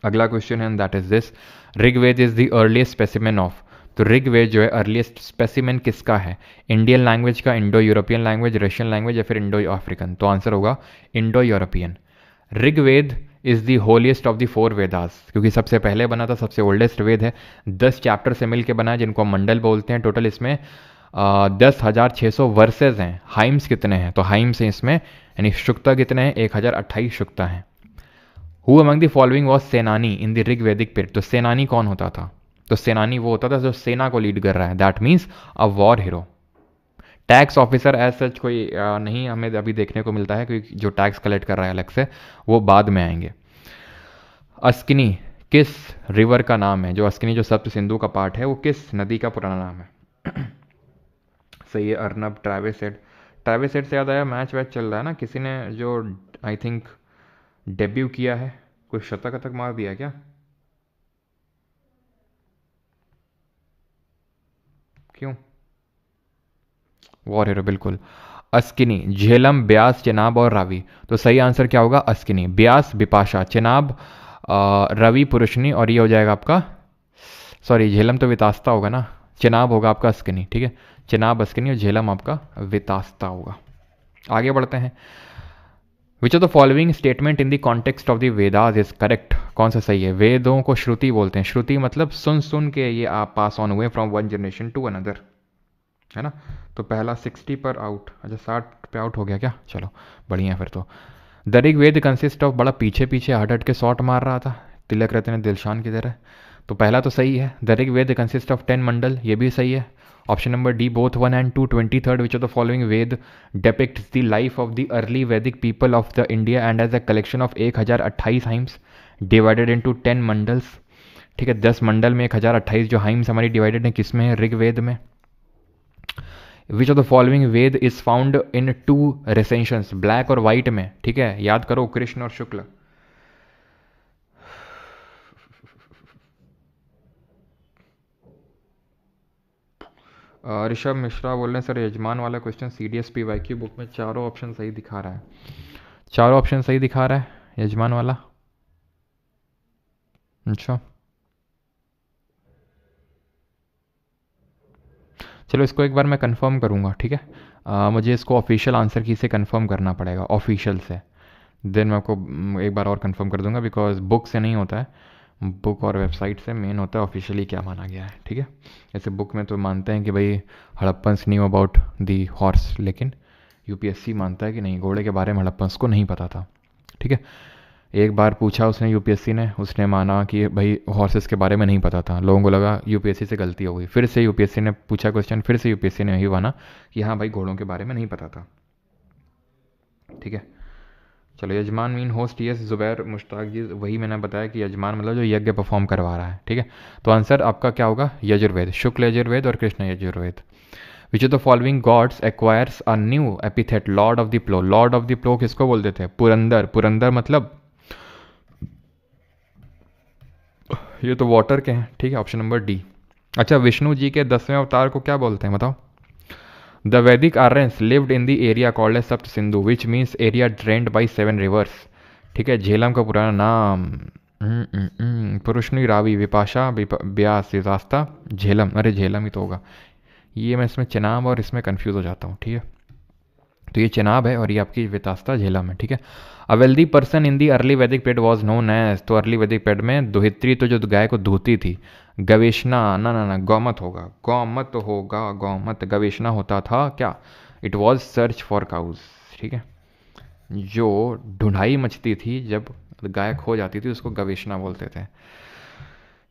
अगला क्वेश्चन है, that is this, Rigveda is the earliest specimen of. तो ऋग्वेद जो है अर्लीस्ट स्पेसिमेन किसका है? इंडियन लैंग्वेज का, Indo European language, Russian language, या फिर इंडो अफ्रीकन? तो आंसर होगा Indo European. Rigveda is the holiest of the 4 Vedas, क्योंकि सबसे पहले बना था, सबसे ओल्डेस्ट वेद है, 10 चैप्टर से मिलकर बना है, जिनको हम मंडल बोलते हैं। टोटल इसमें 10,600 वर्सेज हैं। हाइम्स कितने हैं? तो हाइम्स हैं इसमें, यानी शुक्ता कितने हैं? 1028 शुक्ता हैं। Who among the following was सेनानी इन द ऋग्वेदिक पीरियड? तो सेनानी कौन होता था? तो सेनानी वो होता था जो सेना को लीड कर रहा है, that means a war hero. Tax officer as such कोई नहीं हमें अभी देखने को मिलता है, क्योंकि जो टैक्स कलेक्ट कर रहा है अलग से वो बाद में आएंगे। अस्किनी किस रिवर का नाम है? जो अस्किनी जो सप्त सिंधु का पार्ट है वो किस नदी का पुराना नाम है? सही है अर्नब। ट्रैविस हेड से याद आया, मैच वैच चल रहा है ना, किसी ने जो आई थिंक डेब्यू किया है, कोई शतक अतक मार दिया क्या? क्यों? वॉर हीरो, बिल्कुल। अस्किनी, झेलम, ब्यास, चेनाब और रावी। तो सही आंसर क्या होगा? अस्किनी। ब्यास बिपाशा, चेनाब रवि पुरुषनी, और ये हो जाएगा आपका, सॉरी झेलम तो वितास्ता होगा ना, चेनाब होगा आपका अस्किनी, ठीक है। चेनाब अस्किनी और झेलम आपका वितास्ता होगा। आगे बढ़ते हैं। Which of the following statement in the context of the Vedas is correct? कौन सा सही है? वेदों को श्रुति बोलते हैं। श्रुति मतलब सुन सुन के ये आप पास ऑन हुए from one generation to another, है ना। तो पहला 60 पर आउट, अच्छा 60 पे आउट हो गया क्या? चलो बढ़िया है फिर तो। द ऋग्वेद कंसिस्ट ऑफ, बड़ा पीछे पीछे हट हट के शॉट मार रहा था तिलक रत्न ने दिलशान की तरह। तो पहला तो सही है, the Rigveda consist of 10 mandal, ये भी सही है। Option number D both 1 and 2। 23rd which of the following Veda depicts the life of the early Vedic people of the India and as a collection of 1028 hymns divided into 10 mandals, ठीक है। 10 मंडल में 1028 जो hymns हमारी divided है किसमें है? ऋग्वेद में। Which of the following Veda is found in 2 recensions, black और व्हाइट में, ठीक है, याद करो कृष्ण और शुक्ल। ऋषभ मिश्रा बोल रहे हैं सर यजमान वाला क्वेश्चन CDSP वाईक्यू बुक में चारों ऑप्शन सही दिखा रहा है। चारों ऑप्शन सही दिखा रहा है यजमान वाला? अच्छा चलो इसको एक बार मैं कंफर्म करूँगा, ठीक है। मुझे इसको ऑफिशियल आंसर की से कंफर्म करना पड़ेगा, ऑफिशियल से, देन मैं आपको एक बार और कंफर्म कर दूंगा, बिकॉज बुक से नहीं होता है, बुक और वेबसाइट से मेन होता है ऑफिशियली क्या माना गया है, ठीक है। ऐसे बुक में तो मानते हैं कि भाई Harappans knew about the horse, लेकिन UPSC मानता है कि नहीं, घोड़े के बारे में हड़प्पन्स को नहीं पता था, ठीक है। एक बार पूछा उसने UPSC ने, उसने माना कि भाई हॉर्सेस के बारे में नहीं पता था, लोगों को लगा UPSC से गलती हो गई, फिर से UPSC ने पूछा क्वेश्चन, फिर से UPSC ने यही माना कि हाँ भाई घोड़ों के बारे में नहीं पता था, ठीक है। चलो यजमान mean host, yes Zubair Mushtaq ji, वही मैंने बताया कि यजमान मतलब जो यज्ञ परफॉर्म करवा रहा है, ठीक है। तो आंसर आपका क्या होगा? यजुर्वेद, शुक्ल यजुर्वेद और Krishna Yajurveda. Which of the following gods acquires a new epithet lord of the plough? Lord of the plough किसको बोलते थे? पुरंदर। पुरंदर मतलब ये तो वाटर के हैं, ठीक है, ऑप्शन नंबर डी। अच्छा विष्णु जी के 10वें अवतार को क्या बोलते हैं बताओ? The Vedic Aryans lived in the area called as Sapta Sindhu which means area drained by 7 rivers, ठीक है। झेलम का पुराना नाम पुरुषनी, रावी, विपाशा, ब्यास, वितास्ता, झेलम। अरे झेलम ही तो होगा ये, मैं इसमें चेनाब और इसमें कंफ्यूज हो जाता हूँ, ठीक है। तो ये चेनाब है और ये आपकी वितास्ता झेलम है, ठीक है। अ wealthy person in the early वैदिक पीरियड वाज नोन एज, तो अर्ली वैदिक पीरियड में दुहित्री तो जो गाय को धोती थी, गवेशना, ना ना ना गौमत होगा, गौमत होगा, गौमत। गवेशना होता था क्या? It was search for cows, ठीक है। जो ढूंढाई मचती थी जब गाय खो जाती थी उसको गवेशना बोलते थे।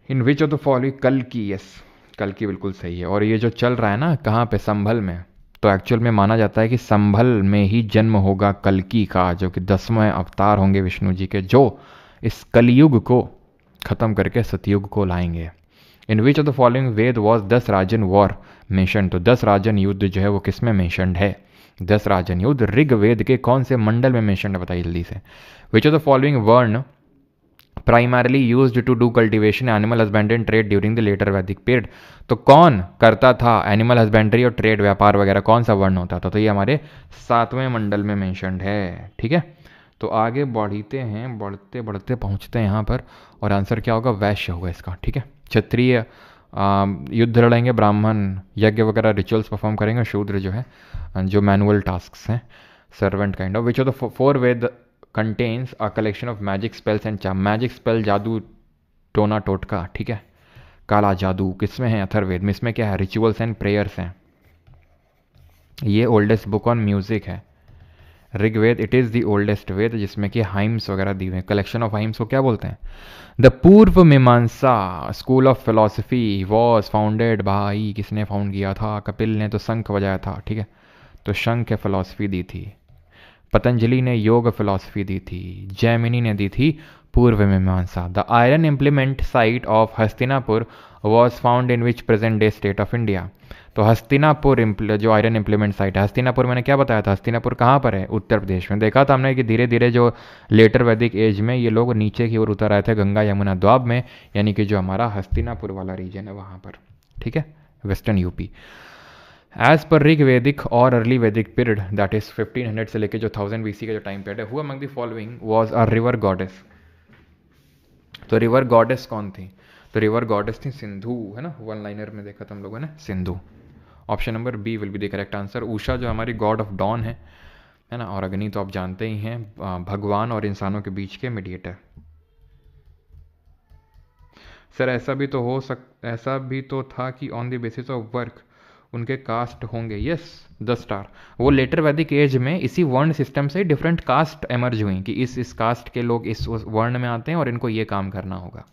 इन विच ऑफ द फॉलोइंग, कल की, यस कल की बिल्कुल सही है। और ये जो चल रहा है ना कहाँ पे? संभल में। तो एक्चुअल में माना जाता है कि संभल में ही जन्म होगा कल्कि का, जो कि 10वें अवतार होंगे विष्णु जी के, जो इस कलयुग को खत्म करके सतयुग को लाएंगे। In which of the following Veda was 10 rajan war mention? तो 10 राजन युद्ध जो है वो किस में मेंशनड है? 10 राजन युद्ध ऋग्वेद के कौन से मंडल में मेंशनड है बताइए जल्दी से। Which of the following varna primarily used to do cultivation animal husbandry and trade during the later Vedic period? तो कौन करता था एनिमल हस्बेंड्री और ट्रेड, व्यापार वगैरह, कौन सा वर्ण होता था? तो ये हमारे 7वें मंडल में मेंशनड है, ठीक है। तो आगे बढ़ते हैं, बढ़ते बढ़ते पहुंचते हैं यहाँ पर, और आंसर क्या होगा? वैश्य होगा इसका, ठीक है। क्षत्रिय युद्ध लड़ेंगे, ब्राह्मण यज्ञ वगैरह रिचुअल्स परफॉर्म करेंगे, शूद्र जो है जो मैनुअल टास्क हैं, servant kind of. Which of the 4 Veda contains a collection of magic spells and charm? Magic spell, जादू टोना टोटका, ठीक है, काला जादू किसमें है? अथर्ववेद में। इसमें क्या है? रिचुअल्स एंड प्रेयर्स हैं। ये ओल्डेस्ट बुक ऑन म्यूजिक है Rigveda, it is the oldest Veda जिसमें कि हाइम्स वगैरह दी हुए हैं। कलेक्शन ऑफ हाइम्स को क्या बोलते हैं? द पूर्व मीमांसा school of philosophy was founded by, किसने फाउंड किया था? कपिल ने तो शंख बजाया था, ठीक है। तो शंख फिलॉसफी दी थी, पतंजलि ने योग फिलॉसफी दी थी, जैमिनी ने दी थी पूर्व मीमांसा। The iron implement site of Hastinapur was found in which present day state of India. तो हस्तिनापुर जो आयरन इम्प्लीमेंट साइट है, हस्तिनापुर मैंने क्या बताया था, हस्तिनापुर कहाँ पर है, उत्तर प्रदेश में। देखा था हमने कि धीरे धीरे जो लेटर वैदिक एज में ये लोग नीचे की ओर उतर आए थे गंगा यमुना द्वाब में, यानी कि जो हमारा हस्तिनापुर वाला रीजन है वहाँ पर, ठीक है, western UP. As per Rig वैदिक और अर्ली वैदिक पीरियड, दैट इज 1500 से लेके जो 1000 BC का जो टाइम पीरियड है, who among the following was a river goddess. तो रिवर गॉडेस कौन थी, तो रिवर गॉडेस थी सिंधु, है ना, वन लाइनर में देखा था हम लोगों ने, Sindhu. Option number B will be the correct answer. Usha जो हमारी गॉड ऑफ डॉन है ना, और अग्नि तो आप जानते ही हैं, भगवान और इंसानों के बीच के मीडिएटर। सर ऐसा भी तो था कि on the basis of work उनके कास्ट होंगे, यस, द स्टार। वो लेटर वैदिक एज में इसी वर्ण सिस्टम से डिफरेंट कास्ट एमर्ज हुई कि इस कास्ट के लोग इस वर्ण में आते हैं और इनको ये काम करना होगा,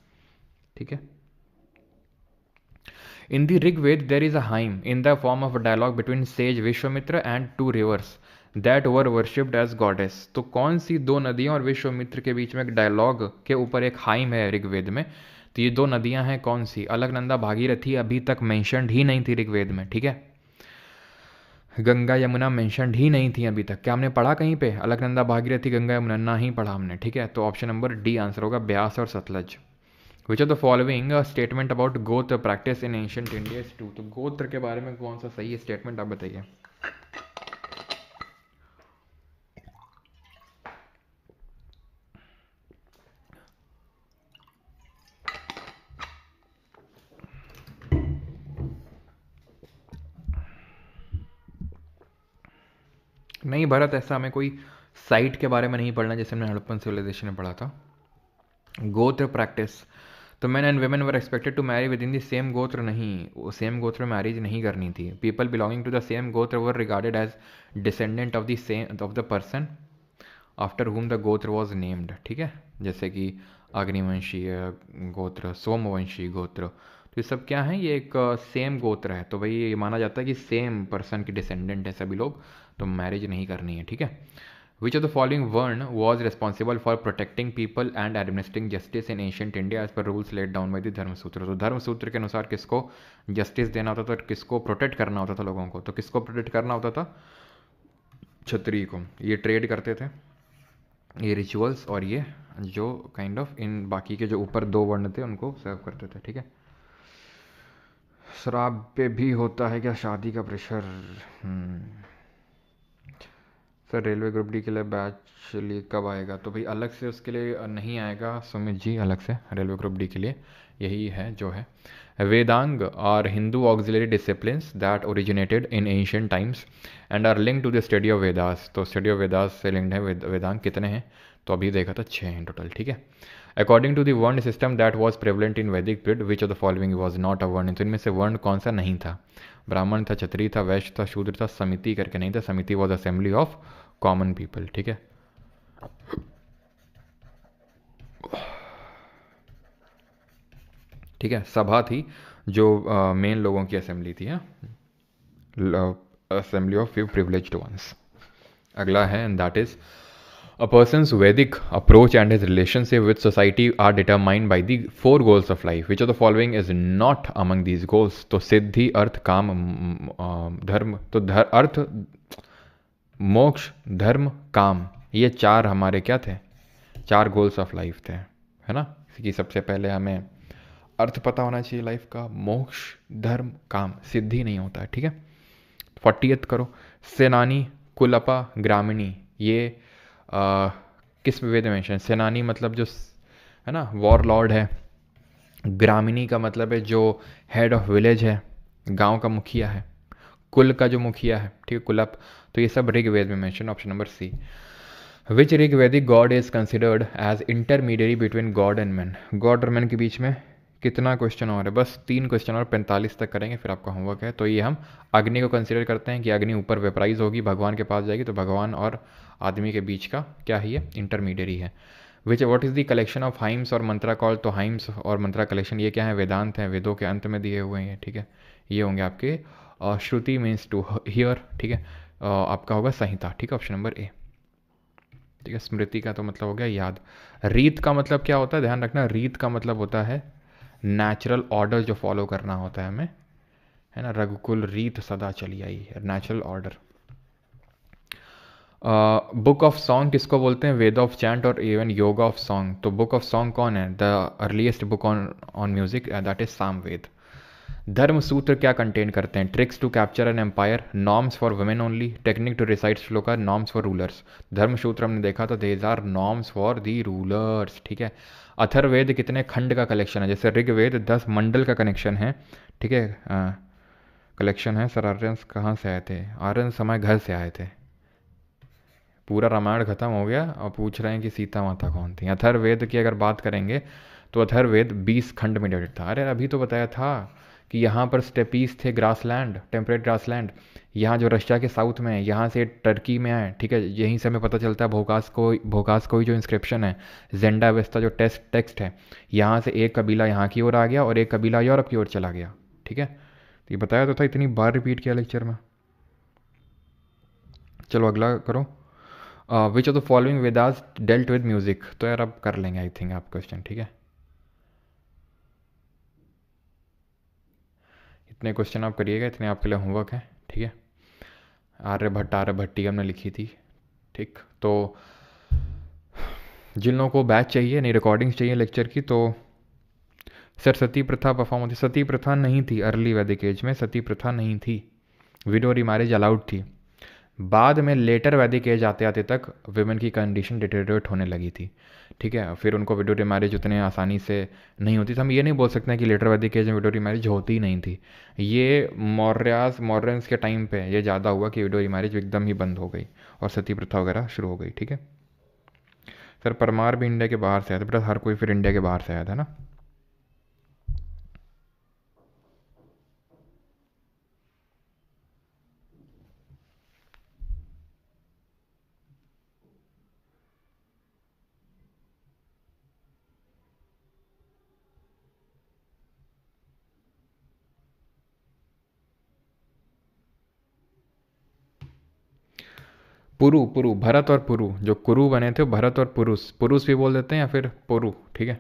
ठीक है। In the Rigveda there is a hymn in the form of a dialogue between sage Vishwamitra and two rivers that were worshipped as goddess. तो कौन सी दो नदियों और विश्वामित्र के बीच में एक डायलॉग के ऊपर एक हाइम है ऋग्वेद में, तो ये दो नदियां हैं कौन सी, अलकनंदा भागीरथी अभी तक मेंशन्ड ही नहीं थी ऋग्वेद में, ठीक है, गंगा यमुना मेंशन्ड ही नहीं थी अभी तक। क्या हमने पढ़ा कहीं पे अलकनंदा भागीरथी गंगा यमुना, ना ही पढ़ा हमने, ठीक है। तो ऑप्शन नंबर डी आंसर होगा, ब्यास और Sutlej. Which of the following statement about gotra practice in ancient India is true. तो गोत्र के बारे में कौन सा सही है स्टेटमेंट, आप बताइए। नहीं भरत, ऐसा हमें कोई साइट के बारे में नहीं पढ़ना जैसे हमने हड़प्पन सिविलाइजेशन में पढ़ा था। गोत्र प्रैक्टिस, तो man and women were expected to marry within the same gotra, नहीं, वो सेम गोत्र में मैरिज नहीं करनी थी। People belonging to the same gotra were regarded as descendant of the person after whom the gotra was named, ठीक है, जैसे कि अग्निवंशीय गोत्र, सोमवंशी गोत्र, तो ये सब क्या है, ये एक सेम गोत्र है, तो भाई ये माना जाता है कि सेम पर्सन के डिसेंडेंट है सभी लोग, तो मैरिज नहीं करनी है, ठीक है। Which of the following varna was responsible for protecting people and administering justice in ancient India as per rules laid down by the Dharmasutra. तो धर्मसूत्र के अनुसार किसको जस्टिस देना होता था और किसको प्रोटेक्ट करना होता था लोगों को, तो किसको प्रोटेक्ट करना होता था, क्षत्रिय को। ये ट्रेड करते थे, ये रिचुअल्स और ये जो काइंड ऑफ इन बाकी के जो ऊपर दो वर्ण थे उनको सर्व करते थे, ठीक है। शराब पे भी होता है क्या शादी का pressure. Sir railway group D के लिए बैच कब आएगा, तो भाई अलग से उसके लिए नहीं आएगा सुमित जी, अलग से रेलवे ग्रुप डी के लिए यही है जो है। Vedanga are Hindu auxiliary disciplines that originated in ancient times and are link to the study of Vedas. तो स्टडी ऑफ वेदास से लिंक्ड है वेदांग। कितने हैं, तो अभी देखा था 6 हैं टोटल, ठीक है। According to the varna system that was prevalent in Vedic period which of the following was not a varna. तो इनमें से वर्ण कौन सा नहीं था, ब्राह्मण था, क्षत्रिय था, वैश्य था, शूद्र था, समिति करके नहीं था, समिति was assembly of common people, ठीक है। ठीक है, सभा थी जो मेन लोगों की असेंबली थी, assembly of few privileged ones. अगला है and that is A person's Vedic approach and his relationship with society are determined by the 4 goals of life. Which of the following is not among these goals? तो सिद्धि, अर्थ, काम, धर्म, तो अर्थ, मोक्ष, धर्म, काम, ये 4 हमारे क्या थे, 4 गोल्स ऑफ लाइफ थे, है ना। कि सबसे पहले हमें अर्थ पता होना चाहिए लाइफ का, मोक्ष, धर्म, काम, सिद्धि नहीं होता है, ठीक है। 40th करो, सेनानी, कुलपा, ग्रामीणी, ये किस वेद में मेंशन, सेनानी मतलब जो है ना वॉर लॉर्ड है, ग्रामीणी का मतलब है जो हेड ऑफ विलेज है, गांव का मुखिया है, कुल का जो मुखिया है, ठीक है, कुलप, तो ये सब ऋग्वेद में mention. Option number C. Which Rigvedic god is considered as intermediate between god and man. God और मैन के बीच में कितना क्वेश्चन और है, बस 3 क्वेश्चन और 45 तक करेंगे फिर आपका होमवर्क है। तो ये हम अग्नि को कंसिडर करते हैं कि अग्नि ऊपर वेपराइज होगी, भगवान के पास जाएगी, तो भगवान और आदमी के बीच का क्या ही है, इंटरमीडियरी है। विच what is the collection of hymns और मंत्रा कॉल। तो हाइम्स और मंत्रा कलेक्शन ये क्या है, वेदांत हैं, वेदों के अंत में दिए हुए हैं, ठीक है। ये होंगे आपके श्रुति मीन्स टू हियर, ठीक है, आपका होगा संहिता, ठीक है, ऑप्शन नंबर ए। ठीक है, स्मृति का तो मतलब हो गया याद। रीत का मतलब क्या होता है, ध्यान रखना, रीत का मतलब होता है नेचुरल ऑर्डर जो फॉलो करना होता है हमें, है ना, रघुकुल रीत सदा चली आई, natural order. Book of song किसको बोलते हैं, वेद ऑफ चैंट और इवन योगा ऑफ सॉन्ग। तो बुक ऑफ सॉन्ग कौन है, the earliest book on on music, that is Samaveda. धर्म सूत्र क्या कंटेन करते हैं, tricks to capture an empire, norms for women only, technique to recite shloka, norms for rulers. धर्म सूत्र हमने देखा तो these are norms for the rulers, ठीक है। अथर्ववेद कितने खंड का कलेक्शन है, जैसे ऋग्वेद 10 मंडल का कनेक्शन है, ठीक है, कलेक्शन है। सर आर्यंस कहाँ से आए थे, आर्यंस हमारे घर से आए थे। पूरा रामायण खत्म हो गया और पूछ रहे हैं कि सीता माता कौन थी। अथर्ववेद की अगर बात करेंगे तो अथर्ववेद 20 खंड में डिवाइडेड था। अरे अभी तो बताया था कि यहाँ पर स्टेपीज थे, ग्रासलैंड, टेम्परेट ग्रासलैंड। यहाँ जो रशिया के साउथ में है, यहाँ से टर्की में है, ठीक है, यहीं से हमें पता चलता है भोकास कोई जो इंस्क्रिप्शन है, जेंडा वेस्टा जो टेक्स्ट है, यहाँ से एक कबीला यहाँ की ओर आ गया और एक कबीला यूरोप की ओर चला गया, ठीक है। तो ये बताया तो था, इतनी बार रिपीट किया लेक्चर में। चलो अगला करो। विच of the following Vedas dealt with music. तो यार अब कर लेंगे आई थिंक आप क्वेश्चन, ठीक है। इतने क्वेश्चन आप करिएगा, इतने आपके लिए होमवर्क है, ठीक है। आर्यभट्टी हमने लिखी थी, ठीक। तो जिन लोगों को बैच चाहिए, नहीं रिकॉर्डिंग्स चाहिए लेक्चर की, तो सर सती प्रथा परफॉर्म होती, सती प्रथा नहीं थी अर्ली वैदिक एज में, सती प्रथा नहीं थी, विडो रीमैरिज अलाउड थी। बाद में लेटर वैदिक एज आते आते तक वुमेन की कंडीशन डिटेरियोरेट होने लगी थी, ठीक है। फिर उनको विडो रीमैरिज उतने आसानी से नहीं होती थी। हम ये नहीं बोल सकते हैं कि लेटर वैदिक एज में विडो रीमैरिज होती ही नहीं थी। ये मौर्यंस के टाइम पे ये ज़्यादा हुआ कि विडो रीमैरिज एकदम ही बंद हो गई और सती प्रथा वगैरह शुरू हो गई, ठीक है। सर परमार भी इंडिया के बाहर से आया था, बेटा हर कोई फिर इंडिया के बाहर से आया था ना। पुरु पुरु भरत और पुरु, जो कुरु बने थे वो भरत और पुरुष, पुरुष भी बोल देते हैं या फिर पुरु, ठीक है।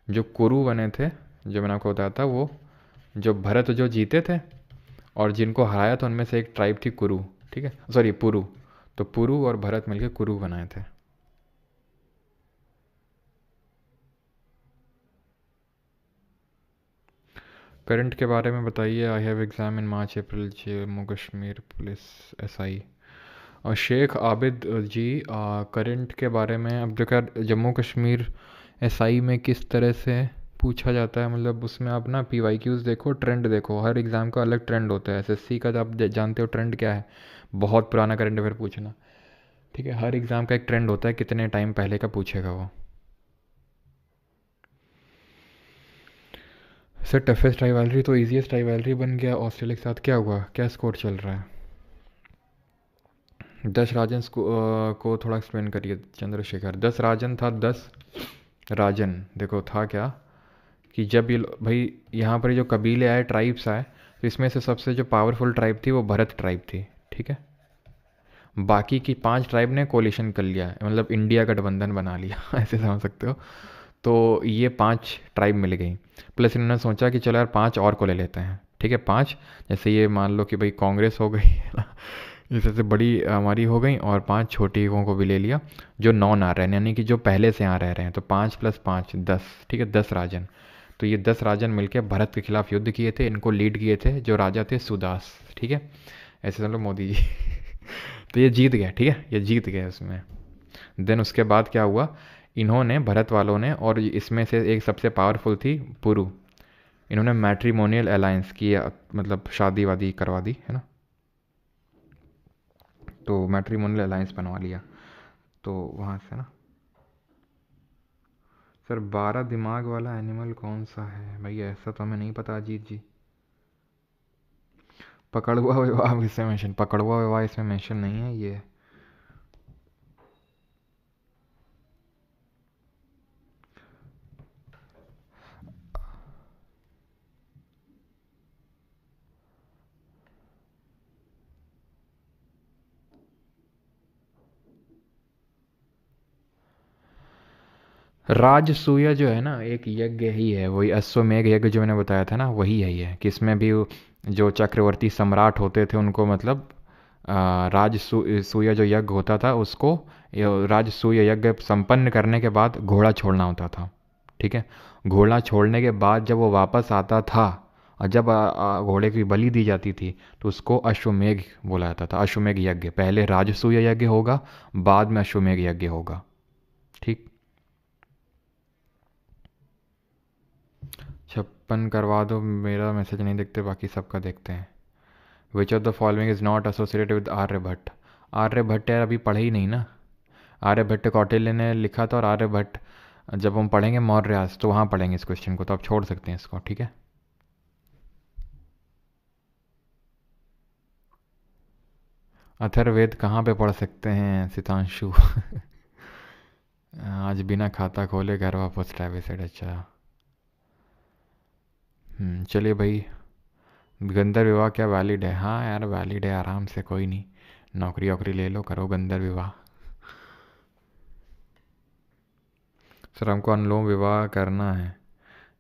जो कुरु बने थे, जो मैंने आपको बताया था, वो जो भरत जो जीते थे और जिनको हराया था उनमें से एक ट्राइब थी कुरु, ठीक है, सॉरी पुरु। तो पुरु और भरत मिलकर कुरु बनाए थे। करंट के बारे में बताइए। I have exam in March April, Jammu Kashmir police SI. और शेख आबिद जी, करंट के बारे में अब देखो जम्मू कश्मीर एसआई में किस तरह से पूछा जाता है, मतलब उसमें आप ना पीवाईक्यूज देखो, ट्रेंड देखो, हर एग्ज़ाम का अलग ट्रेंड होता है। एसएससी का तो आप जानते हो ट्रेंड क्या है, बहुत पुराना करंट अफेयर पूछना, ठीक है। हर एग्ज़ाम का एक ट्रेंड होता है, कितने टाइम पहले का पूछेगा वो। सर टफेस्ट राइवलरी तो इजीएस्ट राइवलरी बन गया, ऑस्ट्रेलिया के साथ क्या हुआ, क्या स्कोर चल रहा है। दस राजन को थोड़ा एक्सप्लेन करिए चंद्रशेखर। दस राजन था, 10 राजन, देखो था क्या कि जब ये भाई यहाँ पर जो कबीले आए, ट्राइब्स आए, तो इसमें से सबसे जो पावरफुल ट्राइब थी वो भरत ट्राइब थी, ठीक है। बाकी की 5 ट्राइब ने कोलिशन कर लिया, मतलब इंडिया गठबंधन बना लिया ऐसे समझ सकते हो। तो ये 5 ट्राइब मिल गई, प्लस इन्होंने सोचा कि चलो यार 5 और को ले लेते हैं, ठीक है। 5 जैसे ये मान लो कि भाई कांग्रेस हो गई इससे बड़ी हमारी हो गई, और 5 छोटी को भी ले लिया जो नॉन आ रहे हैं, यानी कि जो पहले से यहाँ रह रहे हैं। तो 5 + 5 10, ठीक है, 10 राजन। तो ये 10 राजन मिलकर भारत के खिलाफ युद्ध किए थे, इनको लीड किए थे जो राजा थे सुदास, ठीक है। ऐसे समझ लो मोदी जी तो ये जीत गया, ठीक है, ये जीत गए उसमें। देन उसके बाद क्या हुआ, इन्होंने भरत वालों ने, और इसमें से एक सबसे पावरफुल थी पुरु, इन्होंने मैट्रिमोनियल अलायंस किया, मतलब शादी वादी करवा दी, है ना। तो मैट्रिमोनियल अलायंस बनवा लिया, तो वहाँ से ना। सर 12 दिमाग वाला एनिमल कौन सा है भाई, ऐसा तो हमें नहीं पता अजीत जी। पकड़ुआ विवाह इसमें मेंशन, पकड़ुआ विवाह इसमें मेंशन नहीं है ये। राजसूय जो है ना एक यज्ञ ही है, वही अश्वमेघ यज्ञ जो मैंने बताया था ना, वही है ये, कि इसमें भी जो चक्रवर्ती सम्राट होते थे उनको मतलब राजसूय जो यज्ञ होता था उसको, राजसूय यज्ञ संपन्न करने के बाद घोड़ा छोड़ना होता था। ठीक है, घोड़ा छोड़ने के बाद जब वो वापस आता था और जब घोड़े की बलि दी जाती थी तो उसको अश्वमेघ बोला जाता था। अश्वमेघ यज्ञ, पहले राजसूय यज्ञ होगा, बाद में अश्वमेघ यज्ञ होगा। ठीक, 56 करवा दो, मेरा मैसेज नहीं देखते, बाकी सबका देखते हैं। Which of the following is not associated with Aryabhatta? Aryabhatta यार अभी पढ़े ही नहीं ना। आर्यभट्ट कौटिल्य ने लिखा था, और आर्यभट्ट जब हम पढ़ेंगे मौर्यास तो वहाँ पढ़ेंगे इस क्वेश्चन को, तो आप छोड़ सकते हैं इसको। ठीक है, अथर्ववेद कहाँ पे पढ़ सकते हैं सितांशु? आज बिना खाता खोले घर वापस ट्रेविसाइड। अच्छा, चलिए भाई, गंधर्व विवाह क्या वैलिड है? हाँ यार वैलिड है, आराम से, कोई नहीं, नौकरी वोकरी ले लो, करो गंधर्व विवाह। सर हमको अनुलोम विवाह करना है,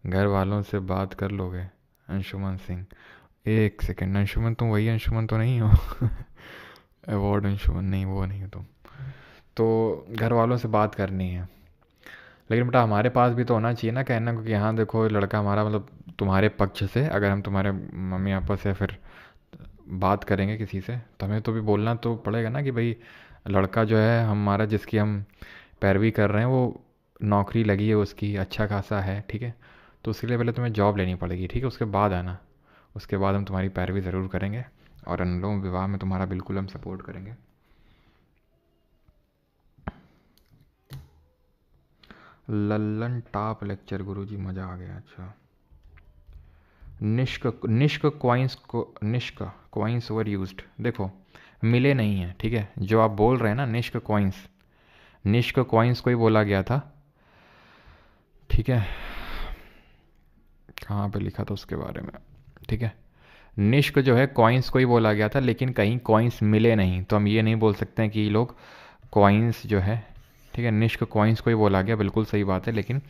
घर वालों से बात कर लोगे? अंशुमन सिंह, एक सेकेंड, अंशुमन तुम वही अंशुमन तो नहीं हो? अवार्ड अंशुमन नहीं, वो नहीं हो तुम। तो घर वालों से बात करनी है, लेकिन बेटा हमारे पास भी तो होना चाहिए ना कहना, क्योंकि यहाँ देखो लड़का हमारा मतलब तुम्हारे पक्ष से, अगर हम तुम्हारे मम्मी पापा से फिर बात करेंगे किसी से तो हमें तो भी बोलना तो पड़ेगा ना कि भाई लड़का जो है हमारा, जिसकी हम पैरवी कर रहे हैं, वो नौकरी लगी है उसकी, अच्छा खासा है। ठीक है, तो उसके लिए पहले तुम्हें जॉब लेनी पड़ेगी। ठीक है, उसके बाद आना, उसके बाद हम तुम्हारी पैरवी ज़रूर करेंगे, और अनुलोम विवाह में तुम्हारा बिल्कुल हम सपोर्ट करेंगे। लल्लन टॉप लेक्चर गुरुजी, मज़ा आ गया। अच्छा, निष्क कॉइन्स ओवर यूज्ड, देखो मिले नहीं हैं। ठीक है, जो आप बोल रहे हैं ना निष्क कॉइन्स को ही बोला गया था। ठीक है, कहाँ पे लिखा था उसके बारे में? ठीक है, निष्क जो है कॉइन्स को ही बोला गया था, लेकिन कहीं कॉइन्स मिले नहीं, तो हम ये नहीं बोल सकते हैं कि ये लोग कॉइन्स जो है, ठीक है, निष्क कॉइन्स को ही बोला गया, बिल्कुल सही बात है, लेकिन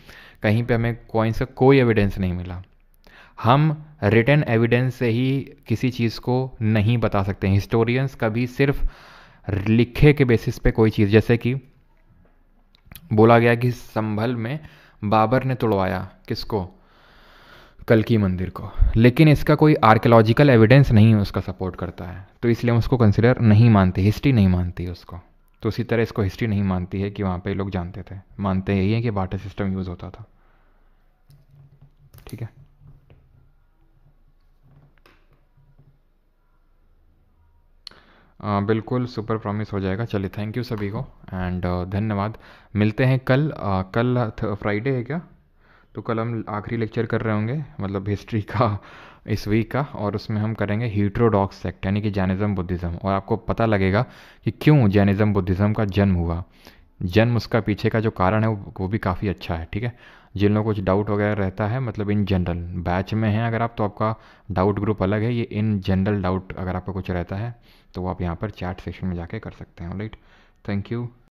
कहीं पे हमें कॉइन्स का कोई एविडेंस नहीं मिला। हम रिटन एविडेंस से ही किसी चीज़ को नहीं बता सकते हैं। हिस्टोरियंस कभी सिर्फ लिखे के बेसिस पे कोई चीज़, जैसे कि बोला गया कि संभल में बाबर ने तोड़वाया किसको? कल्कि मंदिर को, लेकिन इसका कोई आर्कियोलॉजिकल एविडेंस नहीं उसका सपोर्ट करता है, तो इसलिए हम उसको कंसिडर नहीं मानते, हिस्ट्री नहीं मानती है उसको। तो उसी तरह इसको हिस्ट्री नहीं मानती है कि वहाँ पे लोग जानते थे, मानते यही है कि बाटर सिस्टम यूज़ होता था। ठीक है, बिल्कुल सुपर प्रॉमिस हो जाएगा। चलिए, थैंक यू सभी को, एंड धन्यवाद। मिलते हैं कल। कल फ्राइडे है क्या? तो कल हम आखिरी लेक्चर कर रहे होंगे, मतलब हिस्ट्री का इस वीक का, और उसमें हम करेंगे हीट्रोडॉक्स सेक्ट, यानी कि जैनिज़्म बुद्धिज़्म, और आपको पता लगेगा कि क्यों जैनिज़्म बुद्धिज़्म का जन्म हुआ। जन्म, उसका पीछे का जो कारण है वो भी काफ़ी अच्छा है। ठीक है, जिन लोगों को कुछ डाउट वगैरह रहता है, मतलब इन जनरल बैच में हैं अगर आप, तो आपका डाउट ग्रुप अलग है, ये इन जनरल डाउट अगर आपका कुछ रहता है तो वो आप यहाँ पर चैट सेक्शन में जाके कर सकते हैं। Right, thank you.